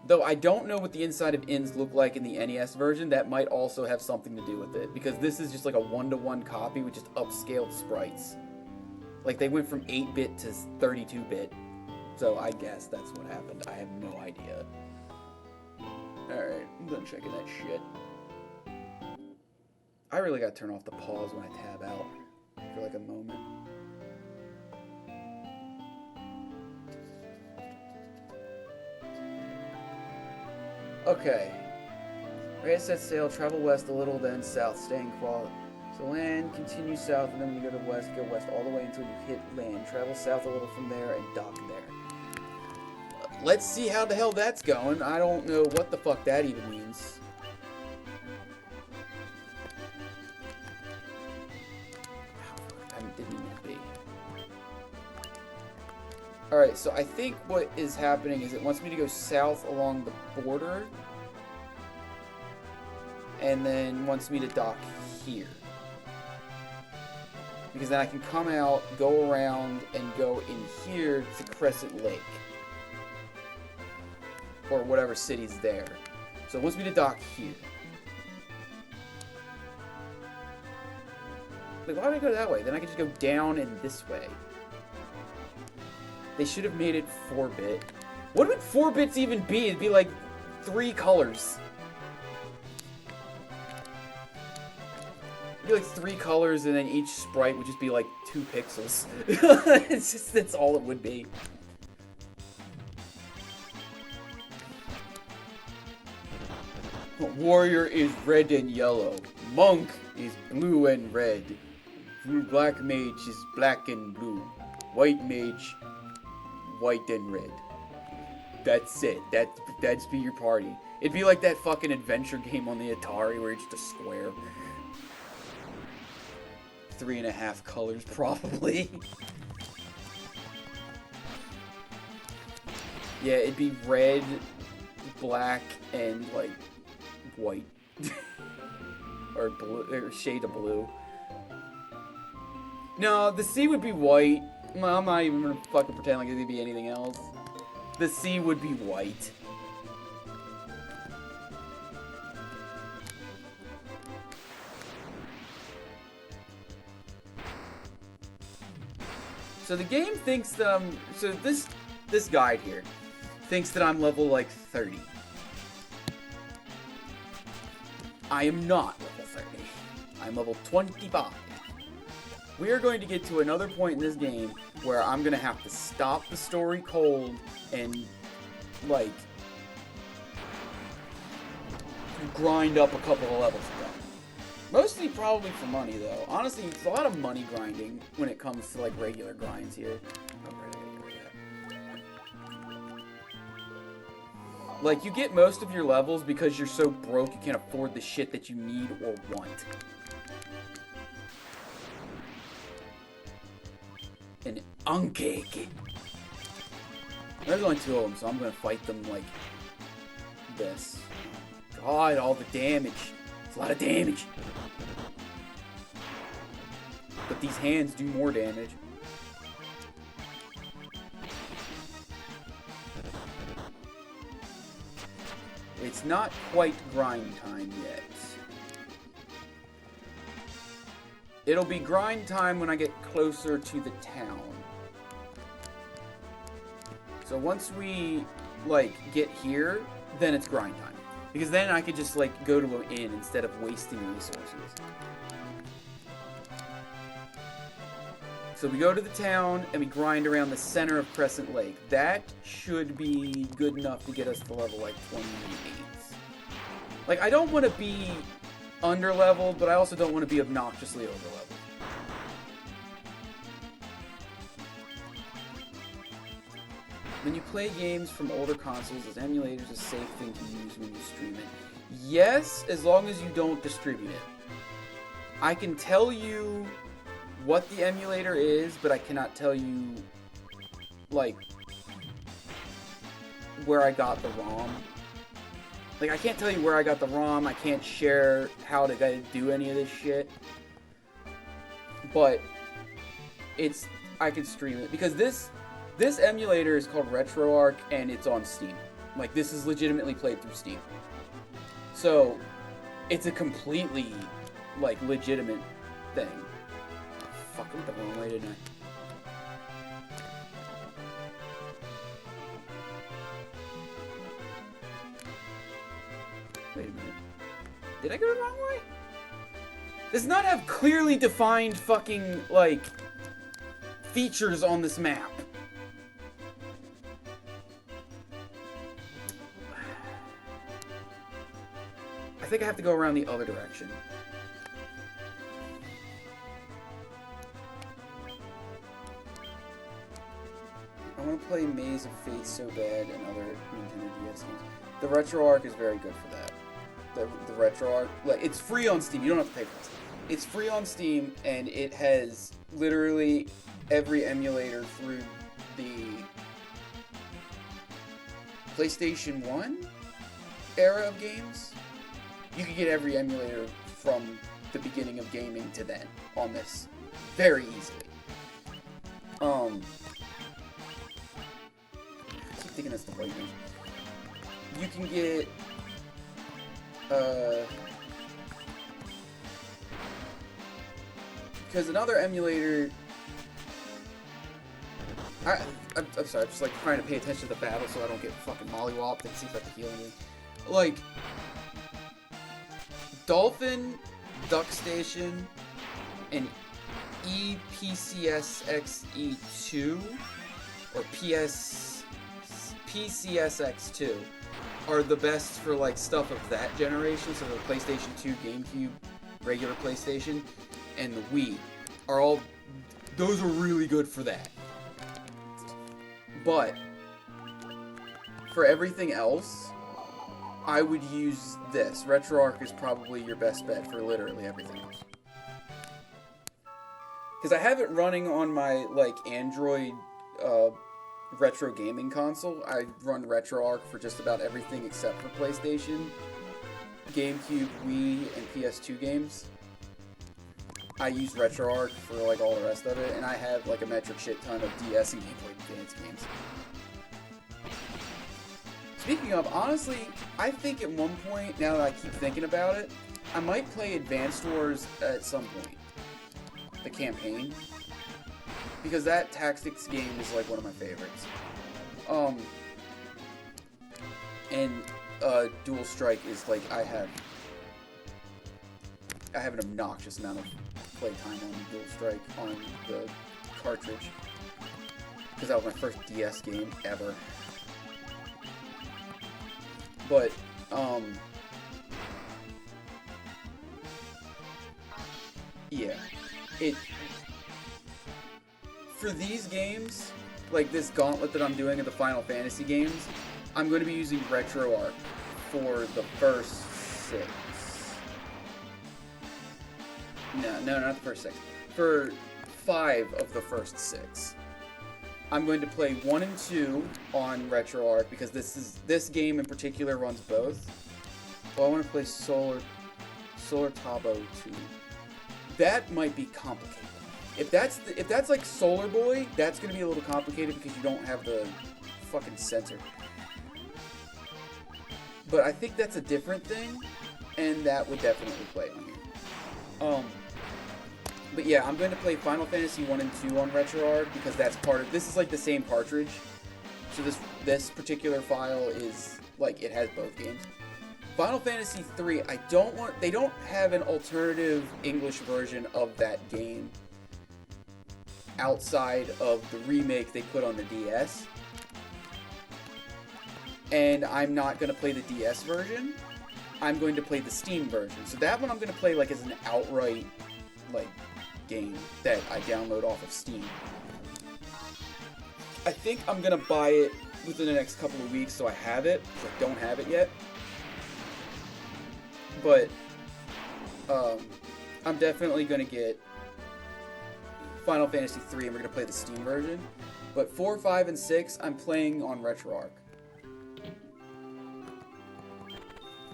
Though I don't know what the inside of inns look like in the NES version. That might also have something to do with it. Because this is just like a 1-to-1 copy with just upscaled sprites. Like, they went from 8-bit to 32-bit. So I guess that's what happened. I have no idea. Alright, I'm done checking that shit. I really gotta turn off the pause when I tab out for like a moment. Okay. Ready to set sail, travel west a little, then south, staying quality. So land, continue south, and then when you go to west, go west all the way until you hit land. Travel south a little from there and dock there. Let's see how the hell that's going. I don't know what the fuck that even means. I didn't mean to be. Alright, so I think what is happening is it wants me to go south along the border. And then wants me to dock here. Because then I can come out, go around, and go in here to Crescent Lake. Or whatever city's there. So it wants me to dock here. Like, why would I go that way? Then I could just go down and this way. They should have made it 4-bit. What would 4 bits even be? It'd be like 3 colors. It'd be like 3 colors, and then each sprite would just be like 2 pixels. It's just, that's all it would be. Warrior is red and yellow. Monk is blue and red. Black Mage is black and blue. White Mage, white and red. That's it. That'd be your party. It'd be like that fucking adventure game on the Atari where it's just a square. 3.5 colors, probably. Yeah, it'd be red, black, and, like, white. Or blue, or shade of blue. No, the sea would be white. Well, I'm not even gonna fucking pretend like it'd be anything else. The sea would be white. So the game thinks that I'm... So this guide here thinks that I'm level, like, 30. I am not level 30. I'm level 25. We are going to get to another point in this game where I'm going to have to stop the story cold and, like, grind up a couple of levels ago. Mostly probably for money, though. Honestly, it's a lot of money grinding when it comes to, like, regular grinds here. Oh, right, I gotta get rid of that. Like, you get most of your levels because you're so broke you can't afford the shit that you need or want. An Uncake. There's only 2 of them, so I'm gonna fight them like this. God, all the damage. It's a lot of damage. But these hands do more damage. It's not quite grind time yet. It'll be grind time when I get closer to the town. So once we, like, get here, then it's grind time. Because then I could just, like, go to an inn instead of wasting resources. So we go to the town, and we grind around the center of Crescent Lake. That should be good enough to get us to level, like, 28. Like, I don't want to be under-leveled, but I also don't want to be obnoxiously over-leveled. When you play games from older consoles, is emulators a safe thing to use when you stream it? Yes, as long as you don't distribute it. I can tell you what the emulator is, but I cannot tell you, like, where I got the ROM. Like, I can't tell you where I got the ROM, I can't share how to do any of this shit. But, I can stream it, because this emulator is called RetroArch, and it's on Steam. Like, this is legitimately played through Steam. So, it's a completely, like, legitimate thing. Oh, fuck, I went the wrong way, didn't I? Wait a minute. Did I go the wrong way? Does not have clearly defined fucking, like, features on this map. I think I have to go around the other direction. I want to play Maze of Fate so bad and other Nintendo DS games. The RetroArch is very good for that. The RetroArch, like, it's free on Steam. You don't have to pay for it. It's free on Steam, and it has literally every emulator through the PlayStation 1 era of games. You can get every emulator from the beginning of gaming to then on this very easily. I keep thinking that's the right name. You can get because another emulator. I'm sorry, I'm just like trying to pay attention to the battle so I don't get fucking mollywopped and see if I can heal anything. Like, Dolphin, Duck Station, and EPCSXE2, or PCSX2, are the best for, like, stuff of that generation. So the PlayStation 2, GameCube, regular PlayStation, and the Wii are all, those are really good for that. But for everything else, I would use this. RetroArch is probably your best bet for literally everything else. Because I have it running on my, like, Android retro gaming console. I run RetroArch for just about everything except for PlayStation, GameCube, Wii, and PS2 games. I use RetroArch for, like, all the rest of it, and I have, like, a metric shit ton of DS and Game Boy Advance games. Speaking of, honestly, I think at one point, now that I keep thinking about it, I might play Advanced Wars at some point. The campaign. Because that tactics game is, like, one of my favorites. And Dual Strike is, like, I have an obnoxious amount of playtime on Dual Strike on the cartridge. Because that was my first DS game ever. But, yeah, it for these games, like this gauntlet that I'm doing in the Final Fantasy games, I'm going to be using RetroArch for the first 6. No, not the first 6. For 5 of the first 6. I'm going to play 1 and 2 on RetroArch because this game in particular runs both. Well, I want to play Solar Tabo 2. That might be complicated. If that's like Solar Boy, that's going to be a little complicated because you don't have the fucking sensor. But I think that's a different thing, and that would definitely play on here. But yeah, I'm going to play Final Fantasy 1 and 2 on RetroArch because that's part of... This is like the same cartridge. So this particular file is, like, it has both games. Final Fantasy 3, they don't have an alternative English version of that game outside of the remake they put on the DS. And I'm not going to play the DS version. I'm going to play the Steam version. So that one I'm going to play like as an outright like game that I download off of Steam. I think I'm going to buy it within the next couple of weeks so I have it, because I don't have it yet. But I'm definitely going to get Final Fantasy 3 and we're going to play the Steam version. But 4, 5, and 6 I'm playing on RetroArch.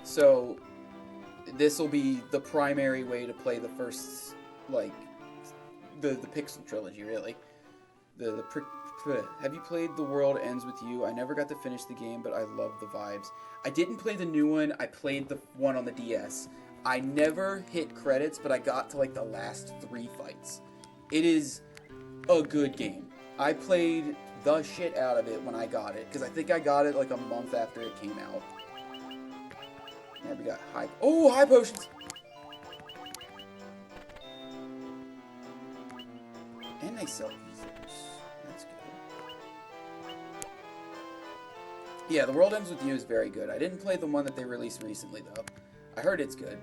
So this will be the primary way to play the first, like, the Pixel trilogy, really. Have you played The World Ends With You? I never got to finish the game, but I love the vibes. I didn't play the new one. I played the one on the DS. I never hit credits, but I got to, like, the last 3 fights. It is a good game. I played the shit out of it when I got it, because I think I got it, like, a month after it came out. Yeah, we got high... Oh, high potions! And they sell users. That's good. Yeah, The World Ends With You is very good. I didn't play the one that they released recently, though. I heard it's good.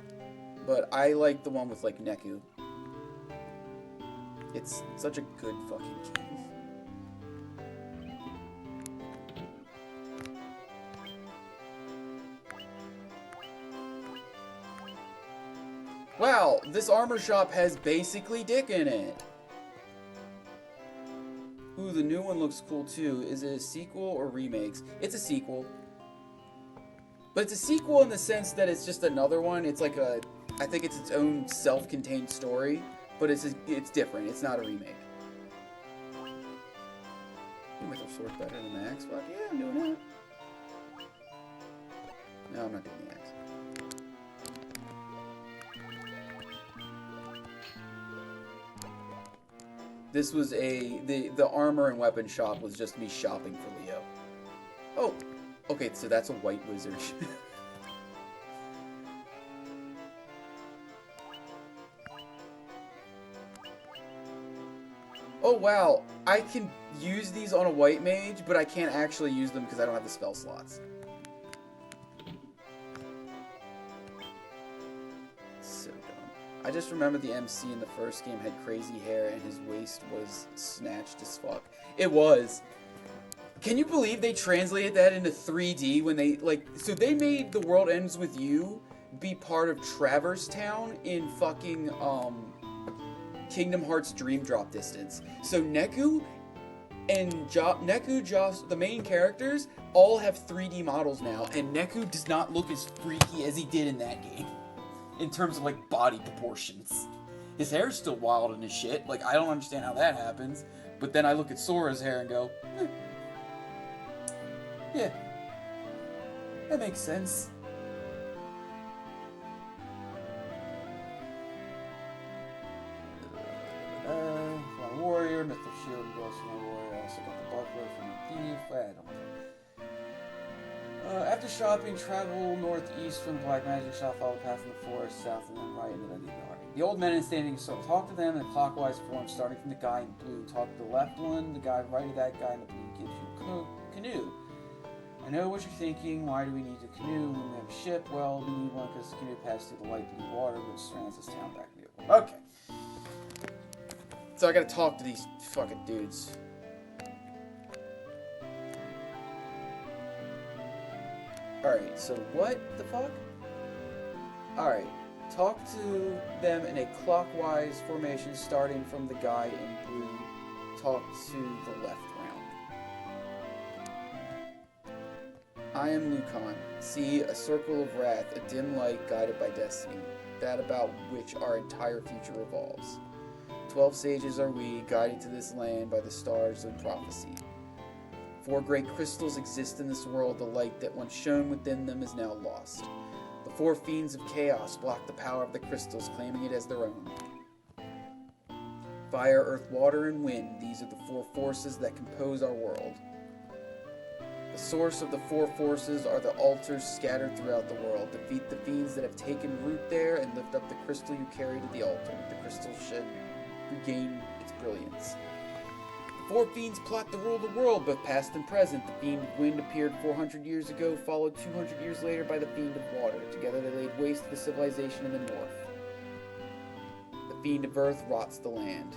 But I like the one with, like, Neku. It's such a good fucking game. Wow, this armor shop has basically dick in it. Ooh, the new one looks cool too. Is it a sequel or remakes? It's a sequel. But it's a sequel in the sense that it's just another one. It's like a... I think it's its own self-contained story. But it's different. It's not a remake. You make your sword better than the axe? Fuck yeah, I'm doing that. No, I'm not doing the axe. This was the armor and weapon shop was just me shopping for Leo. Oh, okay, so that's a white wizard. Oh wow, I can use these on a white mage, but I can't actually use them because I don't have the spell slots. So dumb. I just remember the MC in the first game had crazy hair and his waist was snatched as fuck. It was. Can you believe they translated that into 3D when they, like, so they made The World Ends With You be part of Traverse Town in fucking, Kingdom Hearts Dream Drop Distance. So Neku and Joss, the main characters, all have 3D models now, and Neku does not look as freaky as he did in that game. In terms of, like, body proportions. His hair's still wild and his shit. Like, I don't understand how that happens. But then I look at Sora's hair and go, yeah, that makes sense. Warrior, Mythical Shield, and Ghost of Warrior. I also got the buckler from the thief. I don't know. After shopping, travel northeast from the Black Magic shop, follow the path in the forest, south, and then right into the yard. The old men standing so talk to them in a clockwise form, starting from the guy in blue. Talk to the left one, the guy right of that guy in the blue gives you canoe. I know what you're thinking. Why do we need a canoe when we have a ship? Well, we need one because the canoe passes through the light blue water, which surrounds this town back near. Okay. So I gotta talk to these fucking dudes. Alright, so what the fuck? Alright, talk to them in a clockwise formation starting from the guy in blue. Talk to the left round. I am Lucan. See, a circle of wrath, a dim light guided by destiny, that about which our entire future revolves. 12 sages are we, guided to this land by the stars of prophecy. 4 great crystals exist in this world, the light that once shone within them is now lost. The 4 fiends of chaos block the power of the crystals, claiming it as their own. Fire, earth, water, and wind, these are the 4 forces that compose our world. The source of the 4 forces are the altars scattered throughout the world. Defeat the fiends that have taken root there and lift up the crystal you carry to the altar. The crystal should regain its brilliance. The 4 fiends plot to rule the world, both past and present. The fiend of wind appeared 400 years ago, followed 200 years later by the fiend of water. Together they laid waste to the civilization in the north. The fiend of earth rots the land.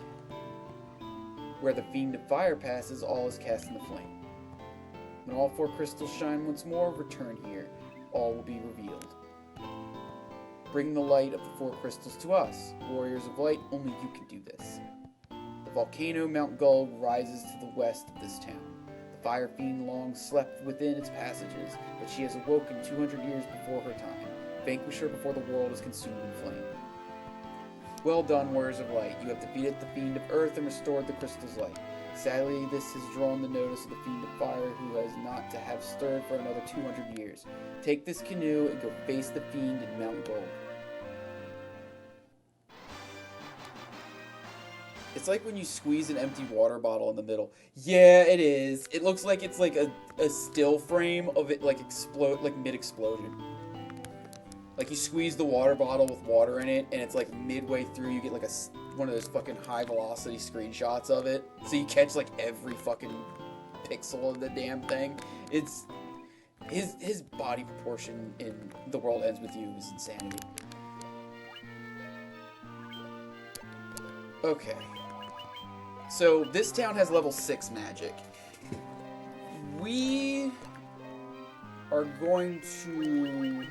Where the fiend of fire passes, all is cast in the flame. When all 4 crystals shine once more, return here. All will be revealed. Bring the light of the 4 crystals to us. Warriors of light, only you can do this. The volcano Mount Gulg rises to the west of this town. The fire fiend long slept within its passages, but she has awoken 200 years before her time. Vanquish her before the world is consumed in flame. Well done, warriors of light. You have defeated the fiend of earth and restored the crystal's light. Sadly, this has drawn the notice of the fiend of fire, who has not to have stirred for another 200 years. Take this canoe and go face the fiend in Mount Gulg. It's like when you squeeze an empty water bottle in the middle. Yeah, it is. It looks like it's like a still frame of it, like mid-explosion. Like you squeeze the water bottle with water in it, and it's like midway through you get like one of those fucking high-velocity screenshots of it. So you catch like every fucking pixel of the damn thing. It's his body proportion in The World Ends With You is insanity. Okay. So, this town has level 6 magic. We are going to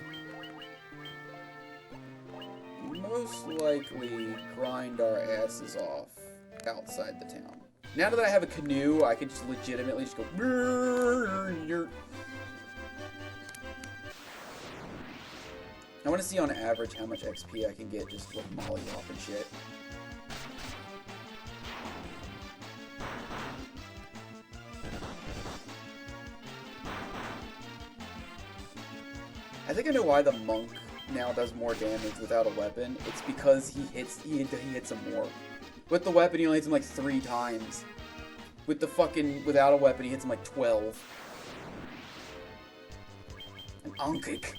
most likely grind our asses off outside the town. Now that I have a canoe, I can just legitimately just go... I want to see on average how much XP I can get just with molly off and shit. I think I know why the monk now does more damage without a weapon. It's because he hits him more. With the weapon, he only hits him like 3 times. With the fucking without a weapon, he hits him like 12. An Ankik.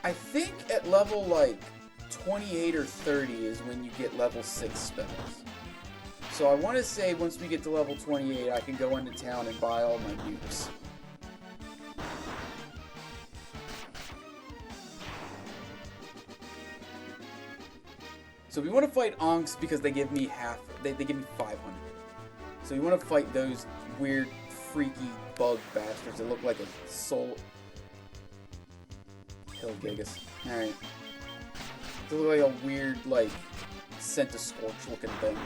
I think at level like 28 or 30 is when you get level 6 spells. So I want to say once we get to level 28, I can go into town and buy all my nukes. So we want to fight Ankhs because they give me they give me 500. So we want to fight those weird, freaky bug bastards that look like a soul. Hillgigas. Alright. They look like a weird, like, Scent of Scorch looking thing.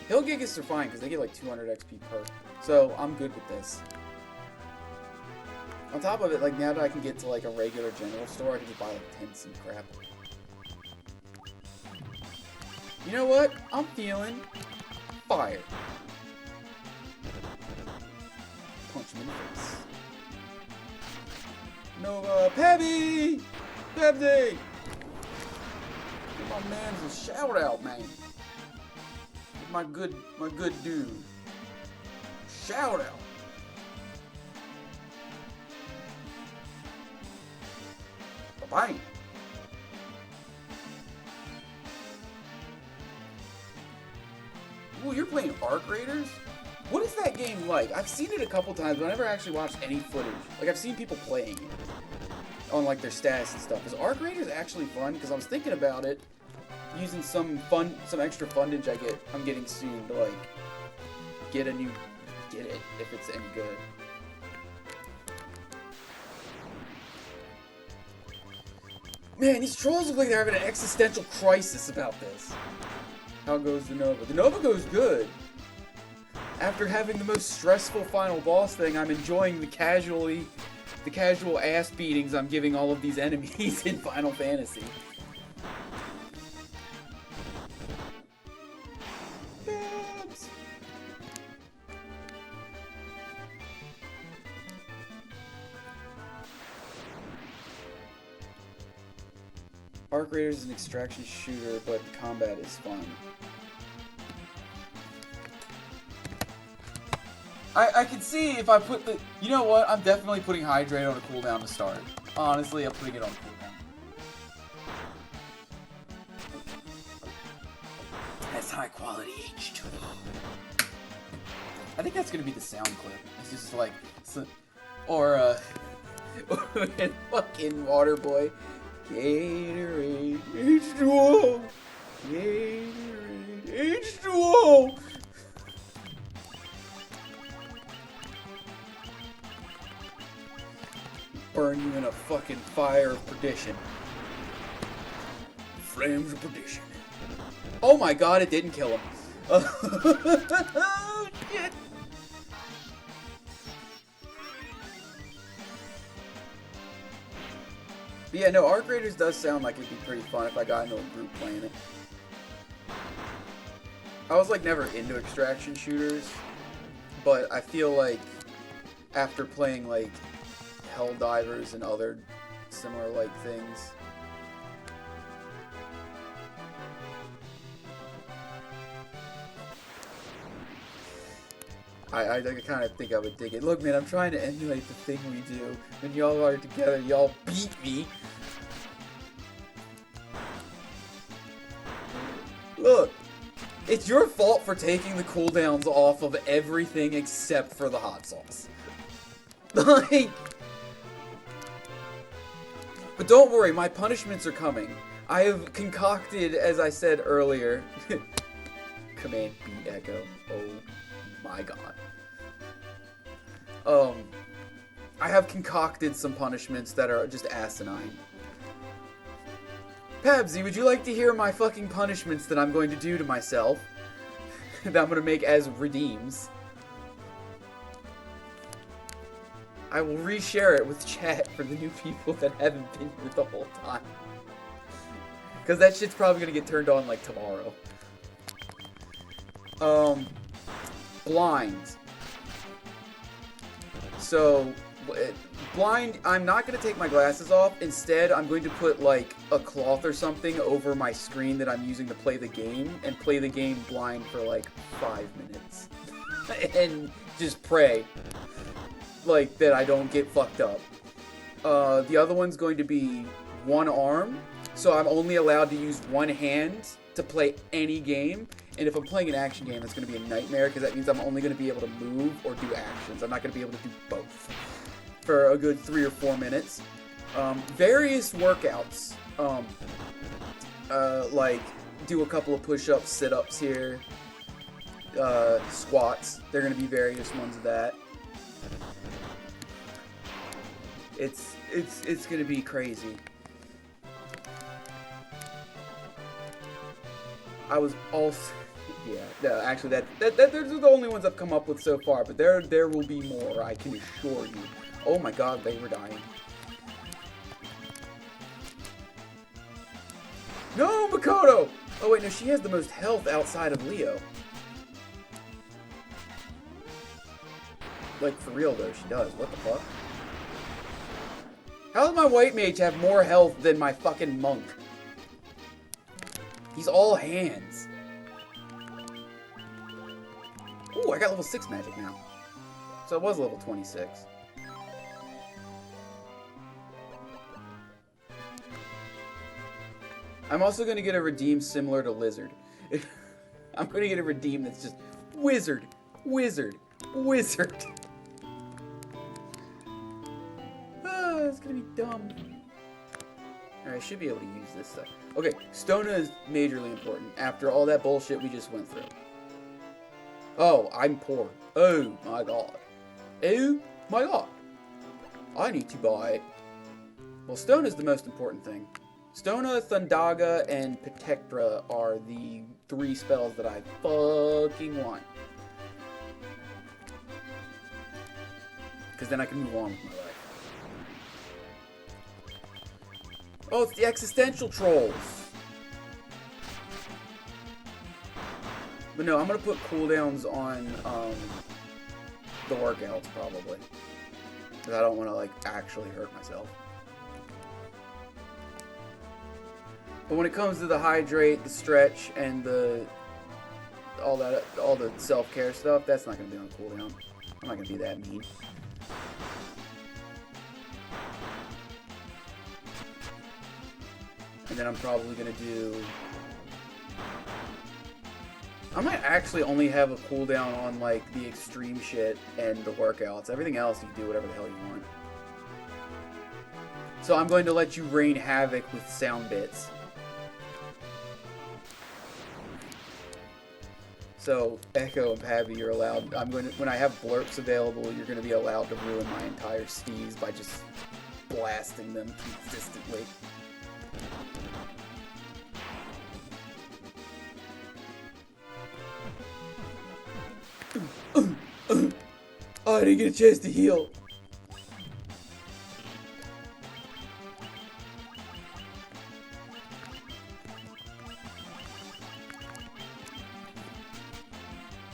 Hillgigas are fine because they get like 200 XP per. So I'm good with this. On top of it, like now that I can get to like a regular general store, I can just buy like tents and crap. You know what? I'm feeling fire. Punch him in the face. Nova, Pebby! Pebby! Give my man a shout out, man. My good dude. Shout out. Bye-bye. Ooh, you're playing Arc Raiders? What is that game like? I've seen it a couple times, but I never actually watched any footage. Like, I've seen people playing it. on like their stats and stuff. Is Arc Raiders actually fun? Because I was thinking about it, using some extra fundage I'm getting soon to like get it if it's any good. Man, these trolls look like they're having an existential crisis about this. How goes the Nova? The Nova goes good. After having the most stressful final boss thing, I'm enjoying the casual ass beatings I'm giving all of these enemies in Final Fantasy. Babs. Arc Raiders is an extraction shooter, but the combat is fun. I can see if I put the... You know what? I'm definitely putting Hydrate on a cooldown to start. Honestly, I'm putting it on cooldown. That's high quality H2O. I think that's gonna be the sound clip. It's just like... Or fucking Waterboy. Gatorade H2O. Gatorade H2O. Burn you in a fucking fire of perdition. Flames of perdition. Oh my god, it didn't kill him. Oh shit. But yeah, no, Arc Raiders does sound like it'd be pretty fun if I got into a group playing it. I was like never into extraction shooters, but I feel like after playing like Helldivers and other similar like things, I kind of think I would dig it. Look, man, I'm trying to emulate the thing we do. When y'all are together, y'all beat me. Look, it's your fault for taking the cooldowns off of everything except for the hot sauce. Like... But don't worry, my punishments are coming. I have concocted, as I said earlier... Command B Echo. Oh my god. I have concocted some punishments that are just asinine. Pabsy, would you like to hear my fucking punishments that I'm going to do to myself? That I'm going to make as redeems. I will reshare it with chat for the new people that haven't been here the whole time. Because that shit's probably going to get turned on like tomorrow. Blind. So, blind, I'm not going to take my glasses off. Instead, I'm going to put like a cloth or something over my screen that I'm using to play the game, and play the game blind for like 5 minutes. And just pray like that I don't get fucked up. The other one's going to be one arm, so I'm only allowed to use one hand to play any game. And if I'm playing an action game, it's going to be a nightmare, because that means I'm only going to be able to move or do actions. I'm not going to be able to do both for a good 3 or 4 minutes. Various workouts, like do a couple of push-ups, sit-ups here, squats. There are going to be various ones of that. It's going to be crazy. I was also... Yeah, no, actually, those are the only ones I've come up with so far, but there will be more, I can assure you. Oh my god, they were dying. No, Makoto! Oh wait, no, she has the most health outside of Leo. Like, for real though, she does. What the fuck? How does my white mage have more health than my fucking monk? He's all hands. Ooh, I got level 6 magic now. So it was level 26. I'm also going to get a redeem similar to Lizard. I'm going to get a redeem that's just Wizard, Wizard, Wizard. Ah, it's going to be dumb. Alright, I should be able to use this stuff. Okay, Stona is majorly important after all that bullshit we just went through. Oh, I'm poor. Oh my god. Oh my god. I need to buy... Well, Stona is the most important thing. Stona, Thundaga, and Protectra are the 3 spells that I fucking want. Because then I can move on with my life. Oh, it's the existential trolls. But no, I'm going to put cooldowns on the workouts, probably. Because I don't want to, like, actually hurt myself. But when it comes to the hydrate, the stretch, and all the self-care stuff, that's not going to be on cooldown. I'm not going to be that mean. And then I'm probably going to do... I might actually only have a cooldown on, like, the extreme shit and the workouts. Everything else, you can do whatever the hell you want. So I'm going to let you rain havoc with sound bits. So, Echo and Pabby, you're allowed... when I have blurps available, you're going to be allowed to ruin my entire steez by just blasting them consistently. Oh, I didn't get a chance to heal.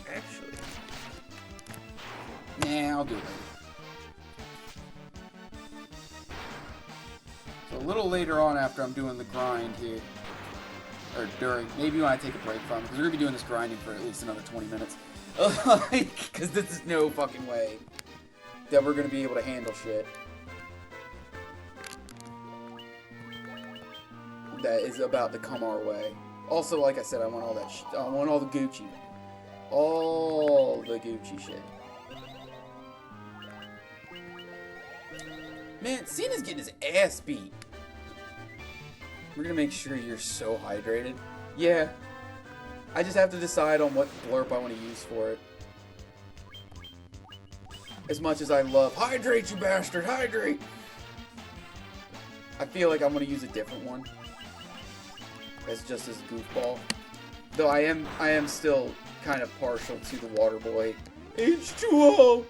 Actually, nah, I'll do it later. So a little later on after I'm doing the grind here, or during, maybe when I take a break from it, because we're going to be doing this grinding for at least another 20 minutes. Because this is no fucking way that we're going to be able to handle shit that is about to come our way. Also, like I said, I want all that shit. I want all the Gucci. All the Gucci shit. Man, Cena's getting his ass beat. We're going to make sure you're so hydrated. Yeah. I just have to decide on what blurb I want to use for it. As much as I love, hydrate you bastard, hydrate! I feel like I'm going to use a different one. As just as goofball. Though I am still kind of partial to the water boy. H2O!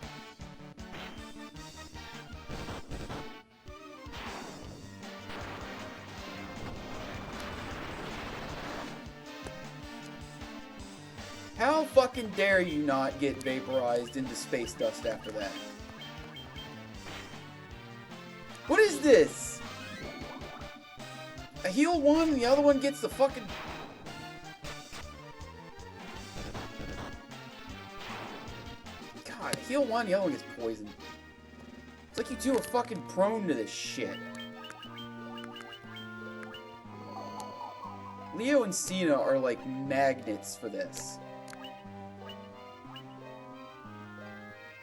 How fucking dare you not get vaporized into space dust after that? What is this? A heal one and the other one gets the fucking... God, heal one, the other one gets poisoned. It's like you two are fucking prone to this shit. Leo and Cena are like magnets for this.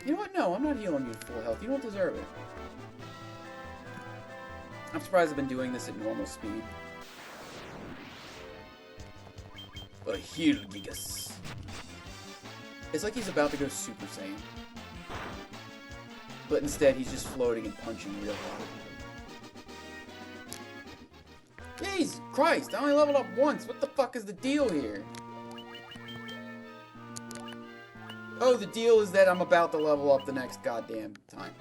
You know what? No, I'm not healing you to full health. You don't deserve it. I'm surprised I've been doing this at normal speed. A heal Gigas. It's like he's about to go Super Saiyan. But instead, he's just floating and punching real hard. Jesus Christ, I only leveled up once. What the fuck is the deal here? Oh, the deal is that I'm about to level up the next goddamn time.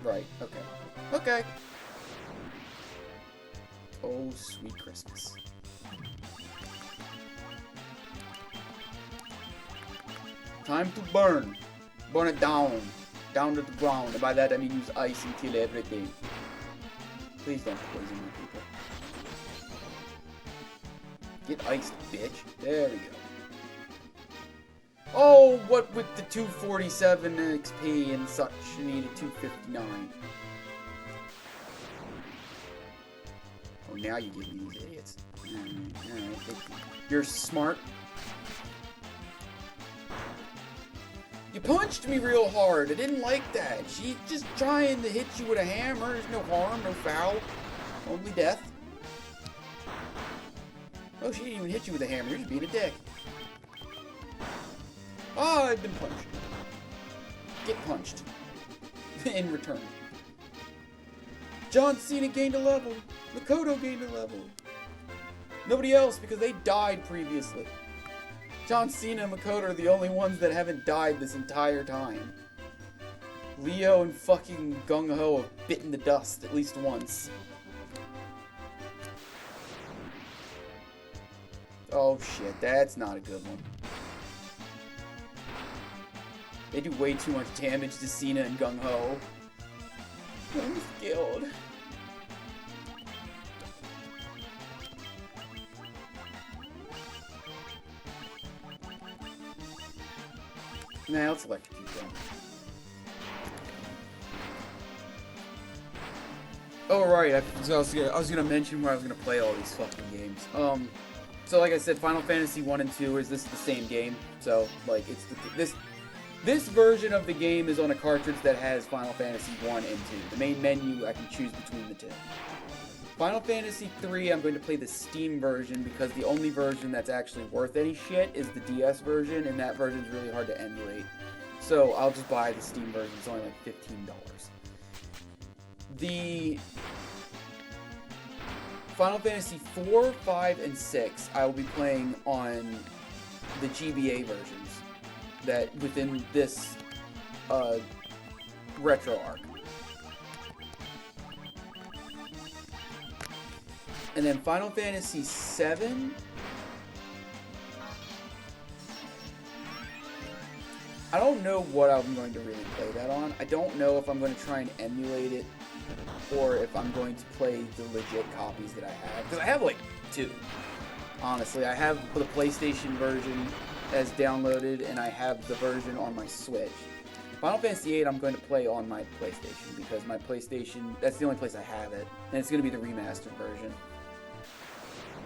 Right, okay. Okay. Oh, sweet Christmas. Time to burn. Burn it down. Down to the ground. And by that I mean use ice and kill everything. Please don't poison me, people. Get iced, bitch. There we go. Oh, what with the 247 XP and such, you need a 259. Oh, now you give me these idiots. Alright, you're smart. You punched me real hard. I didn't like that. She's just trying to hit you with a hammer. There's no harm, no foul. Only death. Oh, she didn't even hit you with a hammer. You're just being a dick. Oh, I've been punched. Get punched. In return. John Cena gained a level. Makoto gained a level. Nobody else, because they died previously. John Cena and Makoto are the only ones that haven't died this entire time. Leo and fucking Gungho have bitten the dust at least once. Oh shit, that's not a good one. They do way too much damage to Cena and Gungho. I'm skilled. Nah, let's electrocute them. Oh right, I was gonna mention where I was gonna play all these fucking games. So like I said, Final Fantasy 1 and 2 is the same game. So like it's this version of the game is on a cartridge that has Final Fantasy 1 and 2. The main menu I can choose between the two. Final Fantasy 3 I'm going to play the Steam version because the only version that's actually worth any shit is the DS version, and that version is really hard to emulate. So I'll just buy the Steam version. It's only like $15. The Final Fantasy 4, 5, and 6 I will be playing on the GBA versions that within this retro arc. And then Final Fantasy 7 I don't know what I'm going to really play that on. I don't know if I'm going to try and emulate it or if I'm going to play the legit copies that I have. Because I have like two. Honestly, I have the PlayStation version as downloaded, and I have the version on my Switch. Final Fantasy 8 I'm going to play on my PlayStation because my PlayStation, that's the only place I have it, and it's going to be the remastered version.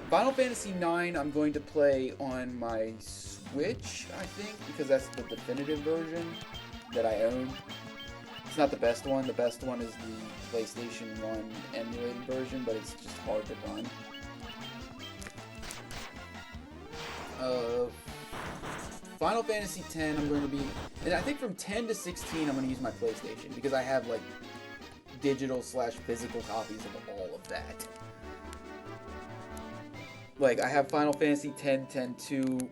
Final Fantasy 9 I'm going to play on my Switch, I think, because that's the definitive version that I own. It's not the best one. The best one is the PlayStation 1 emulated version, but it's just hard to run. Final Fantasy 10 I'm going to be, and I think from 10 to 16 I'm going to use my PlayStation because I have like digital / physical copies of all of that. Like I have Final Fantasy 10, 10-2,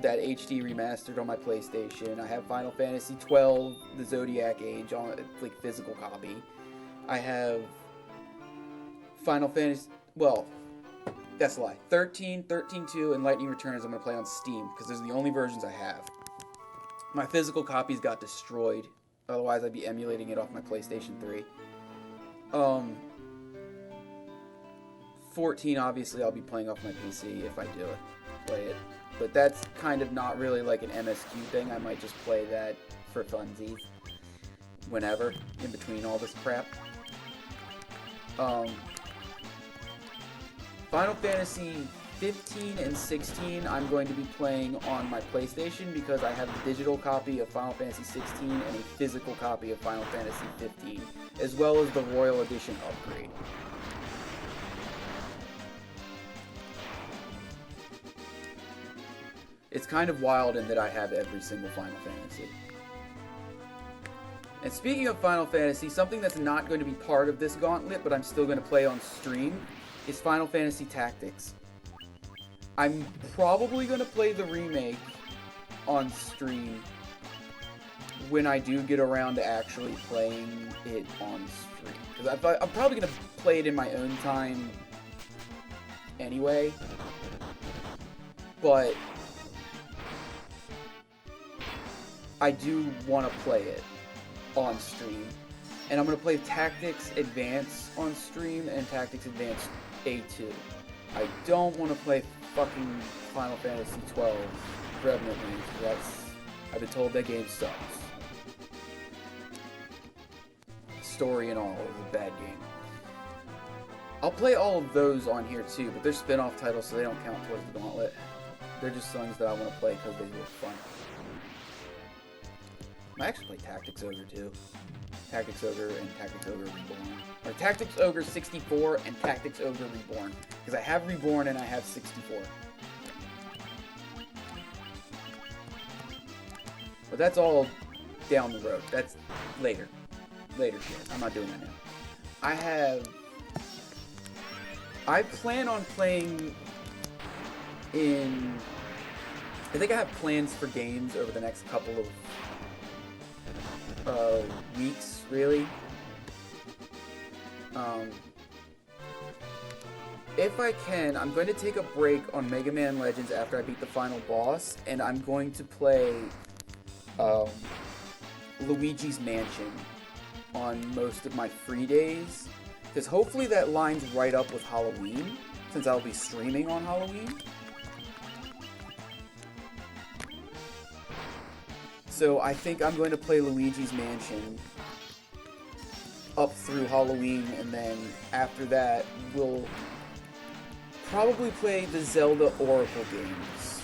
that HD remastered on my PlayStation. I have Final Fantasy 12, the Zodiac Age on like physical copy. I have Final Fantasy, well, that's a lie. 13, 13-2, and Lightning Returns I'm going to play on Steam, because those are the only versions I have. My physical copies got destroyed. Otherwise, I'd be emulating it off my PlayStation 3. 14, obviously, I'll be playing off my PC if I do play it. But that's kind of not really like an MSQ thing. I might just play that for funsies whenever, in between all this crap. Final Fantasy 15 and 16 I'm going to be playing on my PlayStation because I have a digital copy of Final Fantasy 16 and a physical copy of Final Fantasy 15, as well as the Royal Edition upgrade. It's kind of wild in that I have every single Final Fantasy. And speaking of Final Fantasy, something that's not going to be part of this gauntlet, but I'm still going to play on stream, is Final Fantasy Tactics. I'm probably going to play the remake on stream when I do get around to actually playing it on stream. Because I'm probably going to play it in my own time anyway. But I do want to play it on stream. And I'm going to play Tactics Advance on stream and Tactics Advance A2. I don't want to play fucking Final Fantasy 12 Revenant Wings, because I've been told that game sucks. Story and all, is a bad game. I'll play all of those on here too, but they're spin-off titles, so they don't count towards the gauntlet. They're just things that I want to play because they look fun. I actually play Tactics over too. Tactics Ogre and Tactics Ogre Reborn. Or Tactics Ogre 64 and Tactics Ogre Reborn. Because I have Reborn and I have 64. But that's all down the road. That's later. Later shit. I'm not doing that now. I plan on playing in... I think I have plans for games over the next couple of weeks, really. If I can, I'm going to take a break on Mega Man Legends after I beat the final boss, and I'm going to play Luigi's Mansion on most of my free days, because hopefully that lines right up with Halloween, since I'll be streaming on Halloween. So I think I'm going to play Luigi's Mansion up through Halloween, and then after that, we'll probably play the Zelda Oracle games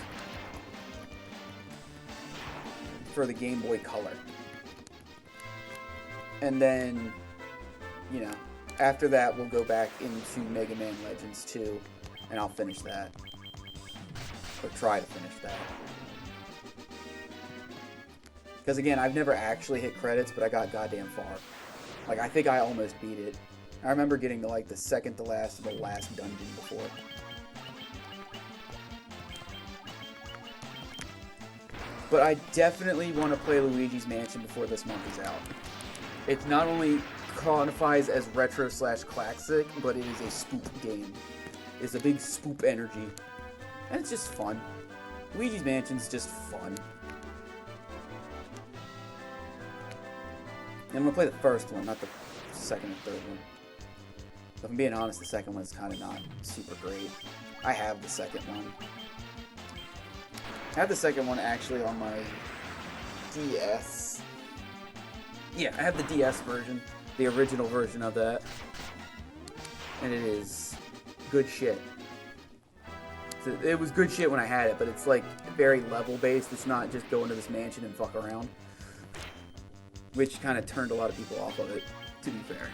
for the Game Boy Color. And then, you know, after that, we'll go back into Mega Man Legends 2, and I'll finish that. Or try to finish that. Because again, I've never actually hit credits, but I got goddamn far. Like, I think I almost beat it. I remember getting to, like, the second to last of the last dungeon before. But I definitely want to play Luigi's Mansion before this month is out. It not only qualifies as retro/classic, but it is a spoop game. It's a big spoop energy. And it's just fun. Luigi's Mansion's just fun. And I'm going to play the first one, not the second and third one. If I'm being honest, the second one's kind of not super great. I have the second one. I have the second one actually on my DS. Yeah, I have the DS version, the original version of that. And it is good shit. So it was good shit when I had it, but it's like very level based. It's not just go into this mansion and fuck around. Which kind of turned a lot of people off of it, to be fair.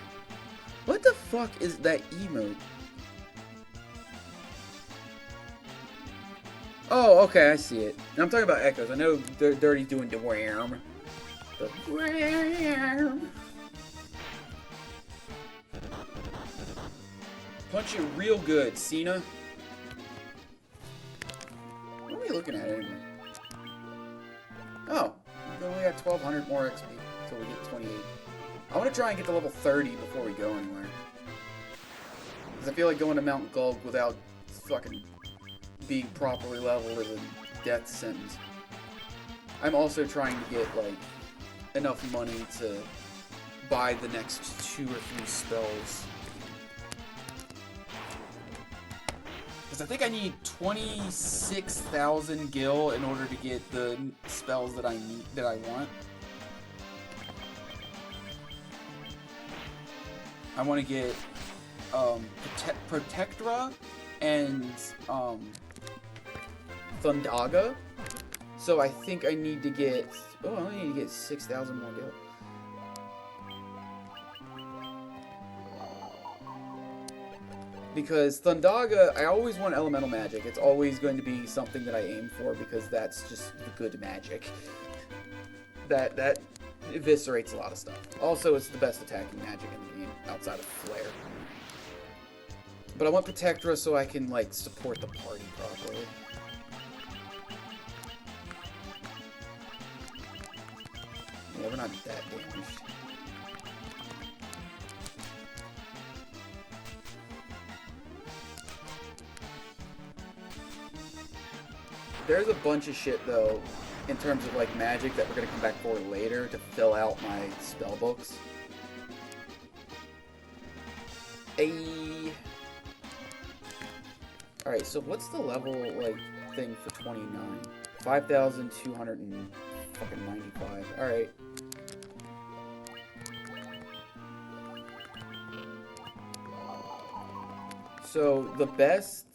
What the fuck is that emote? Oh, okay, I see it. And I'm talking about echoes. I know Dirty's doing the wham. The wham. Punch it real good, Cena. What are we looking at anyway? Oh, we only got 1,200 more XP. Until we get 28. I want to try and get to level 30 before we go anywhere. Because I feel like going to Mount Gulg without fucking being properly leveled is a death sentence. I'm also trying to get, like, enough money to buy the next 2 or 3 spells. Because I think I need 26,000 gil in order to get the spells that I need, that I want. I want to get Protectra and Thundaga. So I think I need to get... Oh, I only need to get 6,000 more gil. Because Thundaga, I always want elemental magic. It's always going to be something that I aim for because that's just the good magic. That eviscerates a lot of stuff. Also, it's the best attacking magic in the game, outside of Flare. But I want Protectra so I can, like, support the party properly. Yeah, we're not that damaged. There's a bunch of shit, though, in terms of, like, magic that we're going to come back for later to fill out my spell books. Alright, so what's the level, like, thing for 29? 5,295. Alright. So, the best...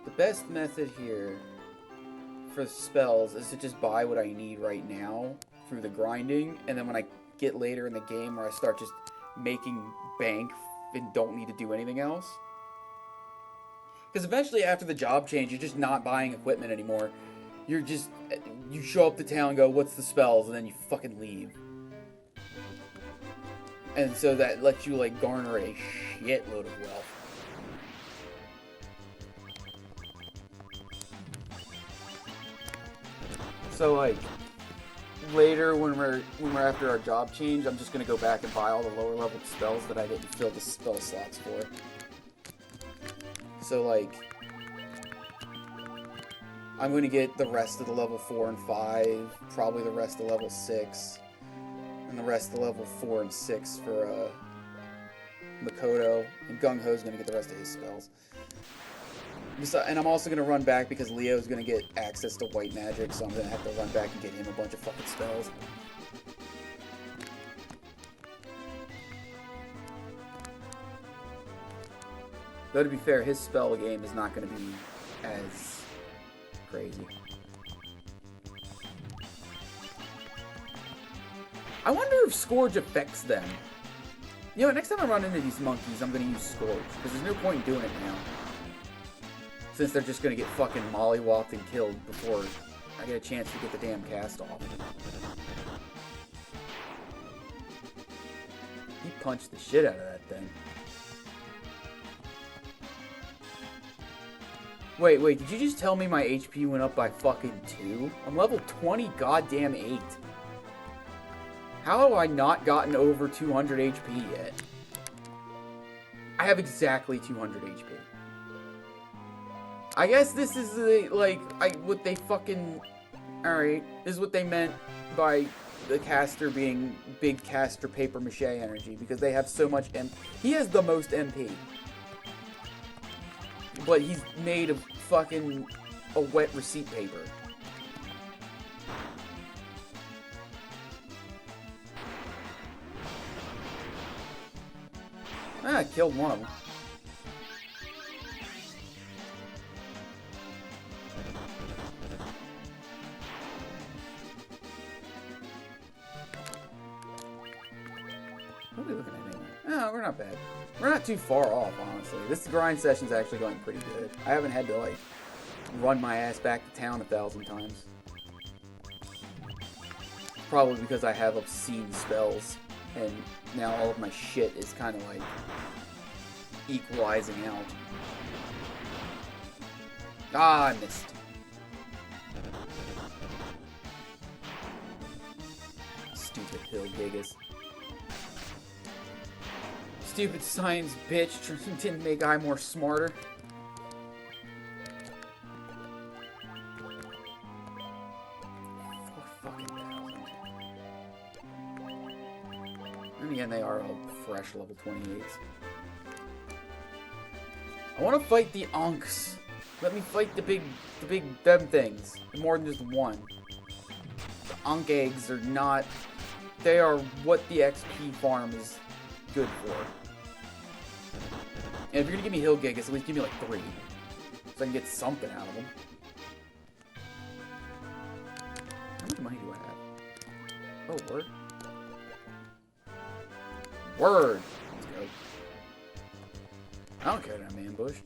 The best method here for spells is to just buy what I need right now through the grinding, and then when I get later in the game where I start just making bank and don't need to do anything else. Because eventually after the job change, you're just not buying equipment anymore. You're just, you show up to town and go, what's the spells? And then you fucking leave. And so that lets you, like, garner a shitload of wealth. So, like, later when we're after our job change, I'm just gonna go back and buy all the lower level spells that I didn't fill the spell slots for. So, like, I'm gonna get the rest of the level 4 and 5, probably the rest of level 6, and the rest of level 4 and 6 for Makoto, and Gungho's gonna get the rest of his spells. And I'm also gonna run back because Leo's gonna get access to white magic, so I'm gonna have to run back and get him a bunch of fucking spells. Though to be fair, his spell game is not gonna be as crazy. I wonder if Scourge affects them. You know, next time I run into these monkeys, I'm gonna use Scourge, because there's no point in doing it now. Since they're just gonna get fucking mollywopped and killed before I get a chance to get the damn cast off. He punched the shit out of that thing. Wait, did you just tell me my HP went up by fucking 2? I'm level 20 goddamn 8. How have I not gotten over 200 HP yet? I have exactly 200 HP. I guess this is what they fucking... Alright, this is what they meant by the caster being big caster paper mache energy, because they have so much MP. He has the most MP. But he's made of fucking a wet receipt paper. I killed one of them. What are we looking at anyway? Oh, we're not bad. We're not too far off, honestly. This grind session's actually going pretty good. I haven't had to, like, run my ass back to town 1,000 times. Probably because I have obscene spells, and now all of my shit is kind of, like, equalizing out. Ah, I missed. Stupid hill gigas. Stupid science bitch didn't make I more smarter. And again, they are all fresh level 28s. I want to fight the Onks. Let me fight the big them things. More than just one. The Onk eggs are not... They are what the XP farm is good for. And if you're gonna give me Hill Gigas, at least give me like 3. So I can get something out of them. How much money do I have? Oh, word. Word! Let's go. I don't care that I'm ambushed.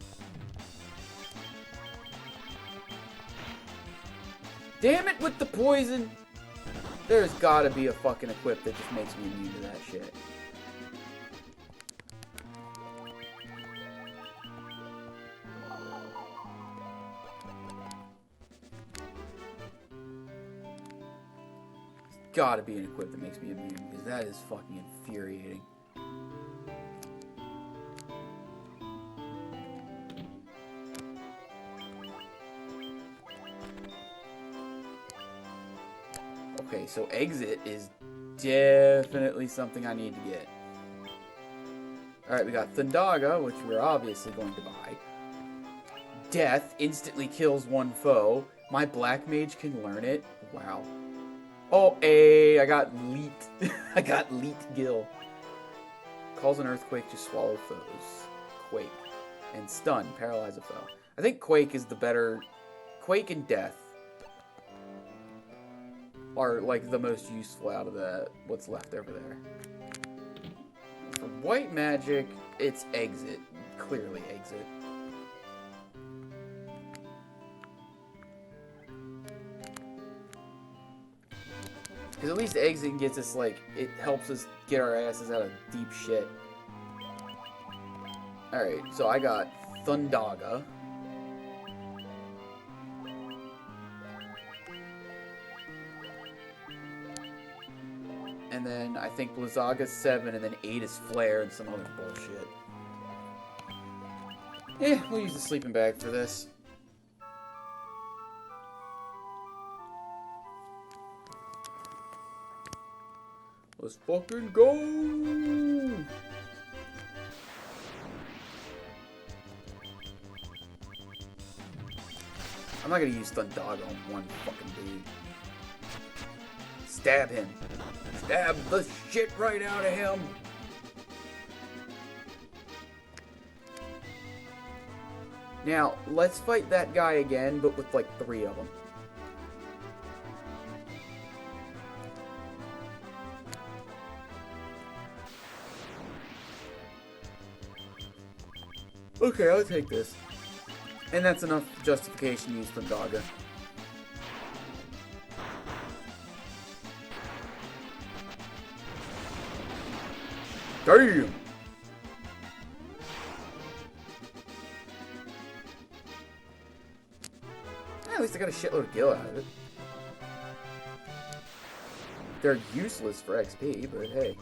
Damn it with the poison! There's gotta be a fucking equip that just makes me immune to that shit. Gotta be an equip that makes me immune, because that is fucking infuriating. Okay, so exit is definitely something I need to get. Alright, we got Thundaga, which we're obviously going to buy. Death instantly kills one foe. My Black Mage can learn it. Wow. Oh, hey, I got Leet. I got Leet Gill. Calls an earthquake to swallow foes. Quake. And stun, paralyze a foe. I think Quake is the better... Quake and Death are like the most useful out of what's left over there. For white magic, it's exit. Clearly exit. Because at least exit gets us, like, it helps us get our asses out of deep shit. Alright, so I got Thundaga. And then I think Blizzaga 7, and then 8 is Flare and some other bullshit. Yeah, we'll use the sleeping bag for this. Let's fucking go! I'm not gonna use Thundaga on one fucking dude. Stab him. Stab the shit right out of him. Now, let's fight that guy again, but with like 3 of them. Okay, I'll take this. And that's enough justification to use Thundaga. Damn! At least I got a shitload of gil out of it. They're useless for XP, but hey.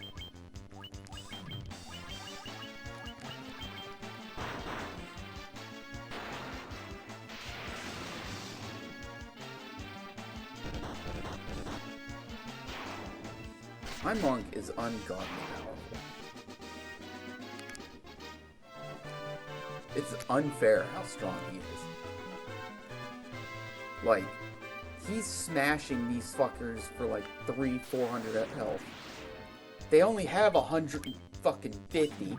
My monk is ungodly powerful. It's unfair how strong he is. Like, he's smashing these fuckers for like 300-400 at health. They only have 150.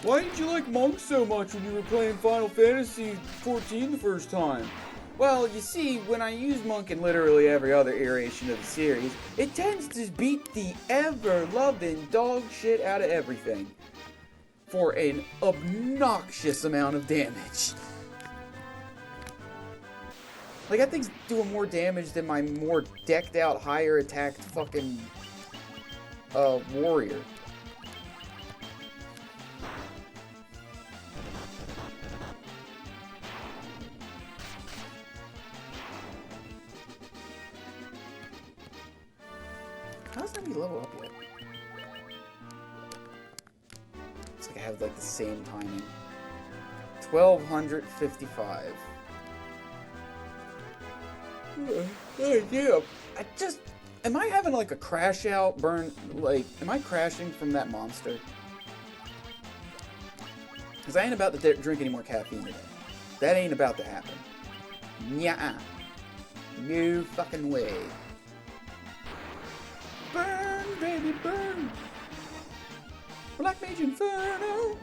Why did you like monks so much when you were playing Final Fantasy XIV the first time? Well, you see, when I use monk in literally every other iteration of the series, it tends to beat the ever-loving dog shit out of everything. For an obnoxious amount of damage. Like, that thing's doing more damage than my more decked-out, higher-attacked fucking, warrior. How's that level up yet? It's like I have like the same timing. 1255. Yeah. I just... Am I having like a crash out burn? Like, am I crashing from that monster? Because I ain't about to drink any more caffeine today. That ain't about to happen. Nya-uh. No fucking way. Burn, baby, burn! Black Mage Inferno!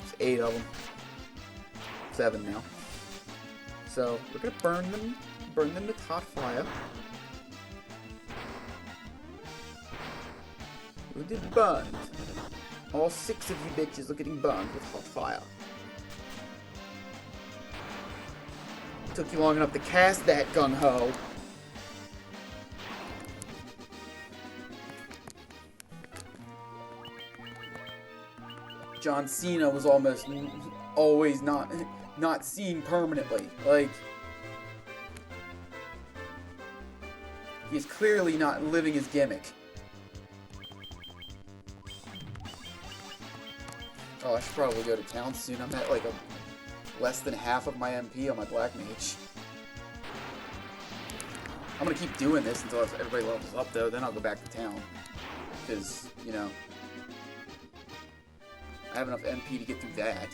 There's 8 of them. 7 now. So, we're gonna burn them with hot fire. We did burned. All 6 of you bitches are getting burned with hot fire. Took you long enough to cast that Gungho. John Cena was almost always not seen permanently. Like, he's clearly not living his gimmick. Oh, I should probably go to town soon. I'm at like less than half of my MP on my Black Mage. I'm gonna keep doing this until everybody levels up though, then I'll go back to town. Because, you know, I have enough MP to get through that.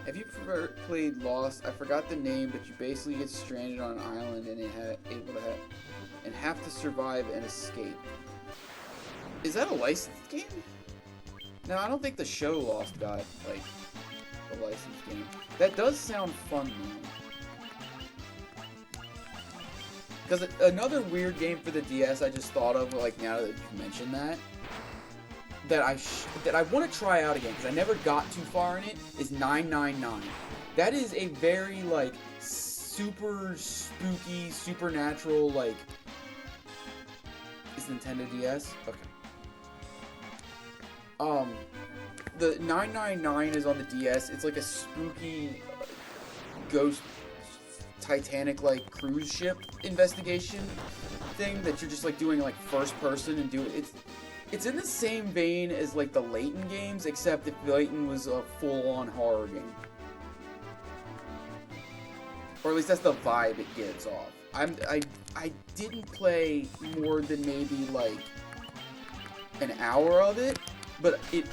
Have you ever played Lost? I forgot the name, but you basically get stranded on an island and have to survive and escape. Is that a licensed game? No, I don't think the show Lost got, like, a licensed game. That does sound fun, though. Because another weird game for the DS I just thought of, like, now that you mentioned that I want to try out again, because I never got too far in it, is 999. That is a very, like, super spooky, supernatural, like... Is Nintendo DS? Okay. The 999 is on the DS. It's like a spooky ghost Titanic-like cruise ship investigation thing that you're just like doing like first person and do it. It's in the same vein as like the Layton games, except if Layton was a full-on horror game. Or at least that's the vibe it gives off. I didn't play more than maybe like an hour of it, but it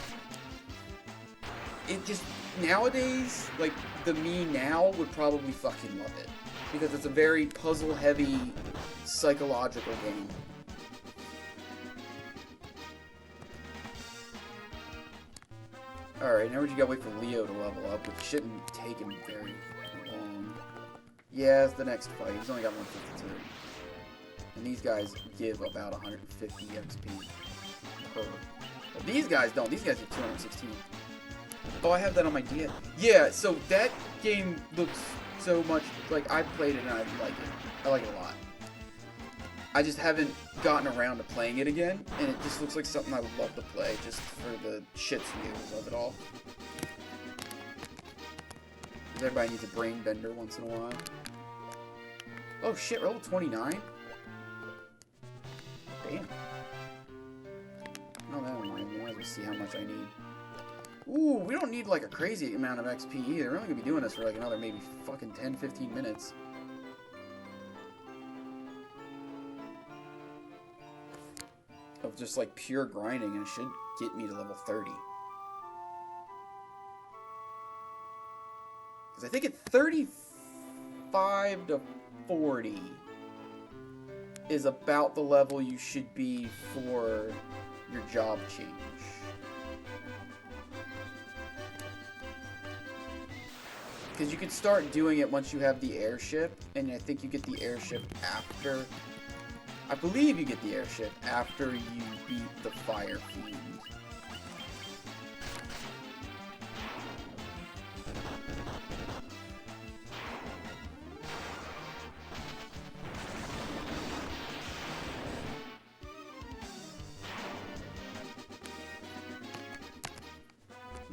just nowadays, like the me now would probably fucking love it, because it's a very puzzle heavy psychological game. Alright, now we just gotta wait for Leo to level up, which shouldn't take him very long. Yeah, it's the next fight. He's only got 152. And these guys give about 150 XP per. But these guys don't. These guys give 216. Oh, I have that on my DS. Yeah, so that game looks so much like I played it and I like it. I like it a lot. I just haven't gotten around to playing it again, and it just looks like something I would love to play just for the shits and giggles of it all. Because everybody needs a brain bender once in a while. Oh shit, level 29? Damn. Oh, never mind. We might as well see how much I need. Ooh, we don't need like a crazy amount of XP either. We're only gonna be doing this for like another maybe fucking 10-15 minutes. Of just like pure grinding, and it should get me to level 30. Because I think at 35 to 40 is about the level you should be for your job change. Because you could start doing it once you have the airship, and I think you get the airship after... I believe you get the airship after you beat the Fire Fiend.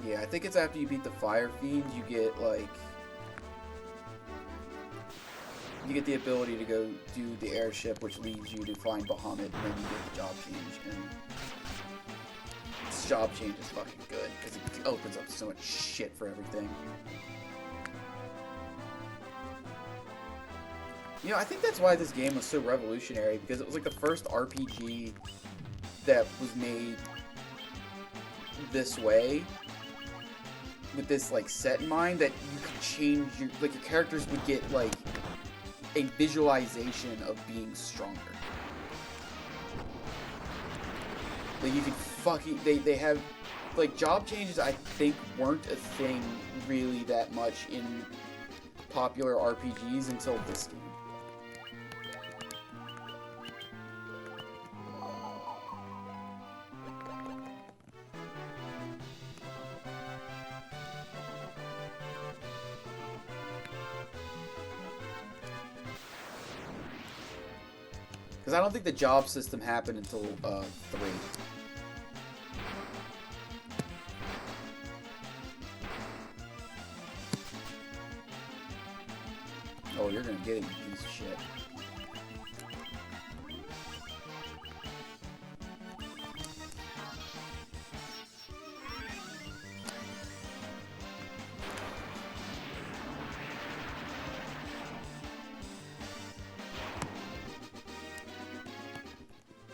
Yeah, I think it's after you beat the Fire Fiend, you get, like... You get the ability to go do the airship, which leads you to find Bahamut, and then you get the job change. And this job change is fucking good, because it opens up so much shit for everything. You know, I think that's why this game was so revolutionary, because it was like the first RPG that was made this way, with this like set in mind, that you could change your, like your characters would get like a visualization of being stronger. Like you could fucking, they have, like job changes I think weren't a thing really that much in popular RPGs until this game. Because I don't think the job system happened until 3. Oh, you're gonna get it, you piece of shit.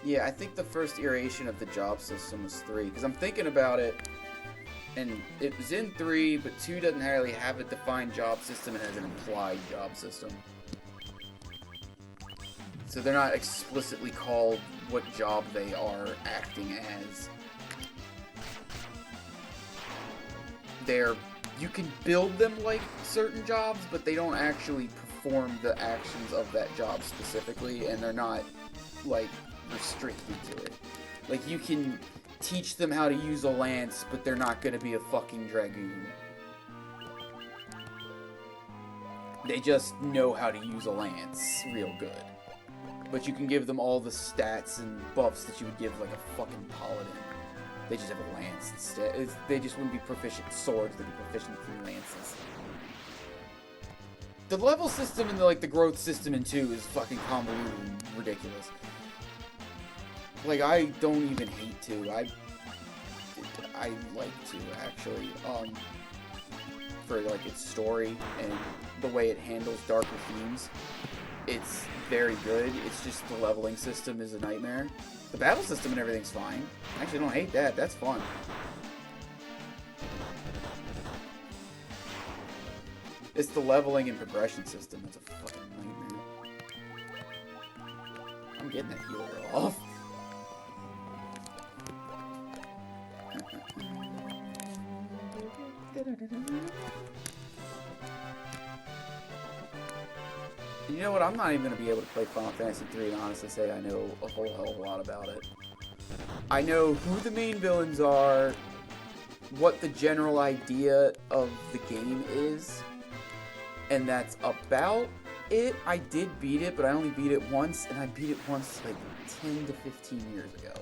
Yeah, I think the first iteration of the job system was 3, because I'm thinking about it, And it was in 3, but 2 doesn't really have a defined job system. It has an implied job system. So they're not explicitly called what job they are acting as. You can build them like certain jobs, but they don't actually perform the actions of that job specifically, and they're not, like, restricted to it. Like, you can teach them how to use a lance, but they're not going to be a fucking dragoon. They just know how to use a lance real good. But you can give them all the stats and buffs that you would give, like, a fucking paladin. They just have a lance instead. They just wouldn't be proficient in swords, they'd be proficient in lances. The level system and the growth system in 2 is fucking convoluted and ridiculous. Like, I don't even hate 2. I like 2, actually. For, like, its story and the way it handles darker themes. It's very good. It's just the leveling system is a nightmare. The battle system and everything's fine. I actually don't hate that. That's fun. It's the leveling and progression system that's a fucking nightmare. I'm getting that heal roll off. You know what? I'm not even going to be able to play Final Fantasy 3 and honestly say I know a whole hell of a lot about it. I know who the main villains are, what the general idea of the game is, and that's about it. I did beat it, but I only beat it once, and I beat it once like 10 to 15 years ago.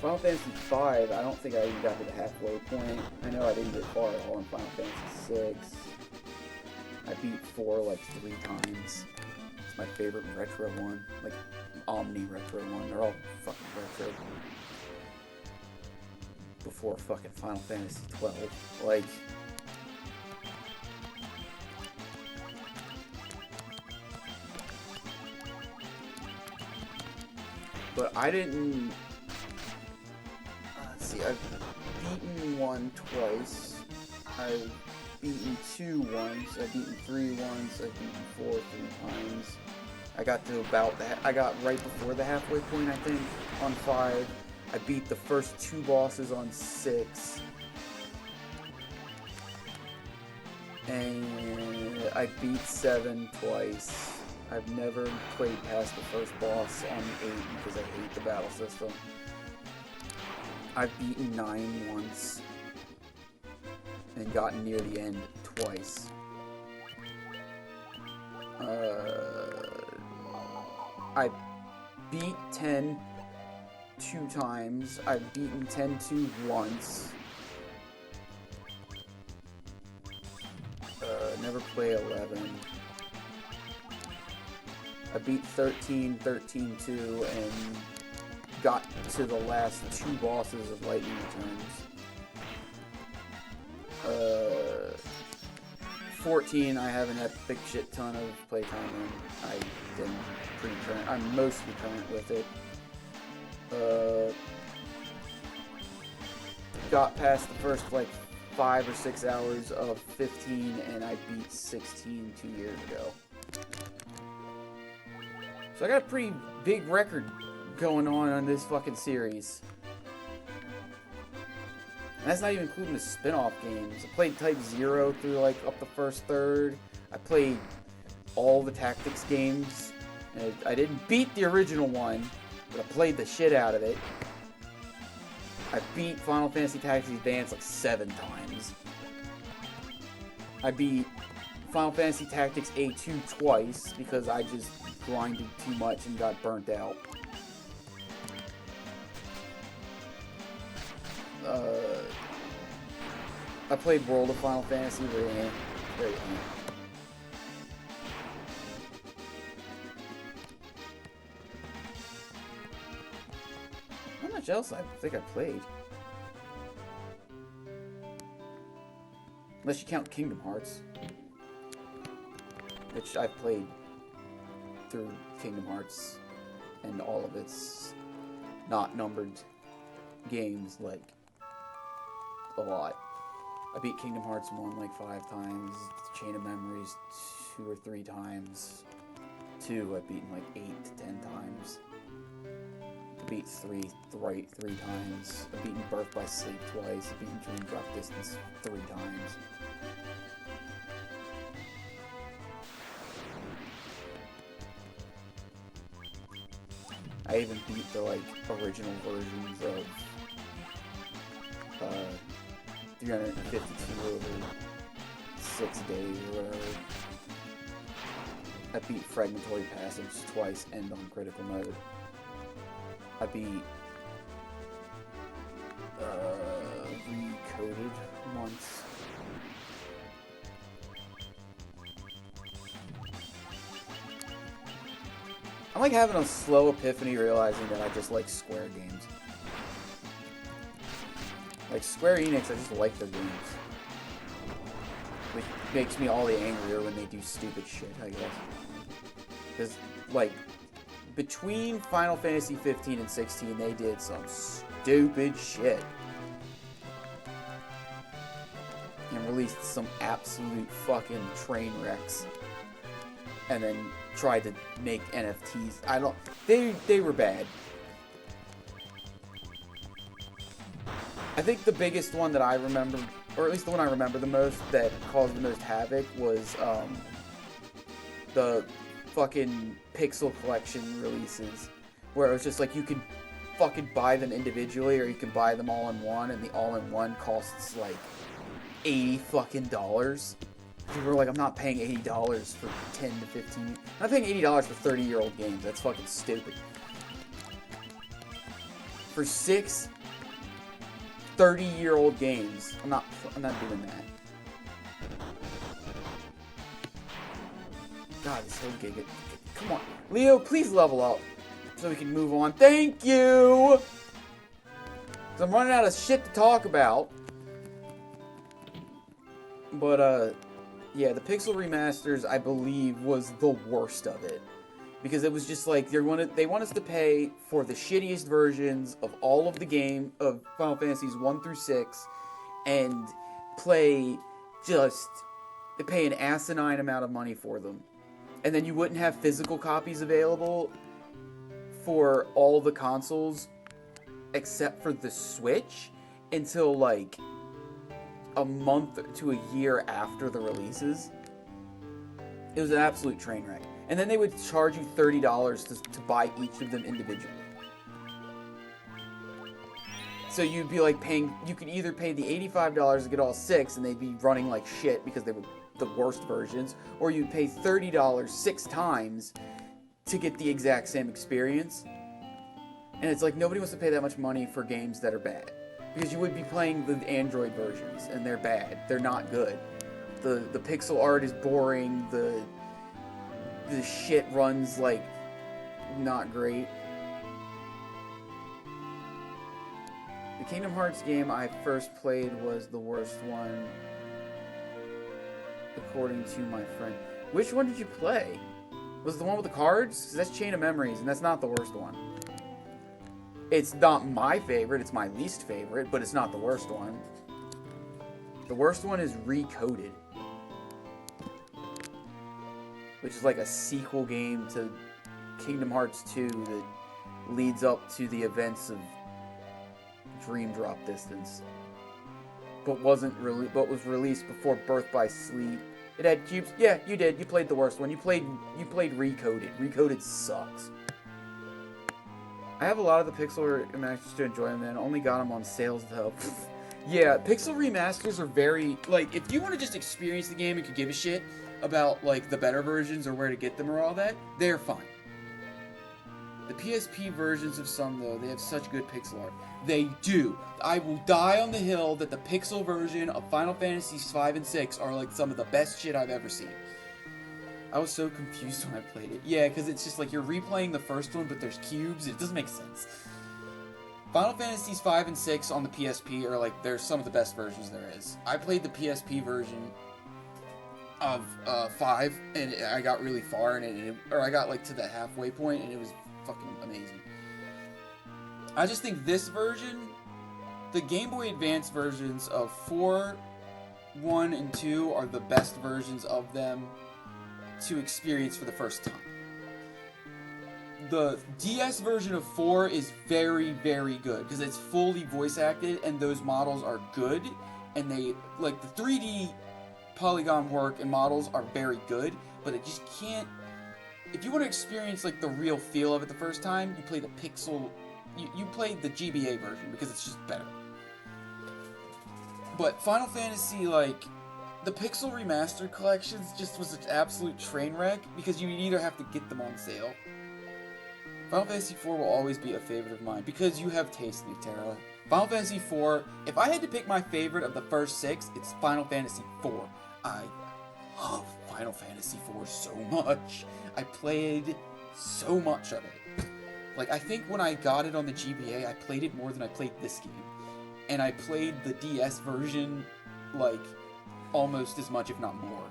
Final Fantasy 5, I don't think I even got to the halfway point. I know I didn't get far at all in Final Fantasy 6. I beat 4 like 3 times. It's my favorite retro one. Like, Omni retro one. They're all fucking retro. Before fucking Final Fantasy 12. Like... But I didn't... See, I've beaten 1 twice, I've beaten 2 once, I've beaten 3 once, I've beaten 4 3 times. I got to about that. I got right before the halfway point, I think, on 5. I beat the first 2 bosses on 6. And I beat 7 twice. I've never played past the first boss on 8 because I hate the battle system. I've beaten 9 once and gotten near the end twice. I beat 10 2 times. I've beaten 10-2 once. Never play 11. I beat 13 13-2 and got to the last 2 bosses of Lightning Returns. 14, I have an epic shit ton of playtime in. I'm mostly current with it. Got past the first like 5 or 6 hours of 15, and I beat 16 2 years ago. So I got a pretty big record going on this fucking series. And that's not even including the spin-off games. I played Type 0 through like up the first third. I played all the tactics games. And I didn't beat the original one, but I played the shit out of it. I beat Final Fantasy Tactics Advance like 7 times. I beat Final Fantasy Tactics A2 twice because I just grinded too much and got burnt out. I played World of Final Fantasy, very How much else I think I played? Unless you count Kingdom Hearts. which I've played through Kingdom Hearts and all of its not numbered games, like, a lot. I beat Kingdom Hearts 1 like 5 times, Chain of Memories 2 or 3 times, 2 I've beaten like 8 to 10 times. I beat 3 times. I've beaten Birth by Sleep twice. I've beaten Dream Drop Distance 3 times. I even beat the like original versions of 352 over 6 days or whatever. I beat Fragmentary Passage twice and on critical mode. I beat Recoded once. I'm like having a slow epiphany realizing that I just like Square games. Like Square Enix, I just like their games. Which makes me all the angrier when they do stupid shit, I guess. Because, like, between Final Fantasy 15 and 16, they did some stupid shit. And released some absolute fucking train wrecks. And then tried to make NFTs. They were bad. I think the biggest one that I remember, or at least the one I remember the most, that caused the most havoc was, the fucking Pixel Collection releases, where it was just like you could fucking buy them individually, or you can buy them all in one, and the all-in-one costs like $80 fucking dollars. People were like, I'm not paying $80 for 10 to 15. I'm not paying $80 for 30-year-old games. That's fucking stupid. For 6 30-year-old games, I'm not doing that. God, this whole gig. Come on. Leo, please level up so we can move on. Thank you! So I'm running out of shit to talk about. But, yeah, the Pixel remasters, I believe, was the worst of it. Because it was just like, they want us to pay for the shittiest versions of all of the game, of Final Fantasies 1 through 6, and pay an asinine amount of money for them. And then you wouldn't have physical copies available for all the consoles, except for the Switch, until like a month to a year after the releases. It was an absolute train wreck. And then they would charge you $30 to buy each of them individually. So you'd be like paying, you could either pay the $85 to get all 6 and they'd be running like shit because they were the worst versions, or you'd pay $30 6 times to get the exact same experience. And it's like nobody wants to pay that much money for games that are bad. Because you would be playing the Android versions and they're bad. They're not good. The pixel art is boring, the shit runs like not great. The Kingdom Hearts game I first played was the worst one, according to my friend. Which one did you play? Was it the one with the cards? 'Cause that's Chain of Memories, and that's not the worst one. It's not my favorite, it's my least favorite, but it's not the worst one. The worst one is Recoded, which is like a sequel game to Kingdom Hearts 2 that leads up to the events of Dream Drop Distance, but was released before Birth by Sleep. It had cubes. Yeah, you did. You played the worst one. You played Recoded. Recoded sucks. I have a lot of the Pixel remasters to enjoy them, and only got them on sales though. Yeah, Pixel remasters are very, like, if you want to just experience the game and could give a shit about like the better versions or where to get them or all that, they're fine. The PSP versions of some, though, they have such good pixel art. They do. I will die on the hill that the pixel version of Final Fantasies 5 and 6 are like some of the best shit I've ever seen. I was so confused when I played it. Yeah, because it's just like you're replaying the first one, but there's cubes. It doesn't make sense. Final Fantasies 5 and 6 on the PSP are like, they're some of the best versions there is. I played the PSP version of 5, and I got really far in it, or I got like to the halfway point, and it was fucking amazing. I just think this version, the Game Boy Advance versions of 4, 1, and 2 are the best versions of them to experience for the first time. The DS version of 4 is very, very good because it's fully voice acted and those models are good, and they, like, the 3D polygon work and models are very good, but it just can't. If you want to experience like the real feel of it the first time, you play the pixel. You play the GBA version because it's just better. But Final Fantasy, like, the Pixel Remastered collections just was an absolute train wreck because you either have to get them on sale. Final Fantasy IV will always be a favorite of mine because you have taste, Nutera. Final Fantasy IV, if I had to pick my favorite of the first 6, it's Final Fantasy IV. I love Final Fantasy IV so much. I played so much of it. Like, I think when I got it on the GBA, I played it more than I played this game. And I played the DS version, like, almost as much, if not more.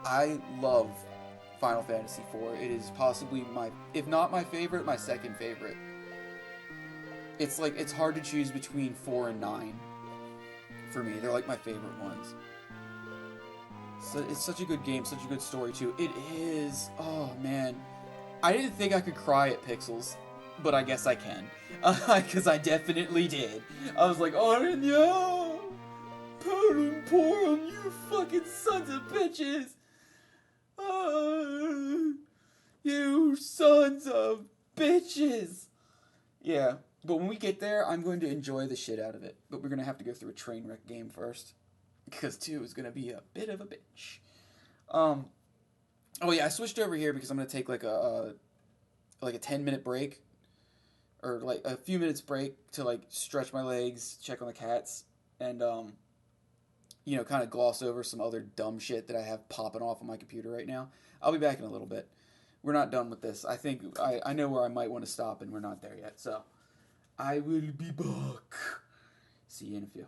I love Final Fantasy IV. It is possibly my, if not my favorite, my second favorite. It's like, it's hard to choose between 4 and 9 for me. They're like my favorite ones. So it's such a good game, such a good story too. It is. Oh man, I didn't think I could cry at Pixels, but I guess I can, because I definitely did. I was like, oh no, poor on you fucking sons of bitches. You sons of bitches. Yeah, but when we get there, I'm going to enjoy the shit out of it. But we're gonna have to go through a train wreck game first, because 2 is gonna be a bit of a bitch. Um. Oh yeah, I switched over here because I'm gonna take like a 10-minute break, or like a few minutes break to like stretch my legs, check on the cats, and kind of gloss over some other dumb shit that I have popping off on my computer right now. I'll be back in a little bit. We're not done with this. I think I know where I might want to stop, and we're not there yet. So I will be back. See you in a few.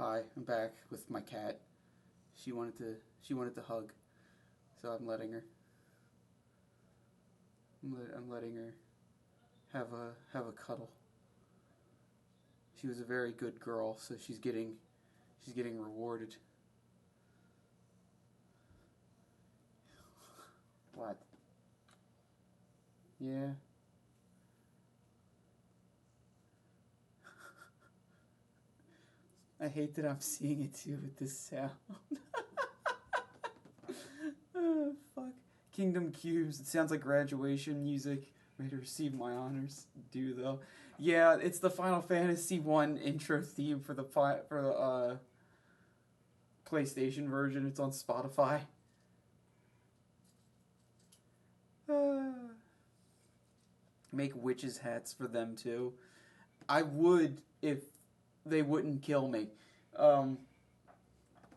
Hi, I'm back with my cat. She wanted to hug, so I'm letting her. I'm letting her have a cuddle. She was a very good girl, so she's getting rewarded. What? Yeah. I hate that I'm seeing it too with this sound. Oh, fuck. Kingdom Cubes. It sounds like graduation music. Ready to receive my honors. Do though. Yeah, it's the Final Fantasy 1 intro theme for the PlayStation version. It's on Spotify. Make witches hats for them too. I would if they wouldn't kill me.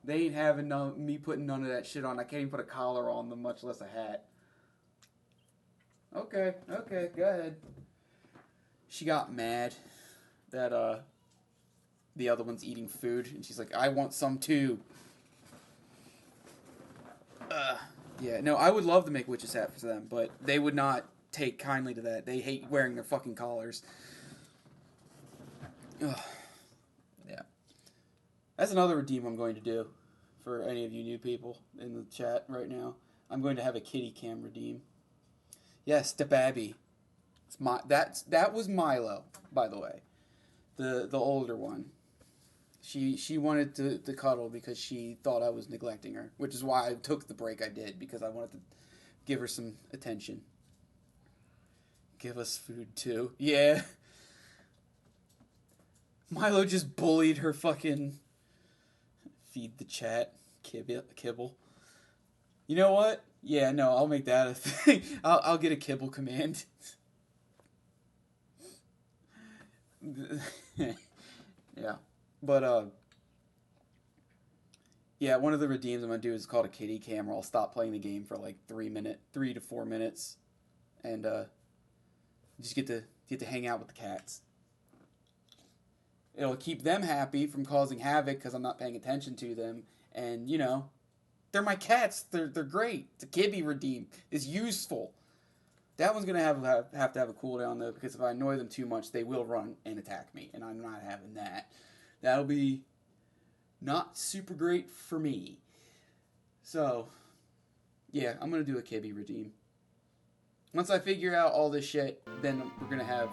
They ain't having me putting none of that shit on. I can't even put a collar on them, much less a hat. Okay, go ahead. She got mad that the other one's eating food, and she's like, I want some too. Yeah, no, I would love to make witches hat for them, but they would not take kindly to that. They hate wearing their fucking collars. Ugh. Yeah. That's another redeem I'm going to do for any of you new people in the chat right now. I'm going to have a kitty cam redeem. Yes, the babby. That was Milo, by the way. The older one. She wanted to cuddle because she thought I was neglecting her, which is why I took the break I did, because I wanted to give her some attention. Give us food too. Yeah. Milo just bullied her fucking feed the chat kibble. You know what? Yeah, no, I'll make that a thing. I'll get a kibble command. Yeah. But yeah, one of the redeems I'm gonna do is called a kitty cam, where I'll stop playing the game for like 3 to 4 minutes, and just get to hang out with the cats. It'll keep them happy from causing havoc because I'm not paying attention to them, and you know, they're my cats. They're great. It's a kibby redeem. It's useful. That one's gonna have to have a cooldown though, because if I annoy them too much, they will run and attack me, and I'm not having that. That'll be not super great for me. So, yeah, I'm gonna do a kibby redeem. Once I figure out all this shit, then we're gonna have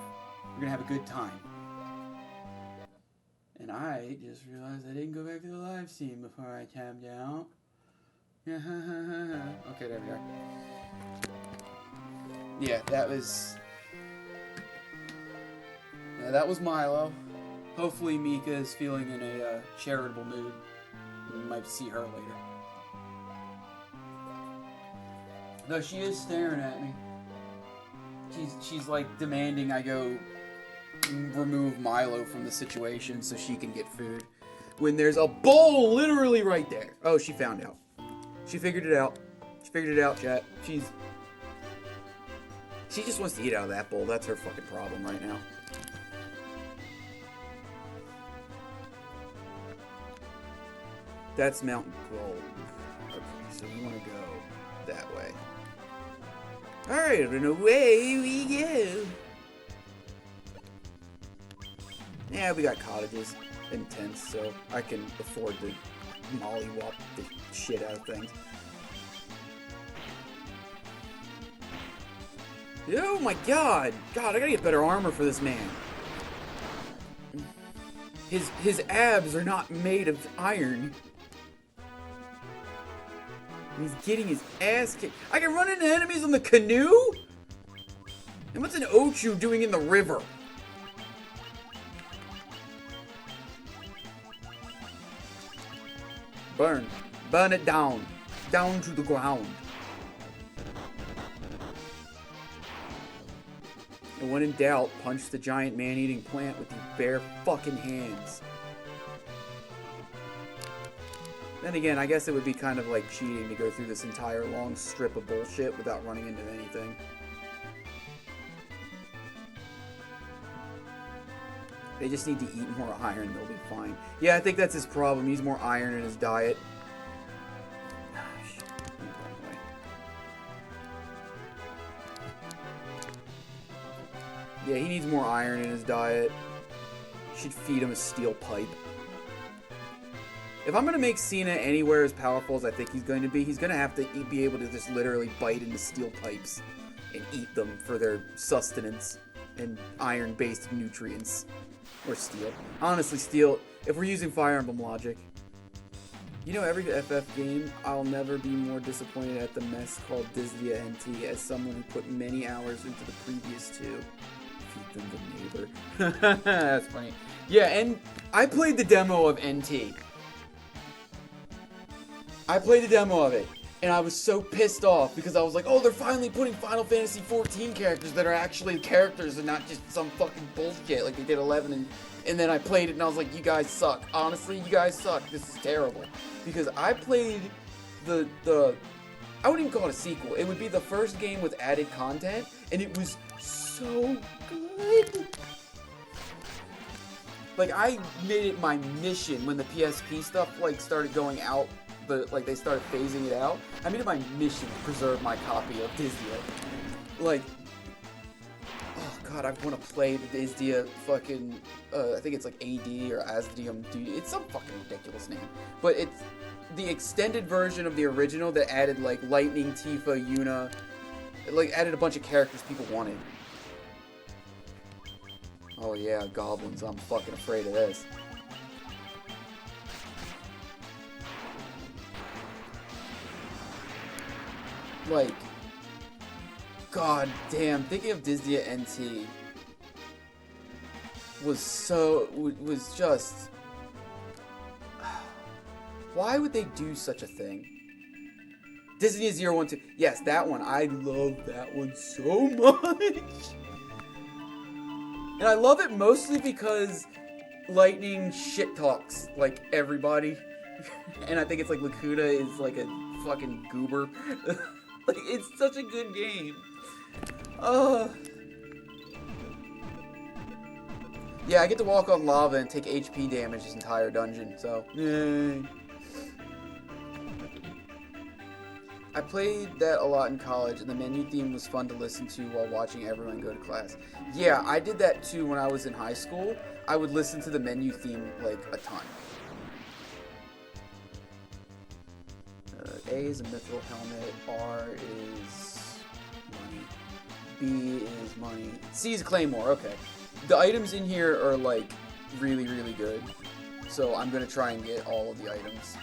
a good time. And I just realized I didn't go back to the live scene before I tabbed out. Okay, there we are. Yeah, that was Milo. Hopefully Mika is feeling in a charitable mood. We might see her later. Though she is staring at me. She's like demanding I go remove Milo from the situation so she can get food. When there's a bowl literally right there. Oh, she found out. She figured it out. She figured it out, chat. She just wants to eat out of that bowl. That's her fucking problem right now. That's Mountain Gold. Okay, so we want to go that way. Alright, and away we go. Yeah, we got cottages and tents, so I can afford to mollywop the shit out of things. Oh my god! God, I gotta get better armor for this man. His abs are not made of iron. He's getting his ass kicked. I can run into enemies on the canoe? And what's an Ochu doing in the river? Burn. Burn it down. Down to the ground. And when in doubt, punch the giant man-eating plant with your bare fucking hands. Then again, I guess it would be kind of like cheating to go through this entire long strip of bullshit without running into anything. They just need to eat more iron, they'll be fine. Yeah, I think that's his problem. He needs more iron in his diet. Yeah, he needs more iron in his diet. Should feed him a steel pipe. If I'm going to make Cena anywhere as powerful as I think he's going to be have to be able to just literally bite into steel pipes and eat them for their sustenance and iron-based nutrients. Or steel. Honestly, steel, if we're using Fire Emblem logic. You know, every FF game, I'll never be more disappointed at the mess called Disney NT as someone who put many hours into the previous two. Feed them the neighbor. That's funny. Yeah, and I played the demo of NT. I played the demo of it, and I was so pissed off because I was like, oh, they're finally putting Final Fantasy XIV characters that are actually characters and not just some fucking bullshit like they did 11. And then I played it, and I was like, you guys suck. Honestly, you guys suck. This is terrible. Because I played the I wouldn't even call it a sequel. It would be the first game with added content, and it was so good. Like, I made it my mission when the PSP stuff, like, started going out. Like, they started phasing it out. I made it my mission to preserve my copy of Disdia. Like, oh god, I want to play the Disdia fucking, I think it's like AD or Asdium D. It's some fucking ridiculous name. But it's the extended version of the original that added, like, Lightning, Tifa, Yuna. Like, added a bunch of characters people wanted. Oh yeah, goblins. I'm fucking afraid of this. Like, god damn, thinking of Disdia NT was just, why would they do such a thing? Disney 012, yes, that one, I love that one so much. And I love it mostly because Lightning shit talks like everybody. And I think it's like Lakuta is like a fucking goober. Like, it's such a good game. Yeah, I get to walk on lava and take HP damage this entire dungeon, so yay. I played that a lot in college, and the menu theme was fun to listen to while watching everyone go to class. Yeah, I did that too when I was in high school. I would listen to the menu theme, like, a ton. A is a mithril helmet, R is money, B is money, C is claymore, okay. The items in here are, like, really, really good. So I'm gonna try and get all of the items.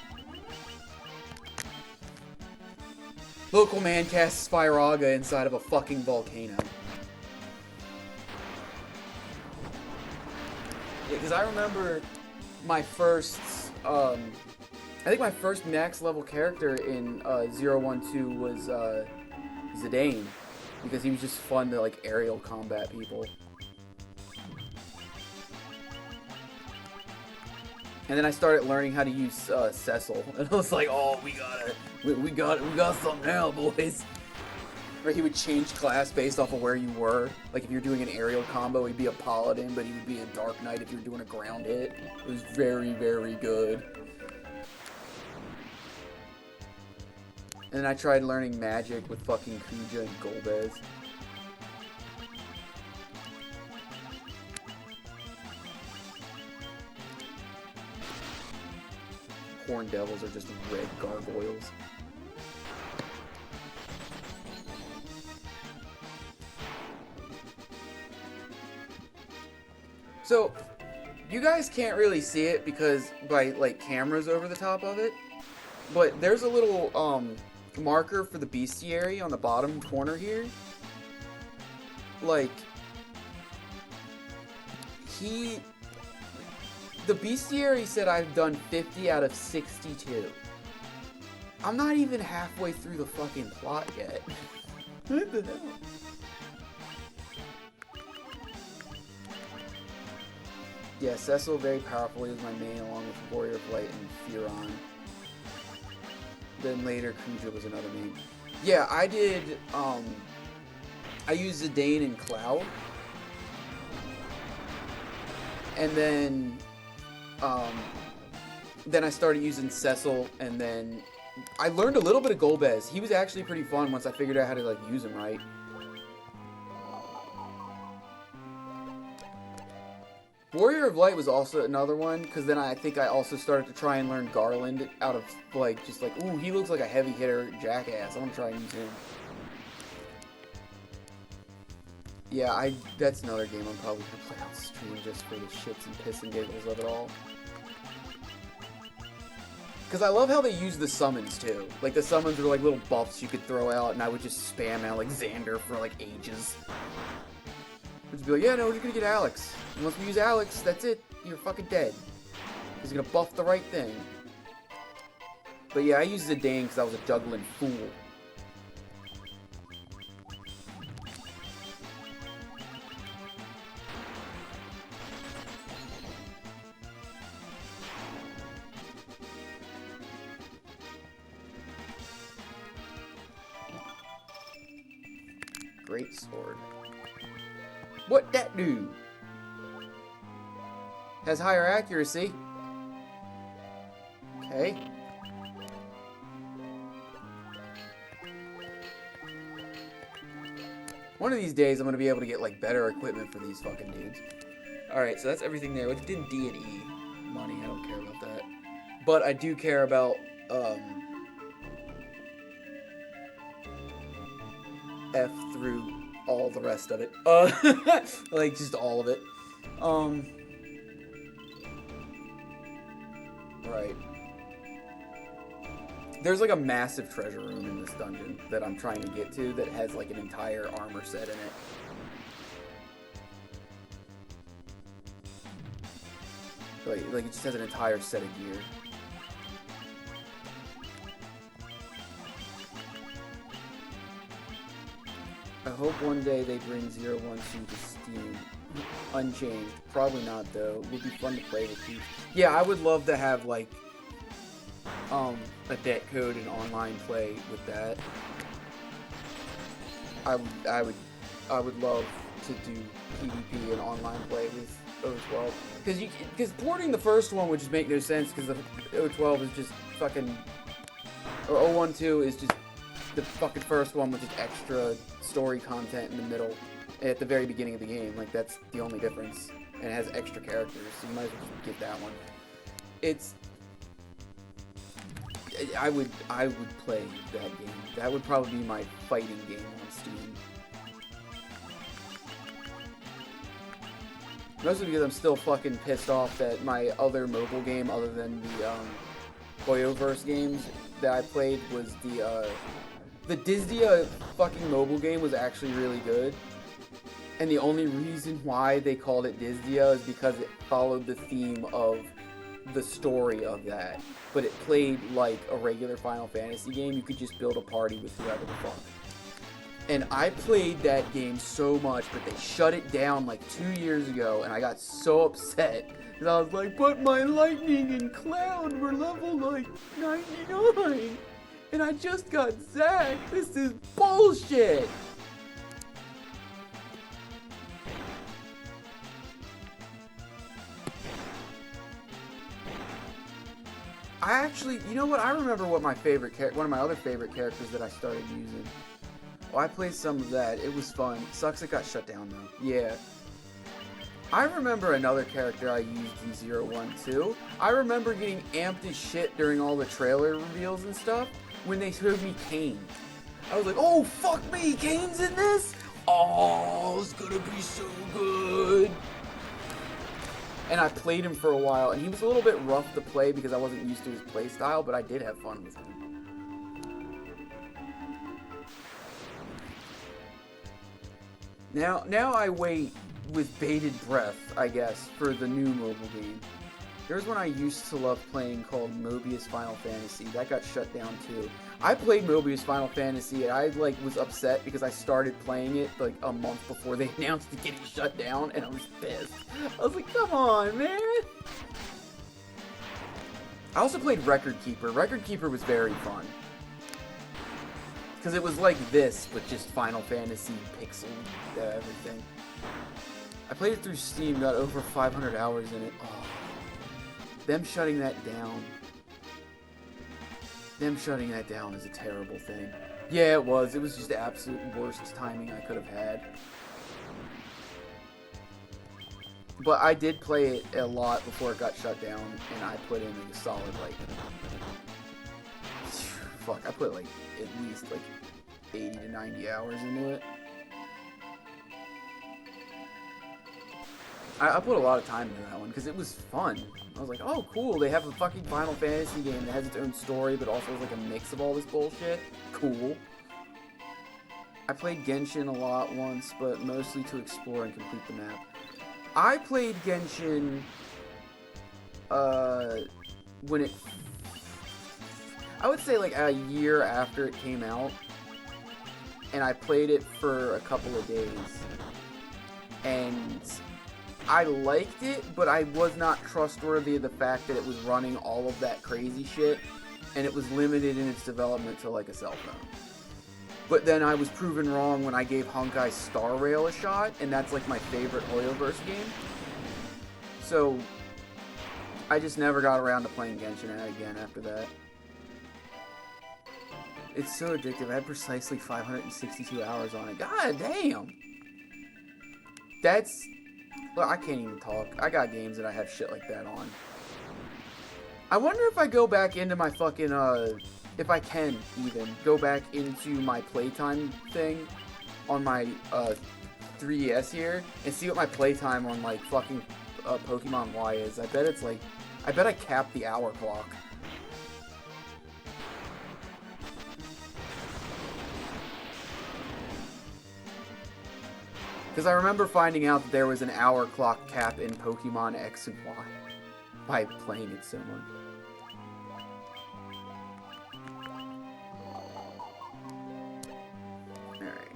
Local man casts Spiraga inside of a fucking volcano. Yeah, because I remember my first, I think my first max level character in 012 was Zidane, because he was just fun to, like, aerial combat people. And then I started learning how to use Cecil, and I was like, "Oh, we got something now, boys." Right? He would change class based off of where you were. Like, if you're doing an aerial combo, he'd be a paladin, but he would be a dark knight if you're doing a ground hit. It was very, very good. And then I tried learning magic with fucking Kuja and Golbez. Horn devils are just red gargoyles. So, you guys can't really see it because by, like, cameras over the top of it, but there's a little marker for the bestiary on the bottom corner here. Like, the bestiary said I've done 50 out of 62. I'm not even halfway through the fucking plot yet. What the hell? Yeah, Cecil very powerful. He was my main along with Warrior of Light and Furon. Then later Kuja was another main. Yeah, I did, I used Zidane and Cloud. And then I started using Cecil, and then I learned a little bit of Golbez. He was actually pretty fun once I figured out how to, like, use him right. Warrior of Light was also another one, because then I think I also started to try and learn Garland out of, like, just like, ooh, he looks like a heavy hitter jackass. I want to try and use him. Yeah, that's another game I'm probably going to play on stream just for the shits and piss and giggles of it all. Because I love how they use the summons, too. Like, the summons are like little buffs you could throw out, and I would just spam Alexander for, like, ages. I'd just be like, yeah, no, we're just gonna get Alex. And once we use Alex, that's it. You're fucking dead. He's gonna buff the right thing. But yeah, I used Zidane because I was a juggling fool. Great sword. What that do? Has higher accuracy. Okay. One of these days I'm gonna be able to get like better equipment for these fucking dudes. Alright, so that's everything there. Which didn't D and E money, I don't care about that. But I do care about F through all the rest of it. Like just all of it. Right. There's like a massive treasure room in this dungeon that I'm trying to get to that has like an entire armor set in it. Like it just has an entire set of gear. I hope one day they bring 012 to Steam. Unchanged. Probably not, though. It would be fun to play with you. Yeah, I would love to have, like, a debt code and online play with that. I would love to do PvP and online play with O12. Because porting the first one would just make no sense, because the O12 is just fucking... Or 012 is just the fucking first one with just extra story content in the middle. At the very beginning of the game. Like, that's the only difference. And it has extra characters, so you might as well just get that one. It's... I would play that game. That would probably be my fighting game on Steam. Mostly because I'm still fucking pissed off that my other mobile game, other than the Hoyoverse games that I played, was the Disdia fucking mobile game was actually really good. And the only reason why they called it Disdia is because it followed the theme of the story of that. But it played like a regular Final Fantasy game. You could just build a party with whoever the fuck. And I played that game so much, but they shut it down like 2 years ago, and I got so upset. Because I was like, but my Lightning and Cloud were level like 99. And I just got Zack. This is bullshit. I actually, you know what? I remember what my favorite one of my other favorite characters that I started using. Well, I played some of that. It was fun. Sucks it got shut down though. Yeah. I remember another character I used in 012. I remember getting amped as shit during all the trailer reveals and stuff when they showed me Kane. I was like, oh fuck me, Kane's in this? Oh, it's gonna be so good. And I played him for a while, and he was a little bit rough to play because I wasn't used to his playstyle, but I did have fun with him. Now I wait with bated breath, I guess, for the new mobile game. There's one I used to love playing called Mobius Final Fantasy. That got shut down too. I played Mobius Final Fantasy and I was upset because I started playing it like a month before they announced it getting shut down, and I was pissed. I was like, come on, man. I also played Record Keeper. Record Keeper was very fun. Because it was like this, but just Final Fantasy pixel everything. I played it through Steam, got over 500 hours in it. Oh. Them shutting that down. Them shutting that down is a terrible thing. Yeah, it was. It was just the absolute worst timing I could have had. But I did play it a lot before it got shut down, and I put in like a solid, like... Fuck, I put like at least like 80 to 90 hours into it. I put a lot of time into that one because it was fun. I was like, oh, cool. They have a fucking Final Fantasy game that has its own story, but also is like a mix of all this bullshit. Cool. I played Genshin a lot once, but mostly to explore and complete the map. I played Genshin when it... I would say like a year after it came out. And I played it for a couple of days. And... I liked it, but I was not trustworthy of the fact that it was running all of that crazy shit, and it was limited in its development to like a cell phone. But then I was proven wrong when I gave Honkai Star Rail a shot, and that's like my favorite Hoyoverse game. So, I just never got around to playing Genshin again after that. It's so addictive. I had precisely 562 hours on it. God damn! That's... Well, I can't even talk. I got games that I have shit like that on. I wonder if I go back into my fucking, if I can even, go back into my playtime thing on my, 3DS here, and see what my playtime on, like, fucking, Pokemon Y is. I bet it's, like, I bet I capped the hour clock. Because I remember finding out that there was an hour clock cap in Pokemon X and Y by playing it so much. Alright.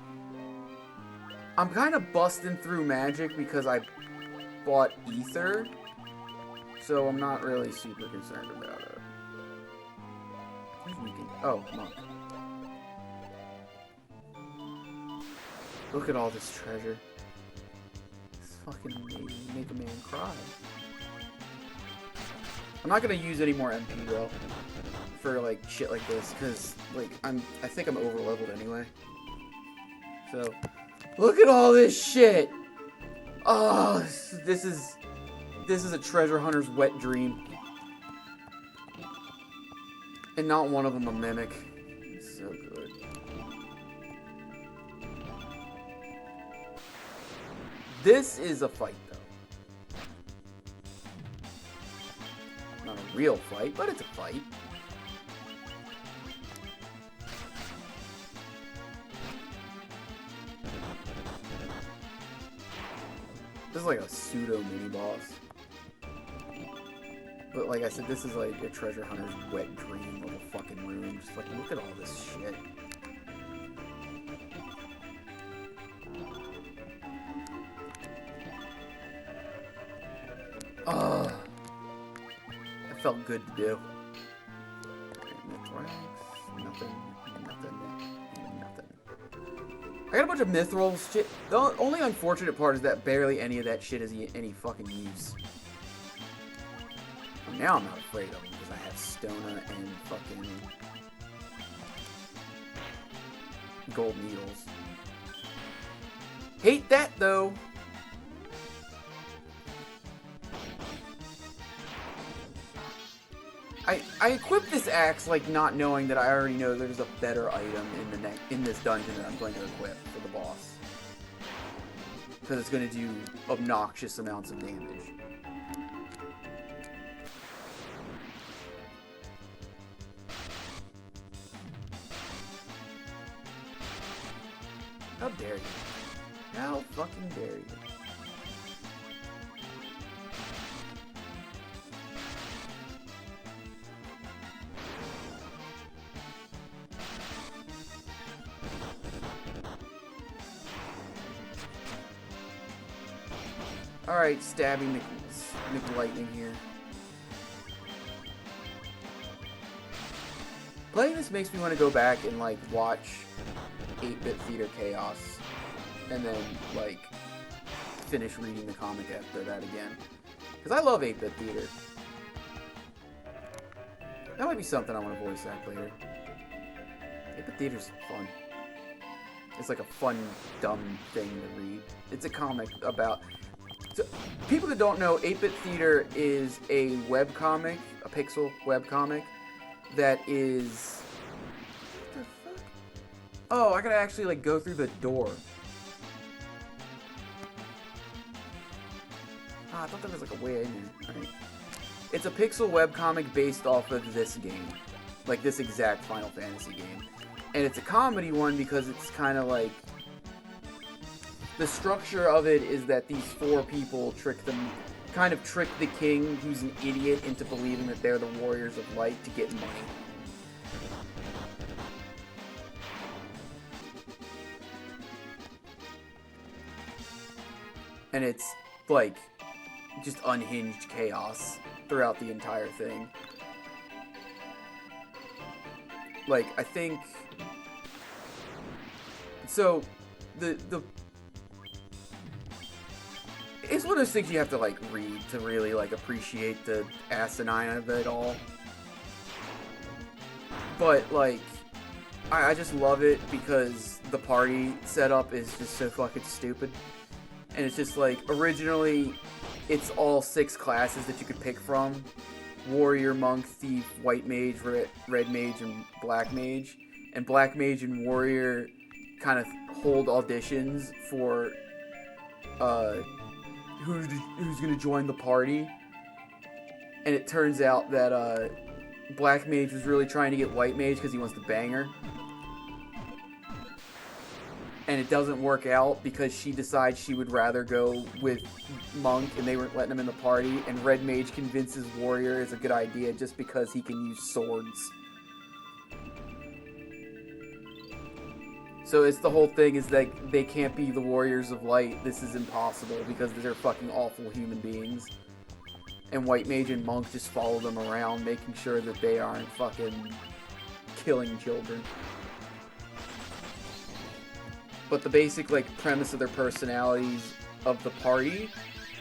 I'm kind of busting through Magic because I bought Ether, so I'm not really super concerned about it. Who's weekend? Oh, Monk. Look at all this treasure. It's fucking amazing. Make a man cry. I'm not gonna use any more MP though for like shit like this because like I think I'm over leveled anyway. So look at all this shit. Oh, this is a treasure hunter's wet dream, and not one of them a mimic. It's so good. This is a fight, though. Not a real fight, but it's a fight. This is like a pseudo mini-boss. But like I said, this is like a treasure hunter's wet dream of a fucking room. Just like, look at all this shit. Oh, it felt good to do. Nothing. I got a bunch of mithril shit. The only unfortunate part is that barely any of that shit is any fucking use. Well, now I'm not afraid of them because I have Stona and fucking gold needles. Hate that though. I equipped this axe like not knowing that I already know there's a better item in this dungeon that I'm going to equip for the boss. Because it's going to do obnoxious amounts of damage. How dare you? How fucking dare you? Alright, stabbing McLightning here. Playing this makes me want to go back and, like, watch 8-Bit Theater Chaos. And then, like, finish reading the comic after that again. Because I love 8-Bit Theater. That might be something I want to voice act later. 8-Bit Theater's fun. It's like a fun, dumb thing to read. It's a comic about... So, people that don't know, 8-Bit Theater is a webcomic, a pixel webcomic, that is... What the fuck? Oh, I gotta actually, like, go through the door. I thought there was, like, a way in there. Right. It's a pixel webcomic based off of this game. Like, this exact Final Fantasy game. And it's a comedy one because it's kind of like... The structure of it is that these 4 people trick the king, who's an idiot, into believing that they're the Warriors of Light to get money. And it's, like, just unhinged chaos throughout the entire thing. Like, I think... So, it's one of those things you have to, like, read to really, like, appreciate the asinine of it all. But, like, I just love it because the party setup is just so fucking stupid. And it's just, like, originally, it's all 6 classes that you could pick from. Warrior, Monk, Thief, White Mage, Red Mage, and Black Mage. And Black Mage and Warrior kind of hold auditions for, who's gonna join the party. And it turns out that Black Mage was really trying to get White Mage because he wants to bang her. And it doesn't work out because she decides she would rather go with Monk and they weren't letting him in the party. And Red Mage convinces Warrior it's a good idea just because he can use swords. So it's the whole thing is that they can't be the Warriors of Light. This is impossible because they're fucking awful human beings. And White Mage and Monk just follow them around, making sure that they aren't fucking killing children. But the basic, like, premise of their personalities of the party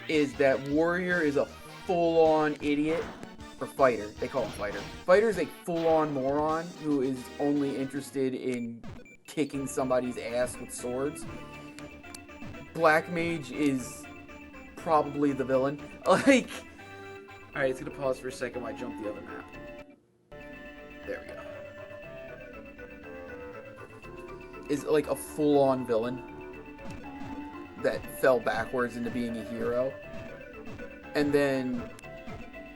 is that Warrior is a full-on idiot. Or fighter. They call him fighter. Fighter is a full-on moron who is only interested in kicking somebody's ass with swords. Black Mage is probably the villain. Like... Alright, it's gonna pause for a second while I jump the other map. There we go. Is like a full-on villain that fell backwards into being a hero. And then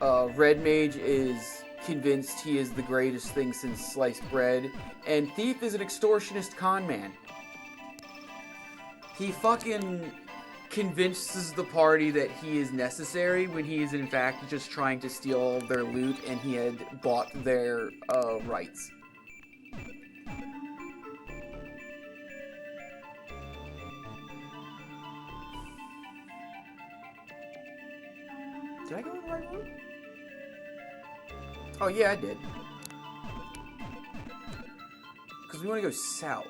Red Mage is convinced he is the greatest thing since sliced bread. And Thief is an extortionist con man. He fucking convinces the party that he is necessary when he is in fact just trying to steal all of their loot and he had bought their rights. Did I go in the right road? Oh yeah, I did. Because we want to go south.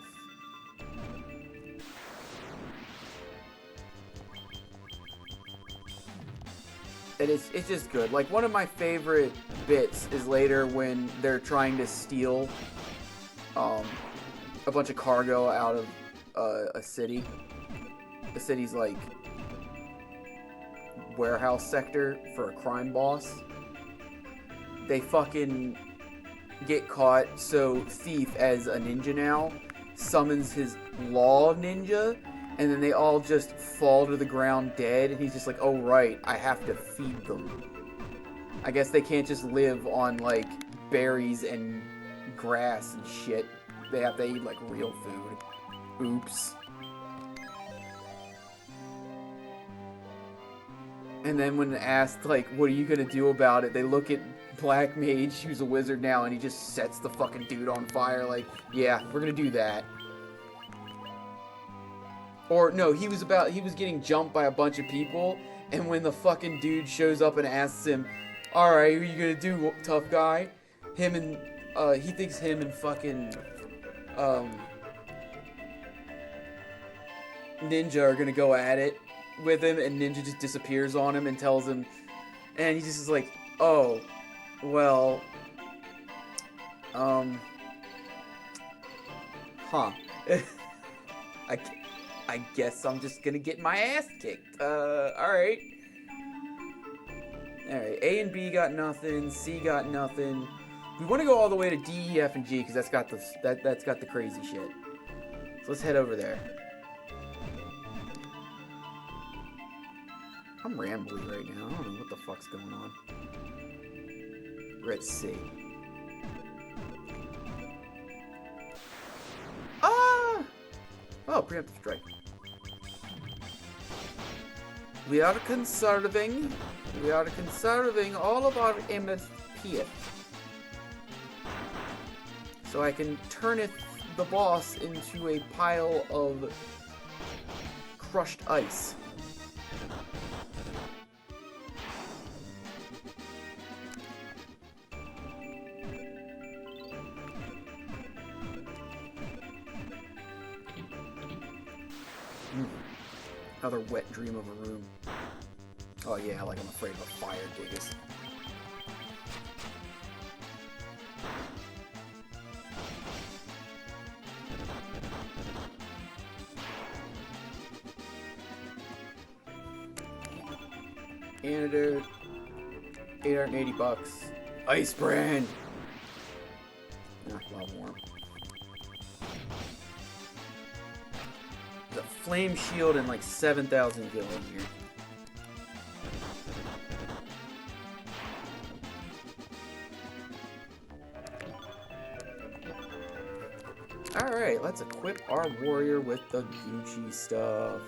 It's just good. Like, one of my favorite bits is later when they're trying to steal a bunch of cargo out of a city. The city's, like, warehouse sector for a crime boss. They fucking get caught, so Thief, as a ninja now, summons his law ninja, and then they all just fall to the ground dead, and he's just like, oh right, I have to feed them. I guess they can't just live on, like, berries and grass and shit. They have to eat, like, real food. Oops. And then when asked, like, what are you gonna do about it, they look at Black Mage, who's a wizard now, and he just sets the fucking dude on fire, like, yeah, we're gonna do that. Or, no, he was getting jumped by a bunch of people, and when the fucking dude shows up and asks him, alright, what are you gonna do, tough guy? He thinks him and fucking, Ninja are gonna go at it, with him, and Ninja just disappears on him and tells him, and he just is like, oh, well, huh. I guess I'm just gonna get my ass kicked. Alright. Alright, A and B got nothing, C got nothing. We want to go all the way to D, E, F, and G, because that's got the crazy shit. So let's head over there. I'm rambly right now. I don't know what the fuck's going on. We're at C. Ah! Oh, preemptive strike. We are conserving all of our MSPF. So I can turneth the boss into a pile of crushed ice. Another wet dream of a room. Oh yeah, like I'm afraid of a fire Gigas. Antidote. $880. Ice brand. Lava worm. The flame shield and like 7,000 gil in here. Alright, let's equip our warrior with the Gucci stuff.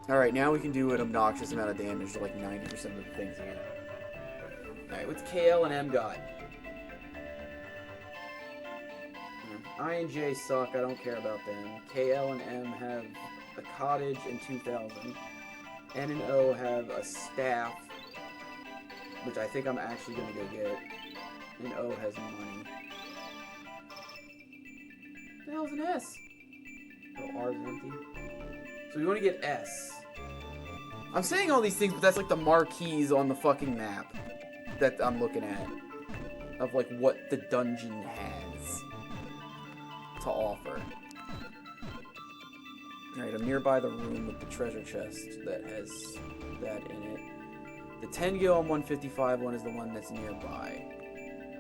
Alright, now we can do an obnoxious amount of damage to like 90% of the things here. Alright, what's KL and M got? I and J suck, I don't care about them. KL and M have a cottage and 2,000. N and O have a staff, which I think I'm actually going to go get. And O has money. What the hell's an S? Oh, R is empty. So we want to get S. I'm saying all these things, but that's like the marquees on the fucking map that I'm looking at. Of like what the dungeon has to offer. Alright, I'm nearby the room with the treasure chest that has that in it. The 10 gil and 155 one is the one that's nearby.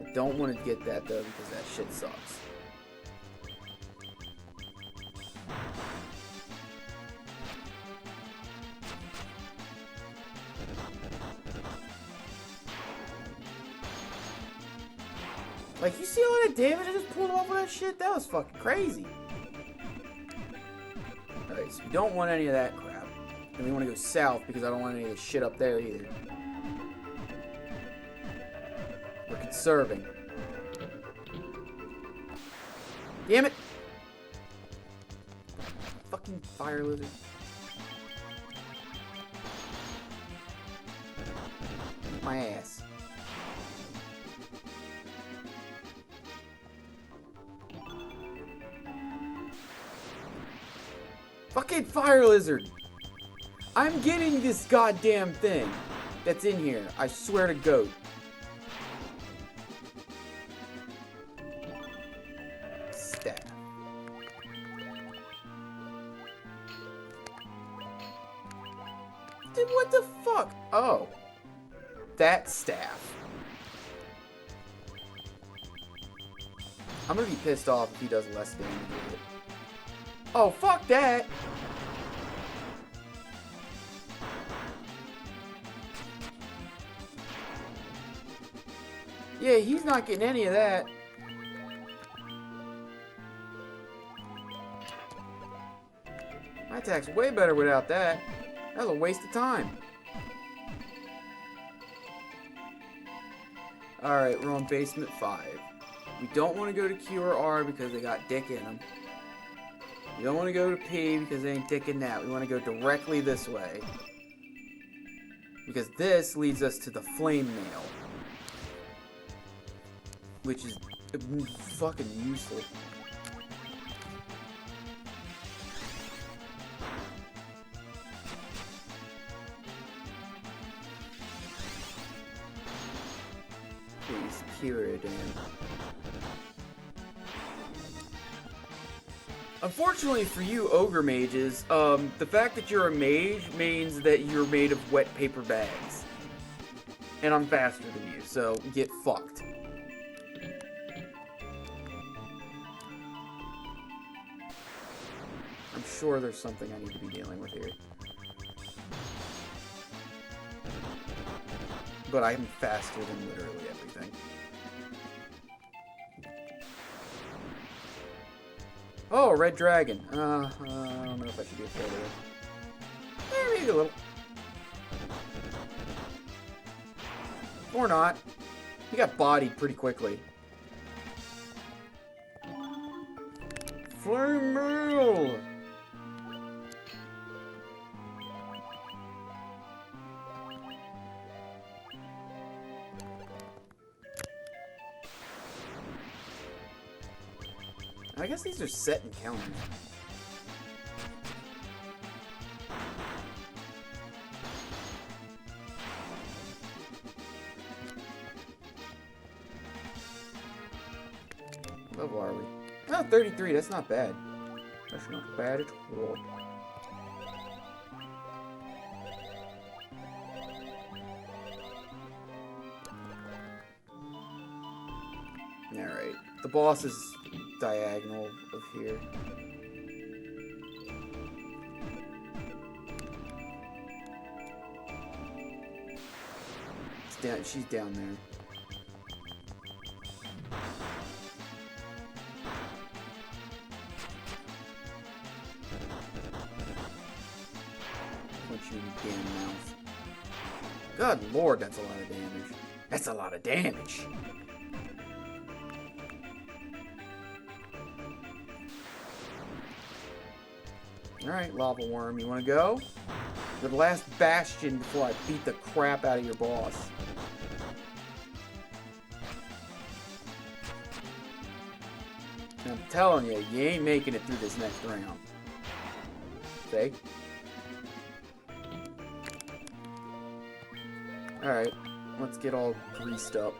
I don't want to get that though because that shit sucks. Like, you see all that damage I just pulled off of that shit? That was fucking crazy. Alright, so we don't want any of that crap. And we want to go south because I don't want any of this shit up there either. We're conserving. Damn it! Fucking fire lizard. Eat my ass. Fucking fire lizard! I'm getting this goddamn thing that's in here. I swear to goat. Staff. Dude, what the fuck? Oh. That staff. I'm gonna be pissed off if he does less damage with it. Oh, fuck that! Yeah, he's not getting any of that. My attack's way better without that. That was a waste of time. Alright, we're on basement 5. We don't want to go to Q or R because they got dick in them. We don't want to go to P because they ain't dicking that. We want to go directly this way. Because this leads us to the flame nail. Which is fucking useful. Kiridan. Unfortunately for you, ogre mages, the fact that you're a mage means that you're made of wet paper bags. And I'm faster than you, so get fucked. I'm sure there's something I need to be dealing with here. But I'm faster than literally everything. Oh, a red dragon. I don't know if I should be afraid of it. Maybe a little. Or not. He got bodied pretty quickly. Flame mail! I guess these are set encounters. What level are we? Oh, 33, that's not bad. That's not bad at all. Alright, the boss is diagonal of here. It's down, she's down there. Punch you in the damn mouth. Good lord, that's a lot of damage. That's a lot of damage. Alright, lava worm, you wanna go? The last bastion before I beat the crap out of your boss. And I'm telling you, you ain't making it through this next round. See? Alright, let's get all greased up.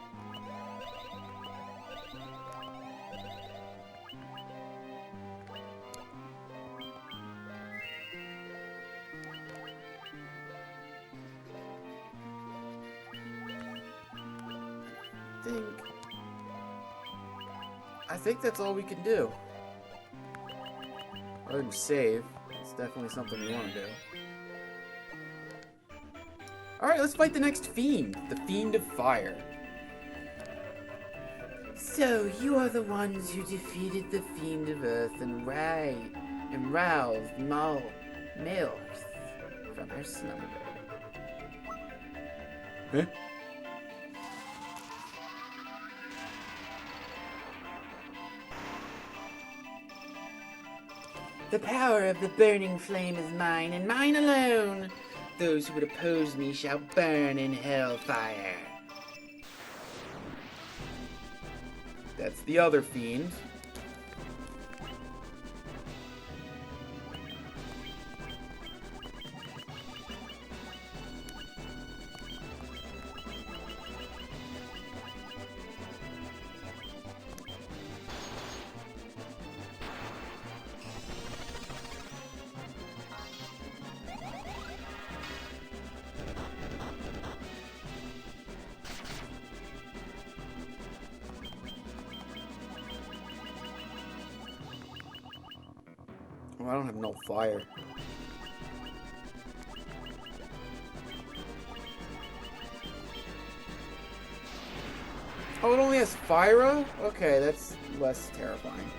I think that's all we can do. Other than save. It's definitely something we want to do. Alright, let's fight the next fiend. The Fiend of Fire. So, you are the ones who defeated the Fiend of Earth and roused Mills from her slumber. Huh? The power of the burning flame is mine, and mine alone. Those who would oppose me shall burn in hellfire. That's the other fiend. Oh, I don't have no fire. Oh, it only has Fyra? Okay, that's less terrifying.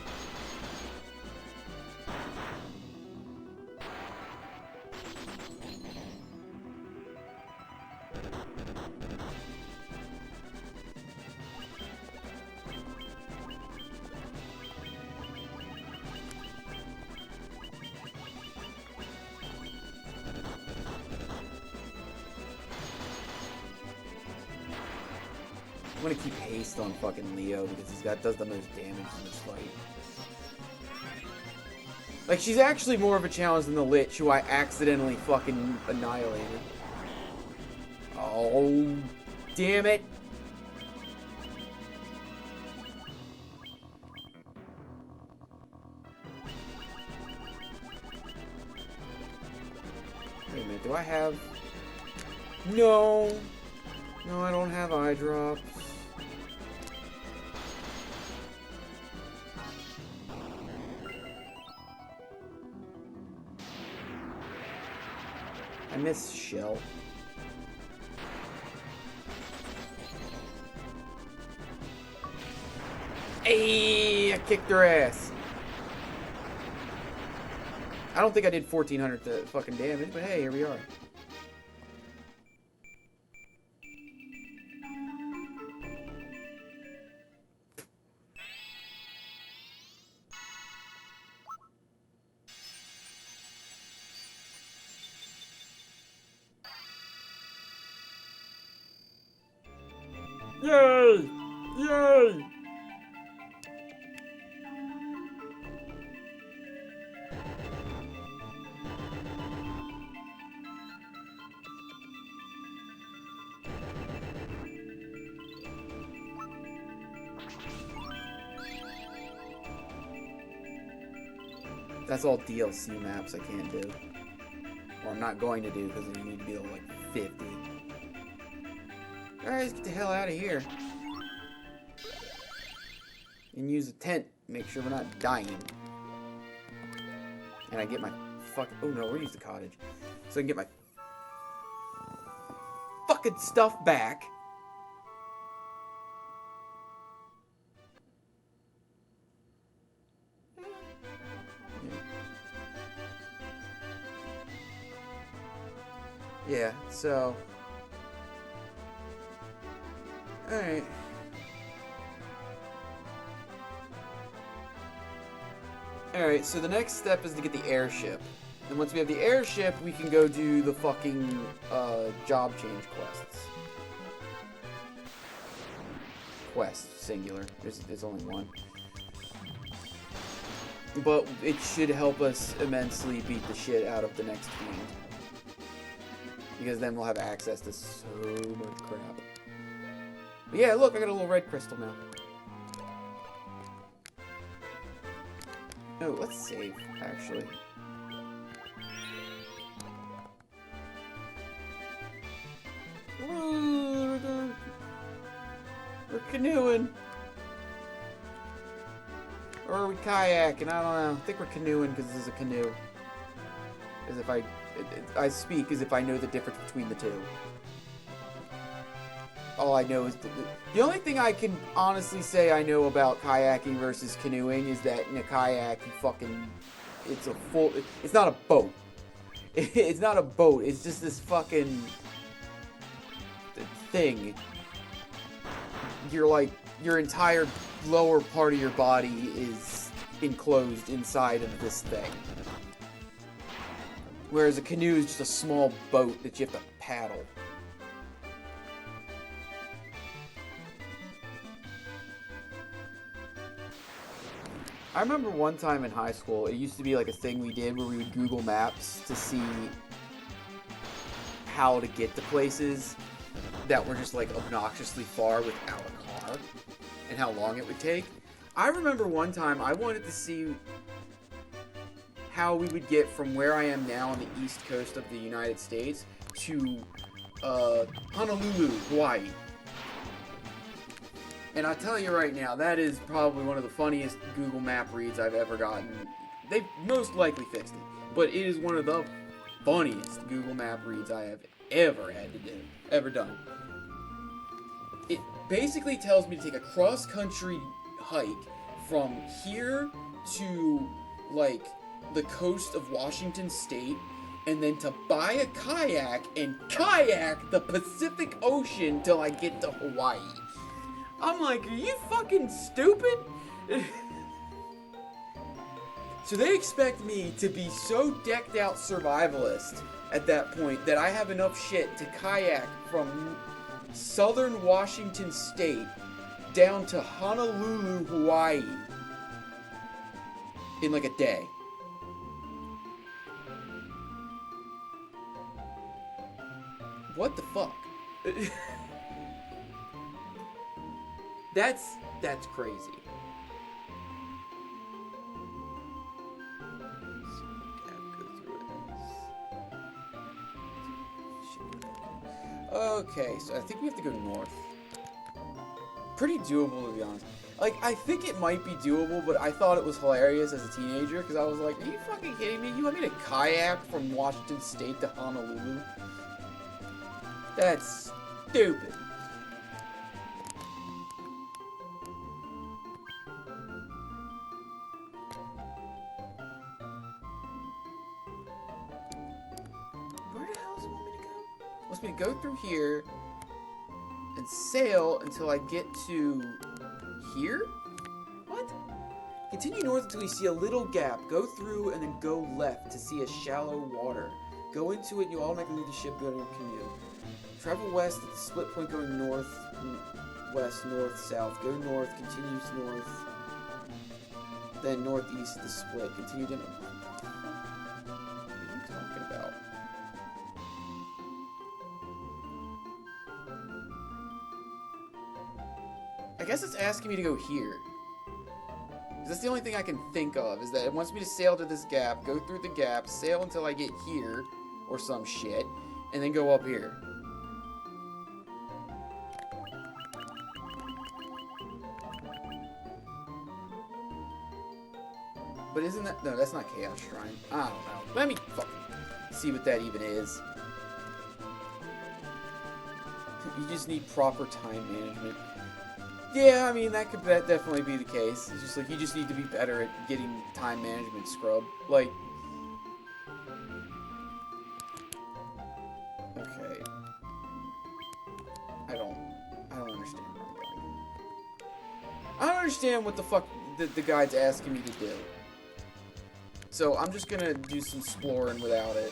I'm gonna keep haste on fucking Leo because he's does the most damage in this fight. Like, she's actually more of a challenge than the Lich, who I accidentally fucking annihilated. Oh, damn it. minute. Do I have... No. No, I don't have eye drops. I miss Shell. Hey, I kicked her ass. I don't think I did 1,400 fucking damage, but hey, here we are. Yay! Yay! That's all DLC maps I can't do. Or I'm not going to do because you need to be level like 50. Alright, let's get the hell out of here. And use a tent. Make sure we're not dying. And I get my fuck. Oh no, we'll use the cottage. So I can get my fucking stuff back. Yeah, so... Alright. Alright, so the next step is to get the airship. And once we have the airship, we can go do the fucking, job change quests. Quest, singular. There's only one. But it should help us immensely beat the shit out of the next fiend. Because then we'll have access to so much crap. But yeah, look, I got a little red crystal now. Oh, let's save, actually. Ooh, we're canoeing. Or are we kayaking? I don't know. I think we're canoeing because this is a canoe. As if I speak as if I know the difference between the two. All I know is the only thing I can honestly say I know about kayaking versus canoeing is that in a kayak you fucking it's not a boat. It's not a boat. It's just this fucking thing. You're like your entire lower part of your body is enclosed inside of this thing. Whereas a canoe is just a small boat that you have to paddle. I remember one time in high school, it used to be like a thing we did where we would Google Maps to see how to get to places that were just like obnoxiously far without a car and how long it would take. I remember one time I wanted to see how we would get from where I am now on the east coast of the United States to Honolulu, Hawaii. And I'll tell you right now, that is probably one of the funniest Google Map reads I've ever gotten. They've most likely fixed it, but it is one of the funniest Google Map reads I have ever had to do, ever done. It basically tells me to take a cross-country hike from here to, like, the coast of Washington State, and then to buy a kayak and kayak the Pacific Ocean till I get to Hawaii. I'm like, are you fucking stupid? So they expect me to be so decked out survivalist at that point that I have enough shit to kayak from southern Washington State down to Honolulu, Hawaii in like a day. What the fuck? That's crazy. Okay, so I think we have to go north. Pretty doable, to be honest. Like, I think it might be doable, but I thought it was hilarious as a teenager, because I was like, are you fucking kidding me? You want me to kayak from Washington State to Honolulu? That's stupid. Where the hell does it want me to go? It wants me to go through here and sail until I get to here? What? Continue north until you see a little gap. Go through and then go left to see a shallow water. Go into it and you automatically leave the ship, go to your canoe. Travel west at the split point going north, west, north, south. Go north, continues north. Then northeast at the split. Continue down. What are you talking about? I guess it's asking me to go here. That's the only thing I can think of, is that it wants me to sail to this gap, go through the gap, sail until I get here, or some shit, and then go up here. But isn't that... No, that's not Chaos Shrine. I don't know. Let me fucking see what that even is. You just need proper time management. Yeah, I mean, that could definitely be the case. It's just like, you just need to be better at getting time management scrub. Like... Okay. I don't understand where I'm going. I don't understand what the fuck the guide's asking me to do. So, I'm just gonna do some exploring without it.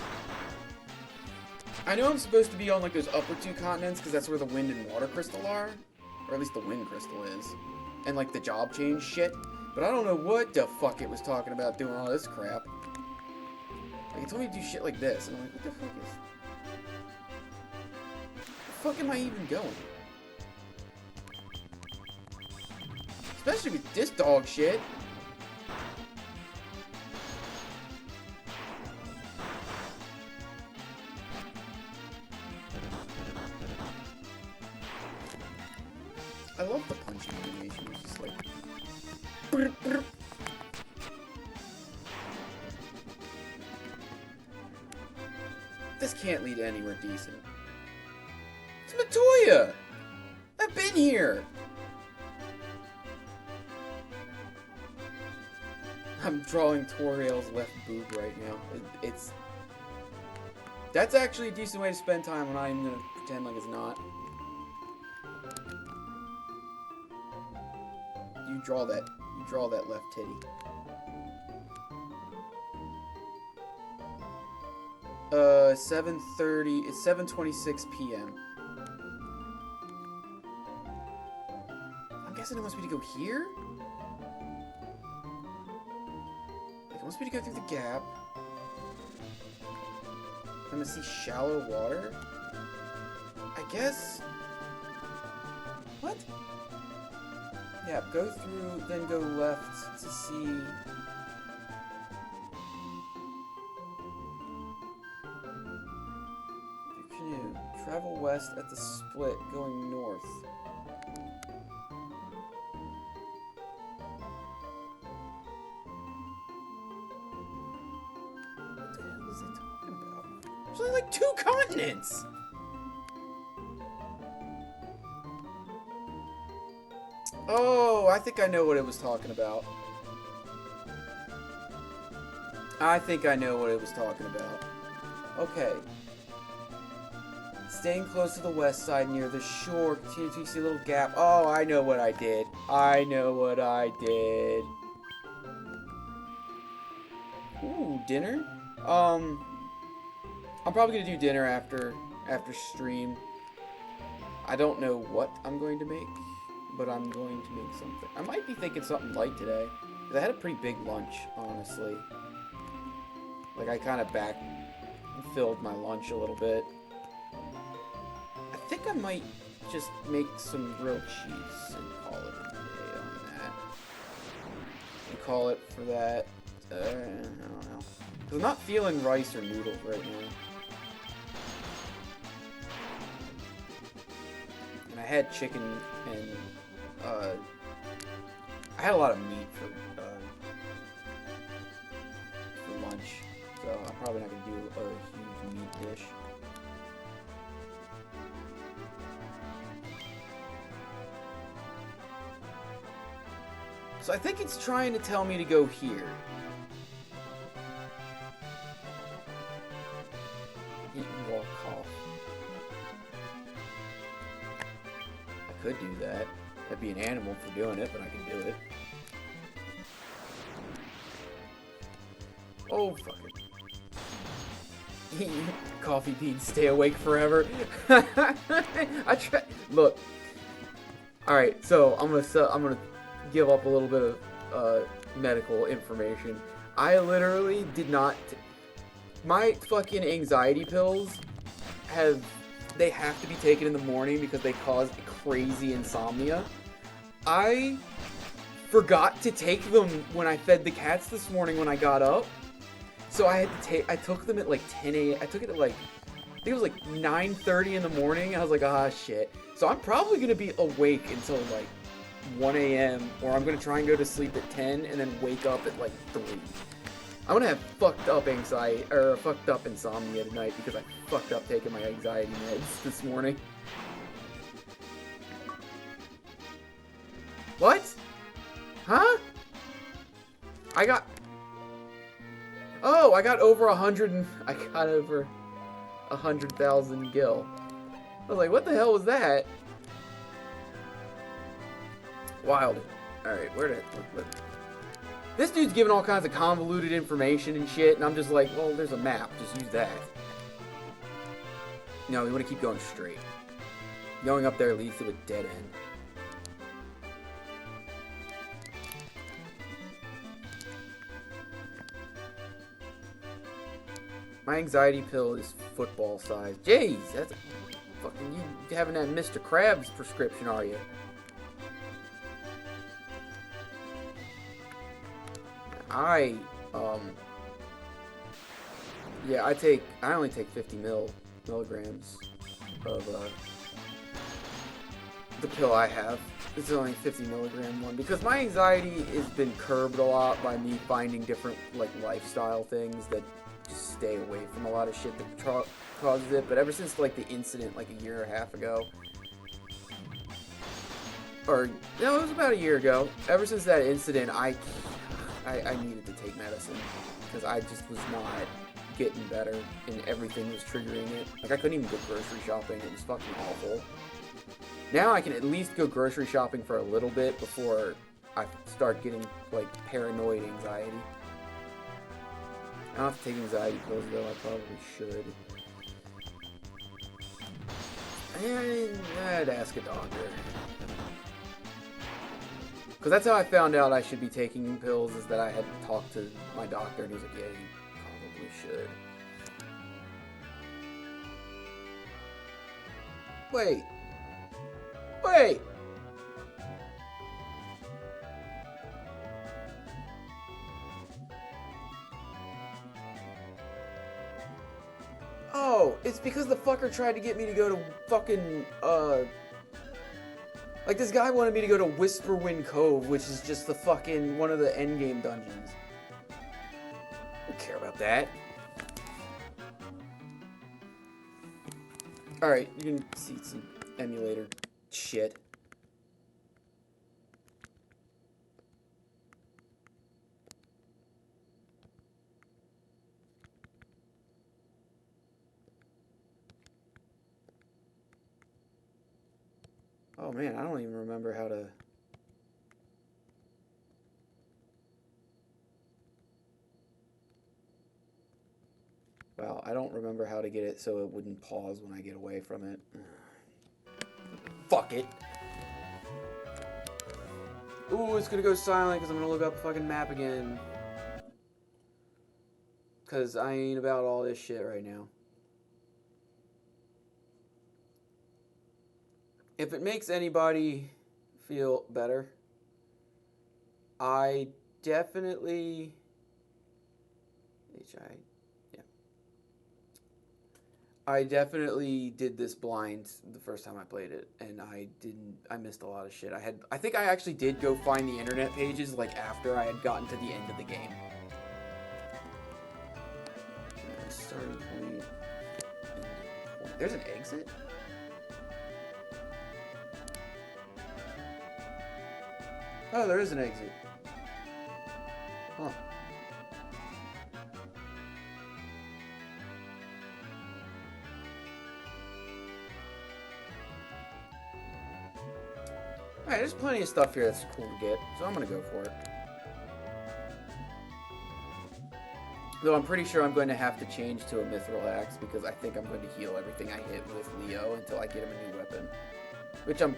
I know I'm supposed to be on, like, those upper two continents, because that's where the wind and water crystal are. Or at least the wind crystal is. And, like, the job change shit. But I don't know what the fuck it was talking about doing all this crap. Like, it told me to do shit like this. And I'm like, what the fuck is... Where the fuck am I even going? Especially with this dog shit. I love the punching animation. It's just like... Brr, brr. This can't lead anywhere decent. It's Matoya! I've been here! I'm drawing Toriel's left boob right now. It's... That's actually a decent way to spend time when I'm gonna pretend like it's not. You draw that left titty. 7:30, it's 7:26 p.m. I'm guessing it wants me to go here? Like, it wants me to go through the gap. I'm gonna see shallow water? I guess... What? Yeah, go through, then go left to see... Your canoe. Travel west at the split, going north. What the hell is it talking about? There's only like 2 continents! Oh, I think I know what it was talking about. I think I know what it was talking about. Okay. Staying close to the west side near the shore, continue to see a little gap. Oh, I know what I did. I know what I did. Ooh, dinner? I'm probably gonna do dinner after stream. I don't know what I'm going to make, but I'm going to make something. I might be thinking something light today, because I had a pretty big lunch, honestly. Like, I kind of filled my lunch a little bit. I think I might just make some grilled cheese and call it a day on that. And call it for that. I don't know. Because I'm not feeling rice or noodles right now. had chicken and I had a lot of meat for lunch, so I'm probably not gonna do a huge meat dish. So I think it's trying to tell me to go here. Eat and walk off. I could do that. I'd be an animal for doing it, but I can do it. Oh, fuck it. Coffee beans stay awake forever. I try. Look. All right, so I'm gonna give up a little bit of medical information. I literally did not. My fucking anxiety pills have to be taken in the morning because they cause crazy insomnia. I forgot to take them when I fed the cats this morning when I got up. So I took them at like 10 a.m. I took it at like, I think it was like 9:30 in the morning. And I was like, ah, shit. So I'm probably going to be awake until like 1 a.m. or I'm going to try and go to sleep at 10 and then wake up at like 3. I'm going to have fucked up anxiety, or fucked up insomnia tonight because I fucked up taking my anxiety meds this morning. What? Huh? I got over 100,000 gil. I was like, what the hell was that? Wild. Alright, where this dude's giving all kinds of convoluted information and shit, and I'm just like, well, there's a map. Just use that. No, we want to keep going straight. Going up there leads to a dead end. My anxiety pill is football size. Jeez, that's fucking you having that Mr. Krabs prescription, are you? Yeah, I only take 50 milligrams of the pill I have. It's only a 50 milligram one because my anxiety has been curbed a lot by me finding different like lifestyle things that just stay away from a lot of shit that causes it. But ever since like the incident like a year and a half ago, or no, it was about a year ago. Ever since that incident, I needed to take medicine because I just was not getting better and everything was triggering it. Like I couldn't even go grocery shopping. It was fucking awful. Now I can at least go grocery shopping for a little bit before I start getting like paranoid anxiety. I don't have to take anxiety pills though. I probably should. And I'd ask a doctor. Because that's how I found out I should be taking pills, is that I had talked to my doctor and he was like, yeah, you probably should. Wait. Oh, it's because the fucker tried to get me to go to fucking, like, this guy wanted me to go to Whisperwind Cove, which is just the fucking one of the endgame dungeons. I don't care about that. Alright, you can see some emulator shit. Oh man, I don't even remember how to... Wow, I don't remember how to get it so it wouldn't pause when I get away from it. Fuck it. Ooh, it's gonna go silent because I'm gonna look up fucking map again. Because I ain't about all this shit right now. If it makes anybody feel better, I definitely... I definitely did this blind the first time I played it, and I missed a lot of shit. I think I actually did go find the internet pages, like, after I had gotten to the end of the game. Starting point. There's an exit? Oh, there is an exit. Huh. Alright, there's plenty of stuff here that's cool to get, so I'm gonna go for it. Though I'm pretty sure I'm going to have to change to a mithril axe because I think I'm going to heal everything I hit with Leo until I get him a new weapon. Which I'm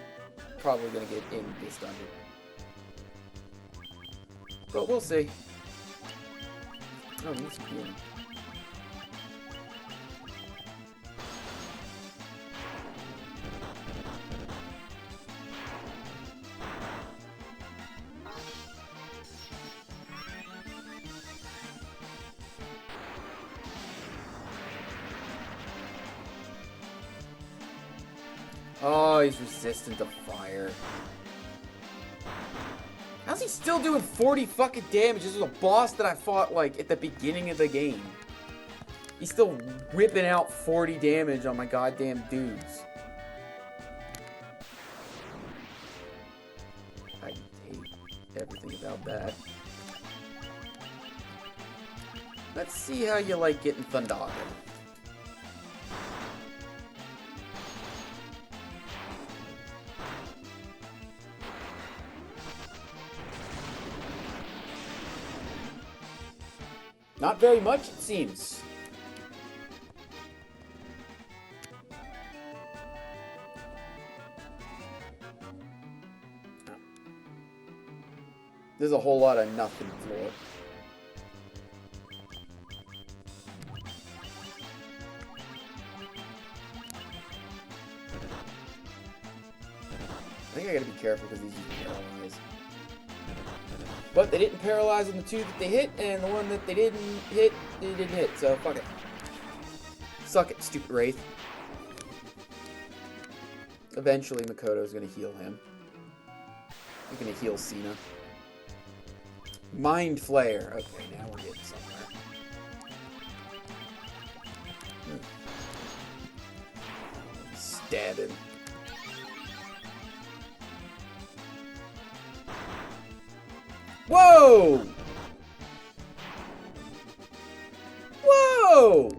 probably going to get in this dungeon. But we'll see. Oh, we need some healing. Oh, he's resistant to fire. How's he still doing 40 fucking damage? This was a boss that I fought, like, at the beginning of the game. He's still whipping out 40 damage on my goddamn dudes. I hate everything about that. Let's see how you like getting Thundaga. Not very much, it seems. There's a whole lot of nothing floor. I think I gotta be careful because these paralyze. But they didn't paralyze on the two that they hit, and the one that they didn't hit, they didn't hit, so fuck it. Suck it, stupid Wraith. Eventually, Makoto's gonna heal him. He's gonna heal Cena. Mind Flayer. Okay, now we're getting somewhere. Stab him. Whoa! Whoa!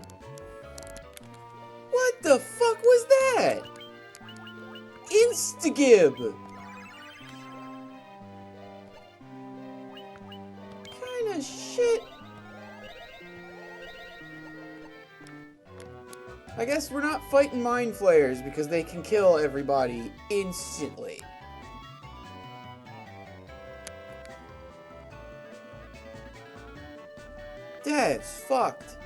What the fuck was that? Instagib! Kinda shit. I guess we're not fighting Mind Flayers because they can kill everybody instantly. That's fucked.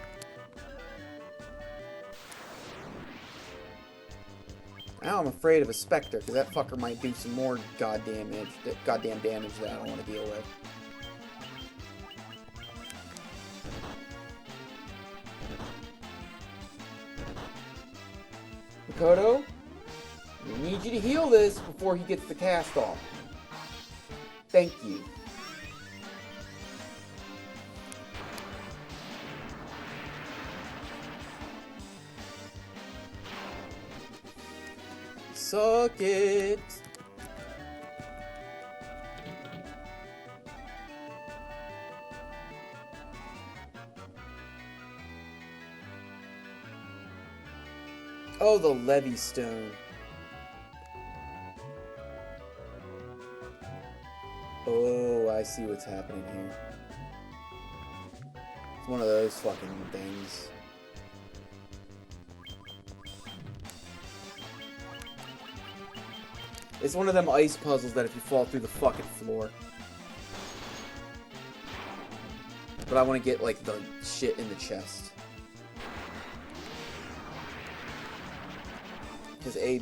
Now I'm afraid of a Spectre, because that fucker might do some more goddamn damage that I don't want to deal with. Makoto, we need you to heal this before he gets the cast off. Thank you. Suck it. Oh, the Levy Stone. Oh, I see what's happening here. It's one of those fucking things. It's one of them ice puzzles that if you fall through the fucking floor. But I want to get, like, the shit in the chest. Because A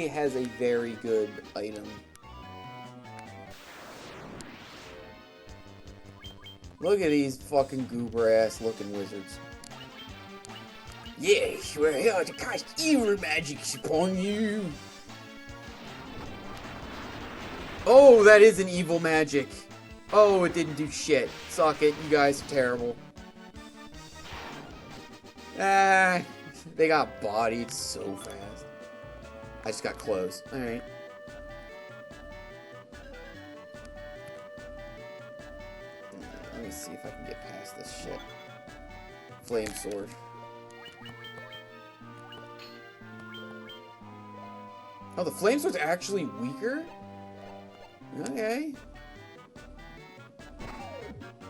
has a very good item. Look at these fucking goober ass looking wizards. Yes, we're here to cast evil magics upon you. Oh, that is an evil magic. Oh, it didn't do shit. Suck it, you guys are terrible. Ah, they got bodied so fast. I just got close. Alright. Let me see if I can get past this shit. Flame sword. Oh, the flame sword's actually weaker? Okay.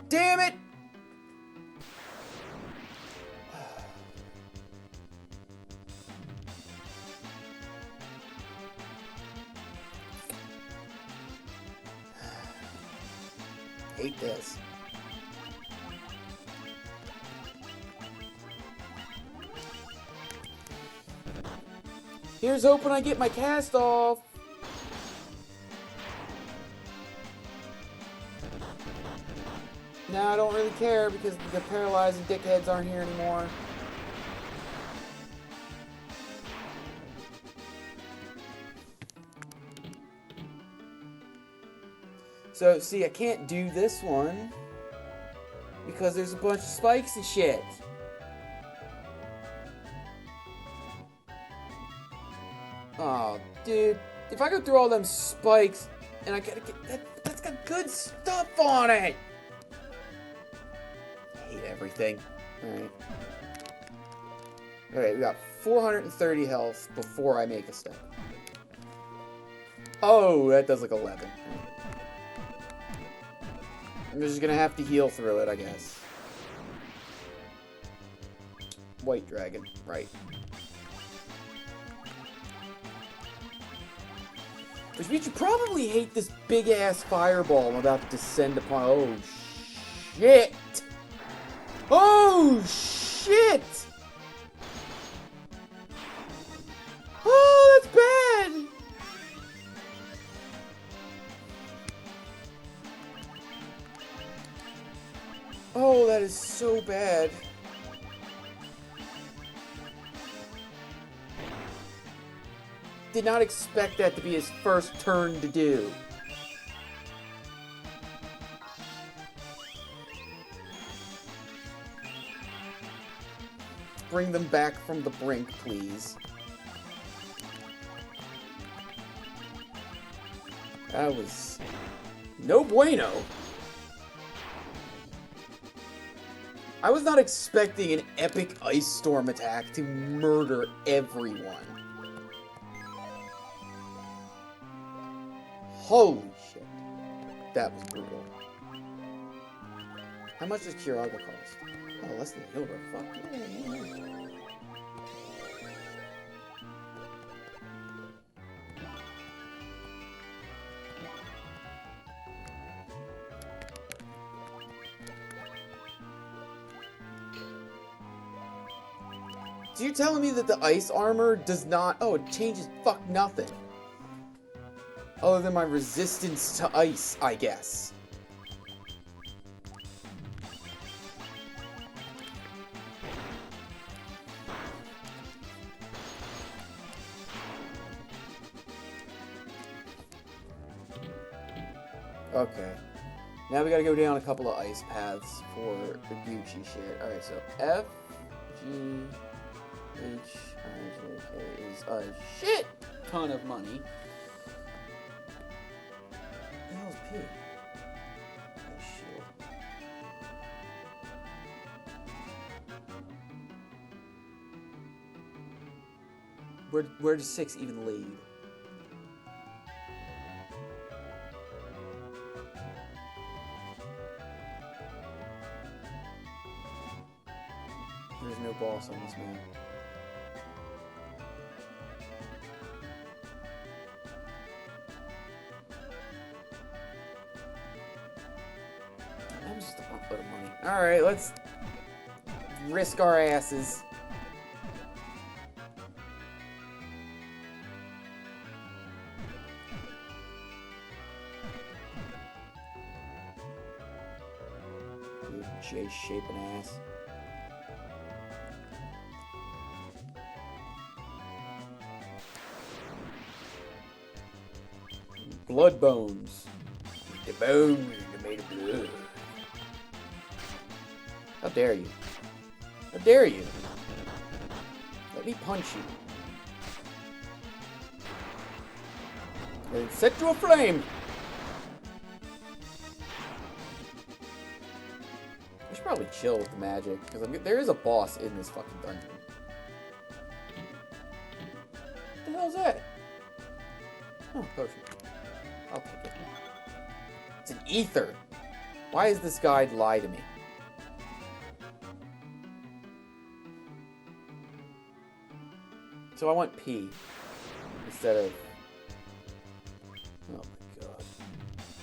Damn it! Hate this. Here's hoping I get my cast off. No, I don't really care because the paralyzing dickheads aren't here anymore. So, see, I can't do this one because there's a bunch of spikes and shit. Oh, dude. If I go through all them spikes and I gotta get that's got good stuff on it. I hate everything. Alright. Alright, we got 430 health before I make a step. Oh, that does like 11. I'm just gonna have to heal through it, I guess. White dragon, right. Which means you probably hate this big-ass fireball I'm about to descend upon. Oh, shit! Oh, shit! Oh, that's bad! Oh, that is so bad. Did not expect that to be his first turn to do. Bring them back from the brink, please. That was no bueno. I was not expecting an epic ice storm attack to murder everyone. Holy shit. That was brutal. How much does Kiraga cost? Oh, less than Hilbert. Fuck yeah. So you're telling me that the ice armor does not... Oh, it changes fuck nothing. Other than my resistance to ice, I guess. Okay. Now we gotta go down a couple of ice paths for the Gucci shit. Alright, so F, G, H, I, J, K is a shit ton of money. What the hell's P? Oh, shield. Where does 6 even lead? There's no boss on this map. I'm just a buttload of money. Alright, let's risk our asses. J-shaping ass. blood bones. The bones are made of blood. How dare you? How dare you? Let me punch you. And set you aflame! I should probably chill with the magic, because there is a boss in this fucking dungeon. What the hell is that? Oh, potion. I'll take it. It's an ether! Why does this guide lie to me? So I want P instead of... Oh my god.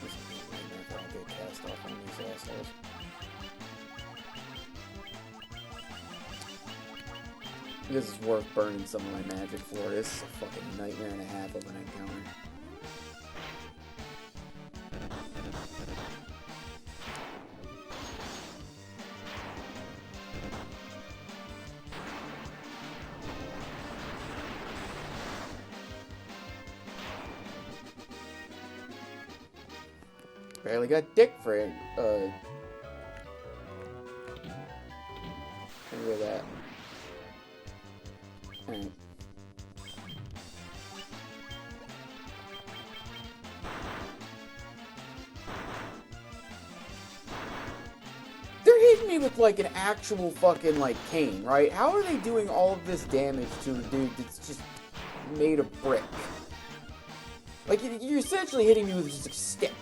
This is a nightmare if I don't get cast off on these assholes. This is worth burning some of my magic for. This is a fucking nightmare and a half of an encounter. Barely got dick for it. Look at that. Alright. They're hitting me with like an actual fucking like cane, right? How are they doing all of this damage to a dude that's just made of brick? Like, you're essentially hitting me with just a stick.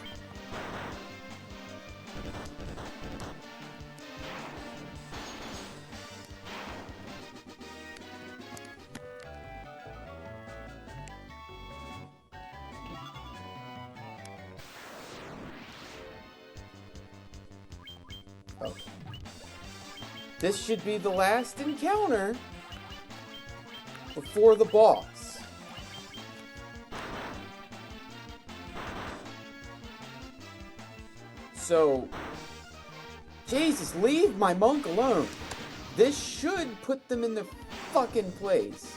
Okay. This should be the last encounter before the boss. So, Jesus, leave my monk alone. This should put them in their fucking place.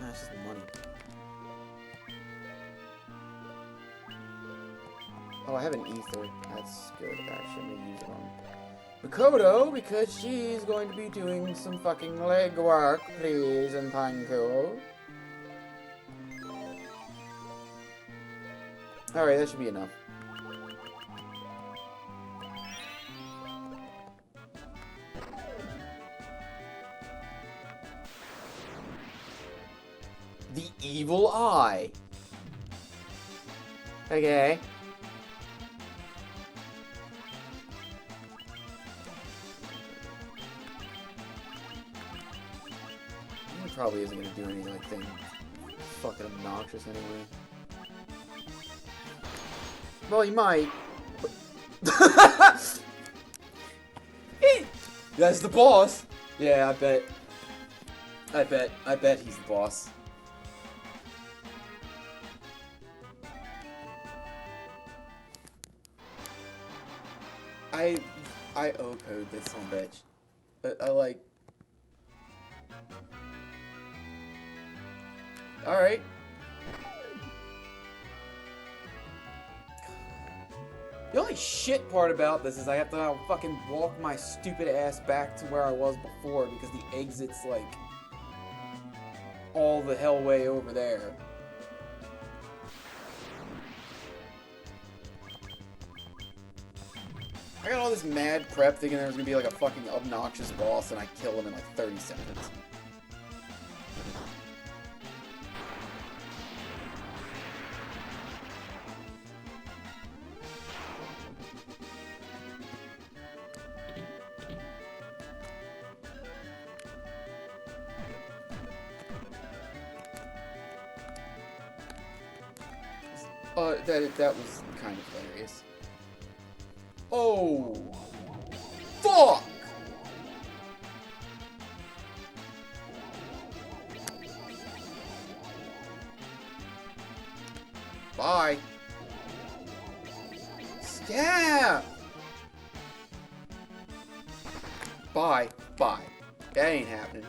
That's just the money. Oh, I have an ether. That's good, actually. I'm gonna use it on Makoto, because she's going to be doing some fucking legwork, please, and thank you. Alright, that should be enough. The evil eye. Okay. He probably isn't gonna do anything fucking obnoxious anyway. Well, he might. But that's the boss. Yeah, I bet he's the boss. I O-code this son of a bitch. I like... Alright. The only shit part about this is I have to now fucking walk my stupid ass back to where I was before because the exit's like all the hell way over there. I got all this mad prep thinking there was gonna be like a fucking obnoxious boss and I kill him in like 30 seconds. That was kind of hilarious. Oh, fuck! Bye. Bye. Bye. That ain't happening.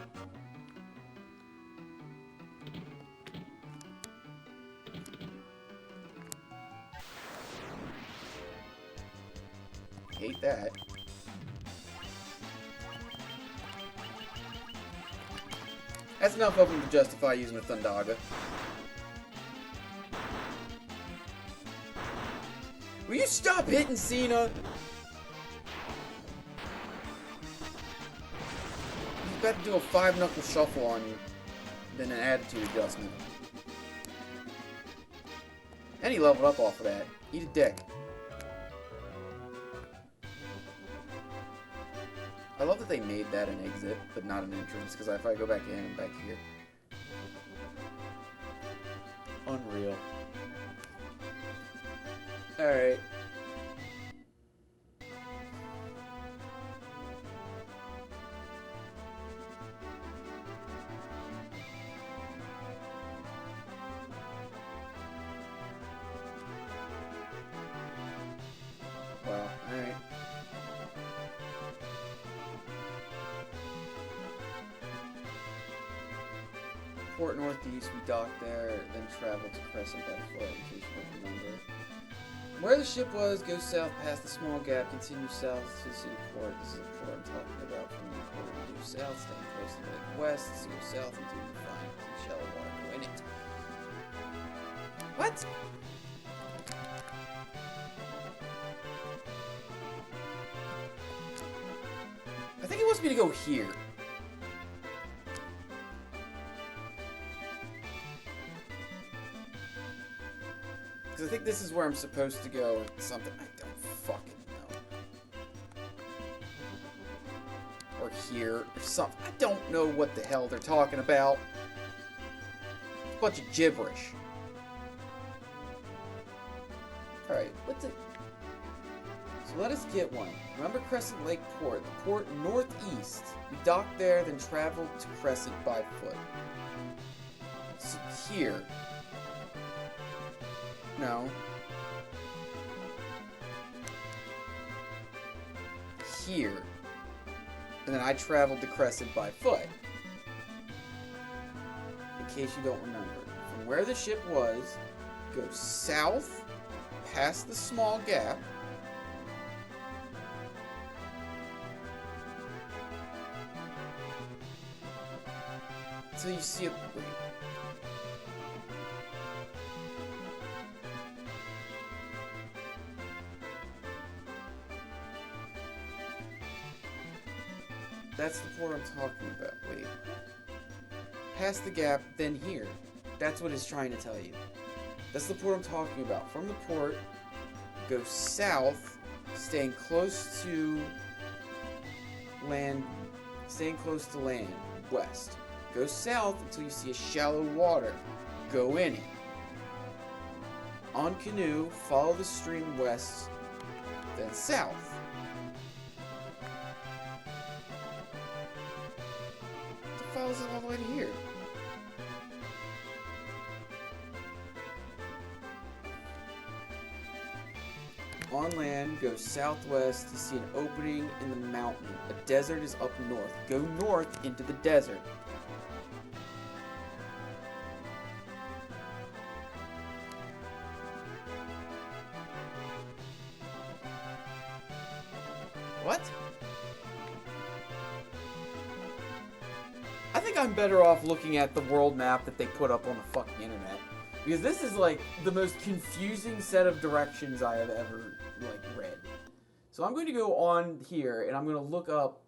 Hate that. That's enough of them to justify using a Thundaga. Will you stop hitting Cena? He's about to do a 5-knuckle shuffle on you. Then an attitude adjustment. And he leveled up off of that. Eat a dick. I love that they made that an exit, but not an entrance, because if I go back in, I'm back here. Unreal. Alright. Wow, alright. Port northeast, we docked there, then traveled to Crescent by foot, in case you don't remember. Where the ship was, go south past the small gap, continue south to the city port. This is the port I'm talking about. From the port, we go south, staying close to the lake west, so go south until you find some shallow water, go in it. What? I think he wants me to go here. Because I think this is where I'm supposed to go, or something. I don't fucking know. Or here, or something. I don't know what the hell they're talking about. It's a bunch of gibberish. Alright, what's it? So let us get one. Remember Crescent Lake Port, the port northeast. We docked there, then traveled to Crescent by foot. So here. No. Here. And then I traveled to Crescent by foot. In case you don't remember. From where the ship was, go south, past the small gap. Until you see a... Wait. That's the port I'm talking about. Wait. Past the gap, then here. That's what it's trying to tell you. That's the port I'm talking about. From the port, go south, staying close to land, west. Go south until you see a shallow water. Go in it. On canoe, follow the stream west, then south. Follows it all the way to here. On land, go southwest to see an opening in the mountain. A desert is up north. Go north into the desert. What? I think I'm better off looking at the world map that they put up on the fucking internet. Because this is like the most confusing set of directions I have ever read. So I'm going to go on here and I'm going to look up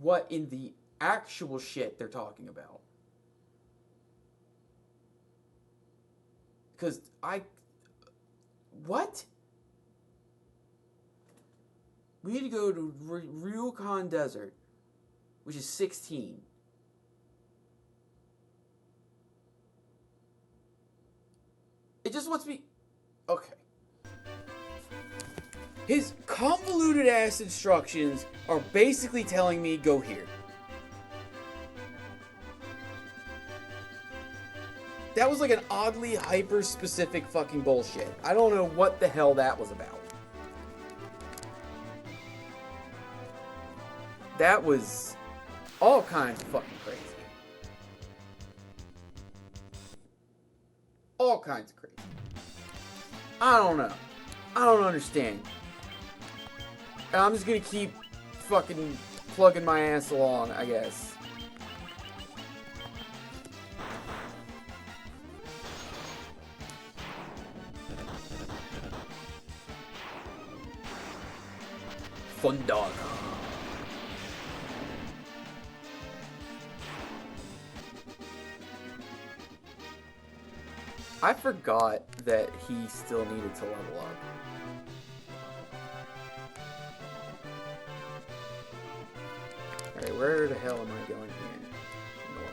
what in the actual shit they're talking about. Because what? We need to go to Ryokan Desert, which is 16. It just wants me... Okay. His convoluted ass instructions are basically telling me go here. That was like an oddly hyper-specific fucking bullshit. I don't know what the hell that was about. that was all kinds of fucking crazy. All kinds of crazy. I don't know. I don't understand. And I'm just gonna keep fucking plugging my ass along, I guess. Fun dog. I forgot that he still needed to level up. Alright, where the hell am I going here? North.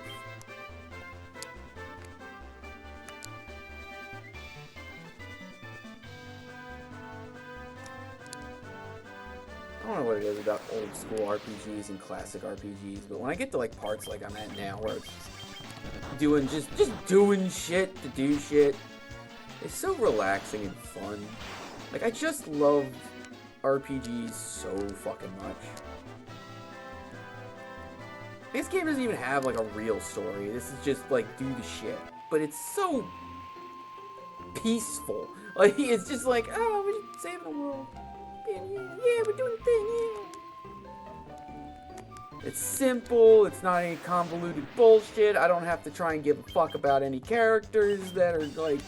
I don't know what it is about old school RPGs and classic RPGs, but when I get to like parts like I'm at now where it's doing just doing shit to do shit, it's so relaxing and fun. Like, I just love RPGs so fucking much. This game doesn't even have like a real story. This is just like do the shit, but it's so peaceful. Like, it's just like, oh, we're just saving the world. Yeah, we're doing the thing, yeah. It's simple, it's not any convoluted bullshit. I don't have to try and give a fuck about any characters that are like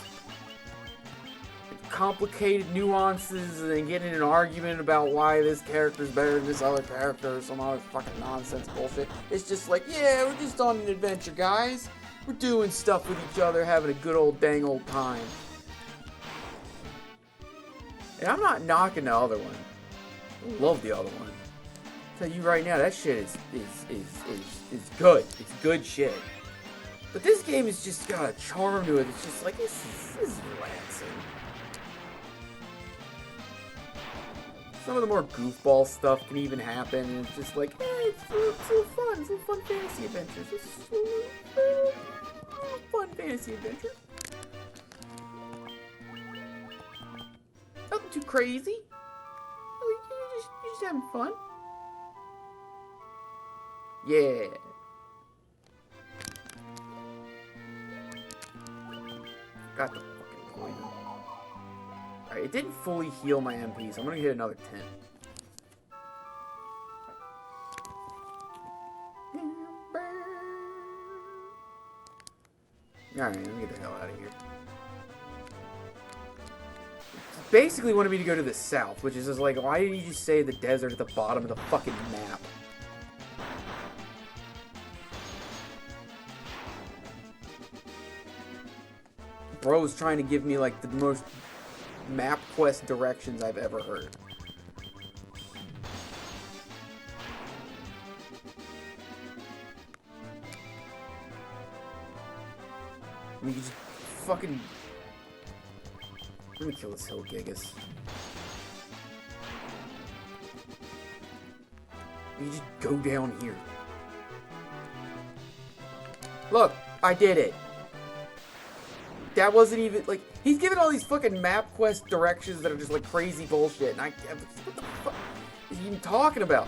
complicated nuances and then get in an argument about why this character's better than this other character or some other fucking nonsense bullshit. It's just like, yeah, we're just on an adventure, guys. We're doing stuff with each other, having a good old dang old time. And I'm not knocking the other one. I love the other one. I'll tell you right now, that shit is good. It's good shit. But this game has just got a charm to it. It's just like, this is relaxing. Some of the more goofball stuff can even happen, and it's just like, it's a little fun. It's a little fun fantasy adventures. It's a little fun fantasy adventure. Nothing too crazy. You're just having fun. Yeah. Got the fucking point. Alright, it didn't fully heal my MP, so I'm gonna hit another 10. Alright, let me get the hell out of here. Basically wanted me to go to the south, which is just like, why didn't you just say the desert at the bottom of the fucking map? Bro's trying to give me like the most map quest directions I've ever heard. We just fucking... Let me kill this hill gigas. You just go down here. Look, I did it. That wasn't even, like, he's giving all these fucking map quest directions that are just, like, crazy bullshit, and what the fuck is he even talking about?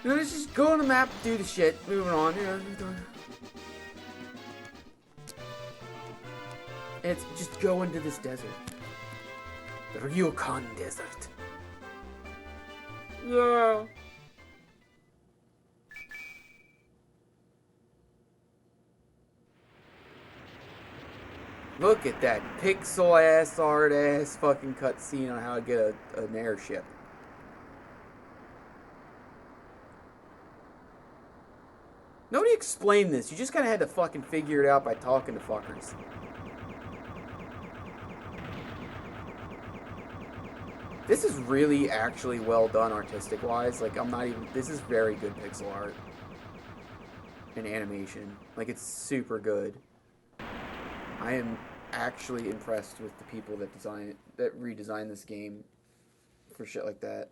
You know, let's just go on the map, do the shit, moving on, you know. And it's just go into this desert. The Ryukon Desert. Yeah. Look at that pixel ass art ass fucking cutscene on how to get an airship. Nobody explained this. You just kind of had to fucking figure it out by talking to fuckers. This is really actually well done artistic wise. Like, I'm not even... This is very good pixel art. And animation. Like, it's super good. I am actually impressed with the people that redesigned this game for shit like that.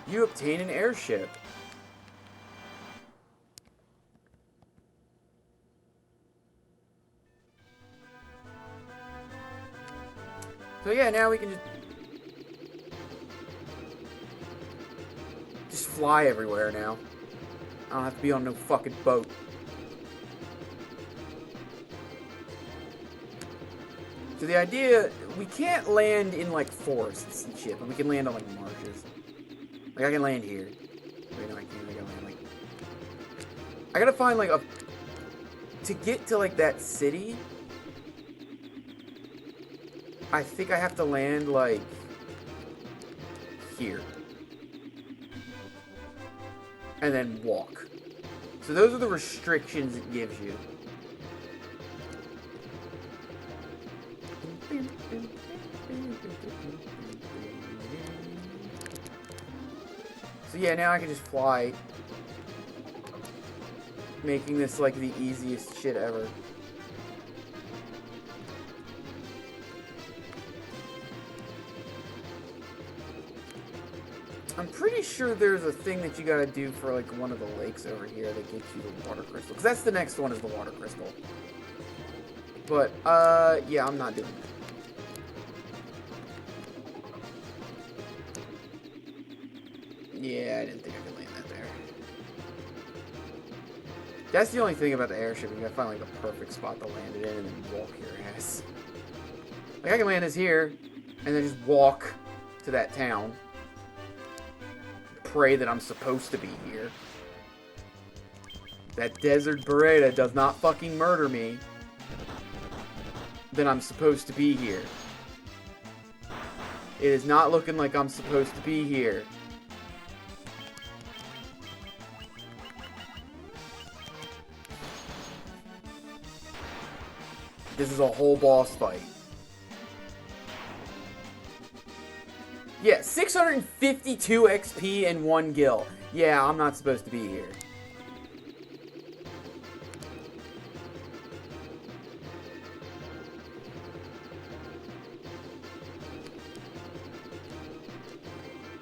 You obtain an airship. So yeah, now we can just fly everywhere now. I don't have to be on no fucking boat. So the idea, we can't land in like forests and shit, but we can land on like marshes. Like I can land here. Wait, no, I can't. I gotta land like. I gotta find like a. To get to like that city, I think I have to land like here. And then walk. So those are the restrictions it gives you. So yeah, now I can just fly. Making this like the easiest shit ever. I'm pretty sure there's a thing that you gotta do for like one of the lakes over here that gets you the water crystal. Because that's the next one is the water crystal. But, yeah, I'm not doing that. Yeah, I didn't think I could land that there. That's the only thing about the airship. You gotta find like the perfect spot to land it in and then walk your ass. Like I can land this here and then just walk to that town. Pray that I'm supposed to be here. That desert Beretta does not fucking murder me. Then I'm supposed to be here. It is not looking like I'm supposed to be here. This is a whole boss fight. Yeah, 652 XP and 1 gil. Yeah, I'm not supposed to be here.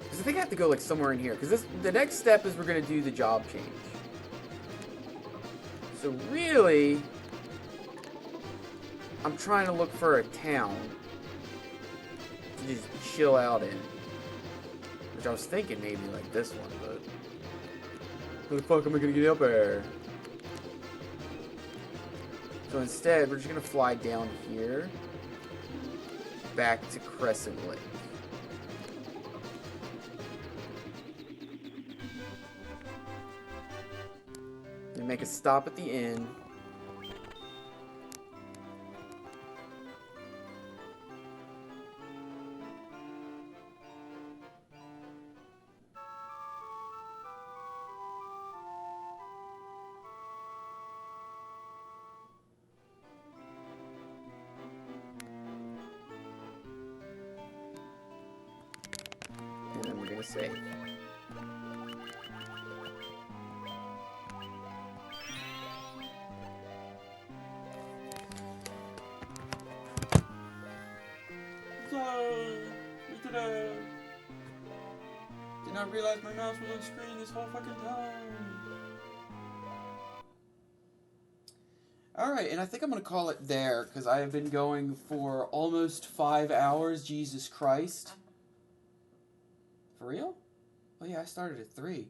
Because I think I have to go like somewhere in here. Because the next step is we're going to do the job change. So really, I'm trying to look for a town to just chill out in. Which I was thinking maybe like this one, but how the fuck am I gonna get up there? So instead, we're just gonna fly down here, back to Crescent Lake. And make a stop at the inn. And then we're gonna save. Did not realize my mouse was on screen this whole fucking time. Alright, and I think I'm going to call it there, because I have been going for almost 5 hours. Jesus Christ. For real? Oh yeah, I started at 3.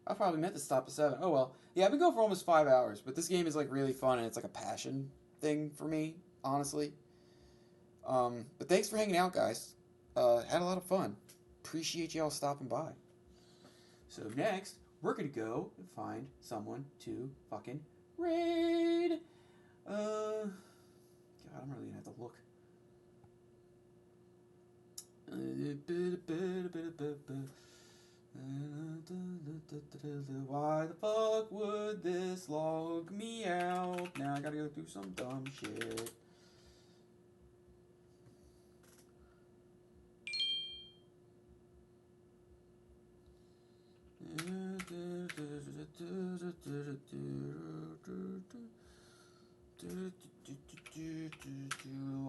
I probably meant to stop at 7. Oh well. Yeah, I've been going for almost 5 hours, but this game is like really fun, and it's like a passion thing for me, honestly. But thanks for hanging out, guys. Had a lot of fun. Appreciate y'all stopping by. So next, we're going to go and find someone to fucking raid. God, I'm really gonna have to look. Why the fuck would this log me out? Now I gotta go through some dumb shit.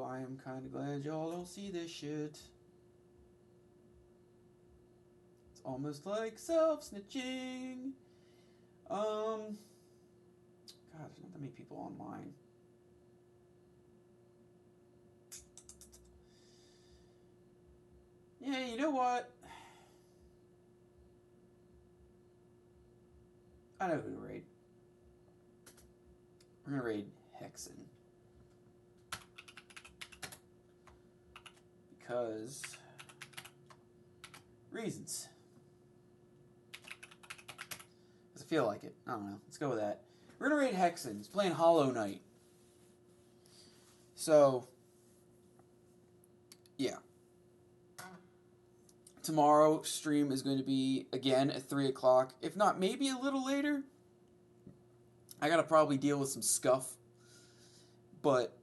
I am kind of glad y'all don't see this shit. It's almost like self-snitching. God, there's not that many people online. Yeah, you know what? I know who to raid. We're gonna raid Hexen. Because reasons. Because I feel like it. I don't know. Let's go with that. We're gonna raid Hexen. He's playing Hollow Knight. So, yeah. Tomorrow stream is going to be again at 3 o'clock. If not, maybe a little later. I gotta probably deal with some scuff. But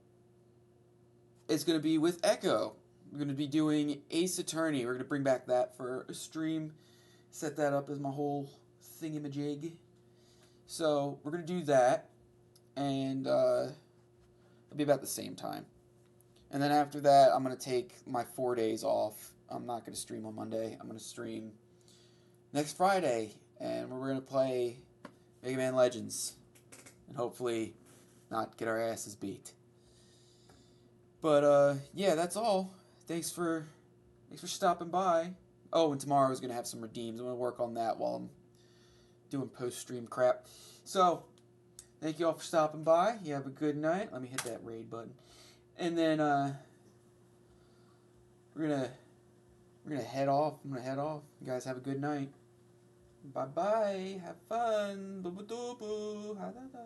it's going to be with Echo. We're going to be doing Ace Attorney. We're going to bring back that for a stream. Set that up as my whole thingamajig. So we're going to do that. And it'll be about the same time. And then after that, I'm going to take my 4 days off. I'm not going to stream on Monday. I'm going to stream next Friday. And we're going to play Mega Man Legends. And hopefully not get our asses beat. But, yeah, that's all. Thanks for stopping by. Oh, and tomorrow I was going to have some redeems. I'm going to work on that while I'm doing post-stream crap. So, thank you all for stopping by. You have a good night. Let me hit that raid button. And then, we're gonna head off. I'm going to head off. You guys have a good night. Bye-bye. Have fun. Boo-boo-doo-boo. Ha-da-da.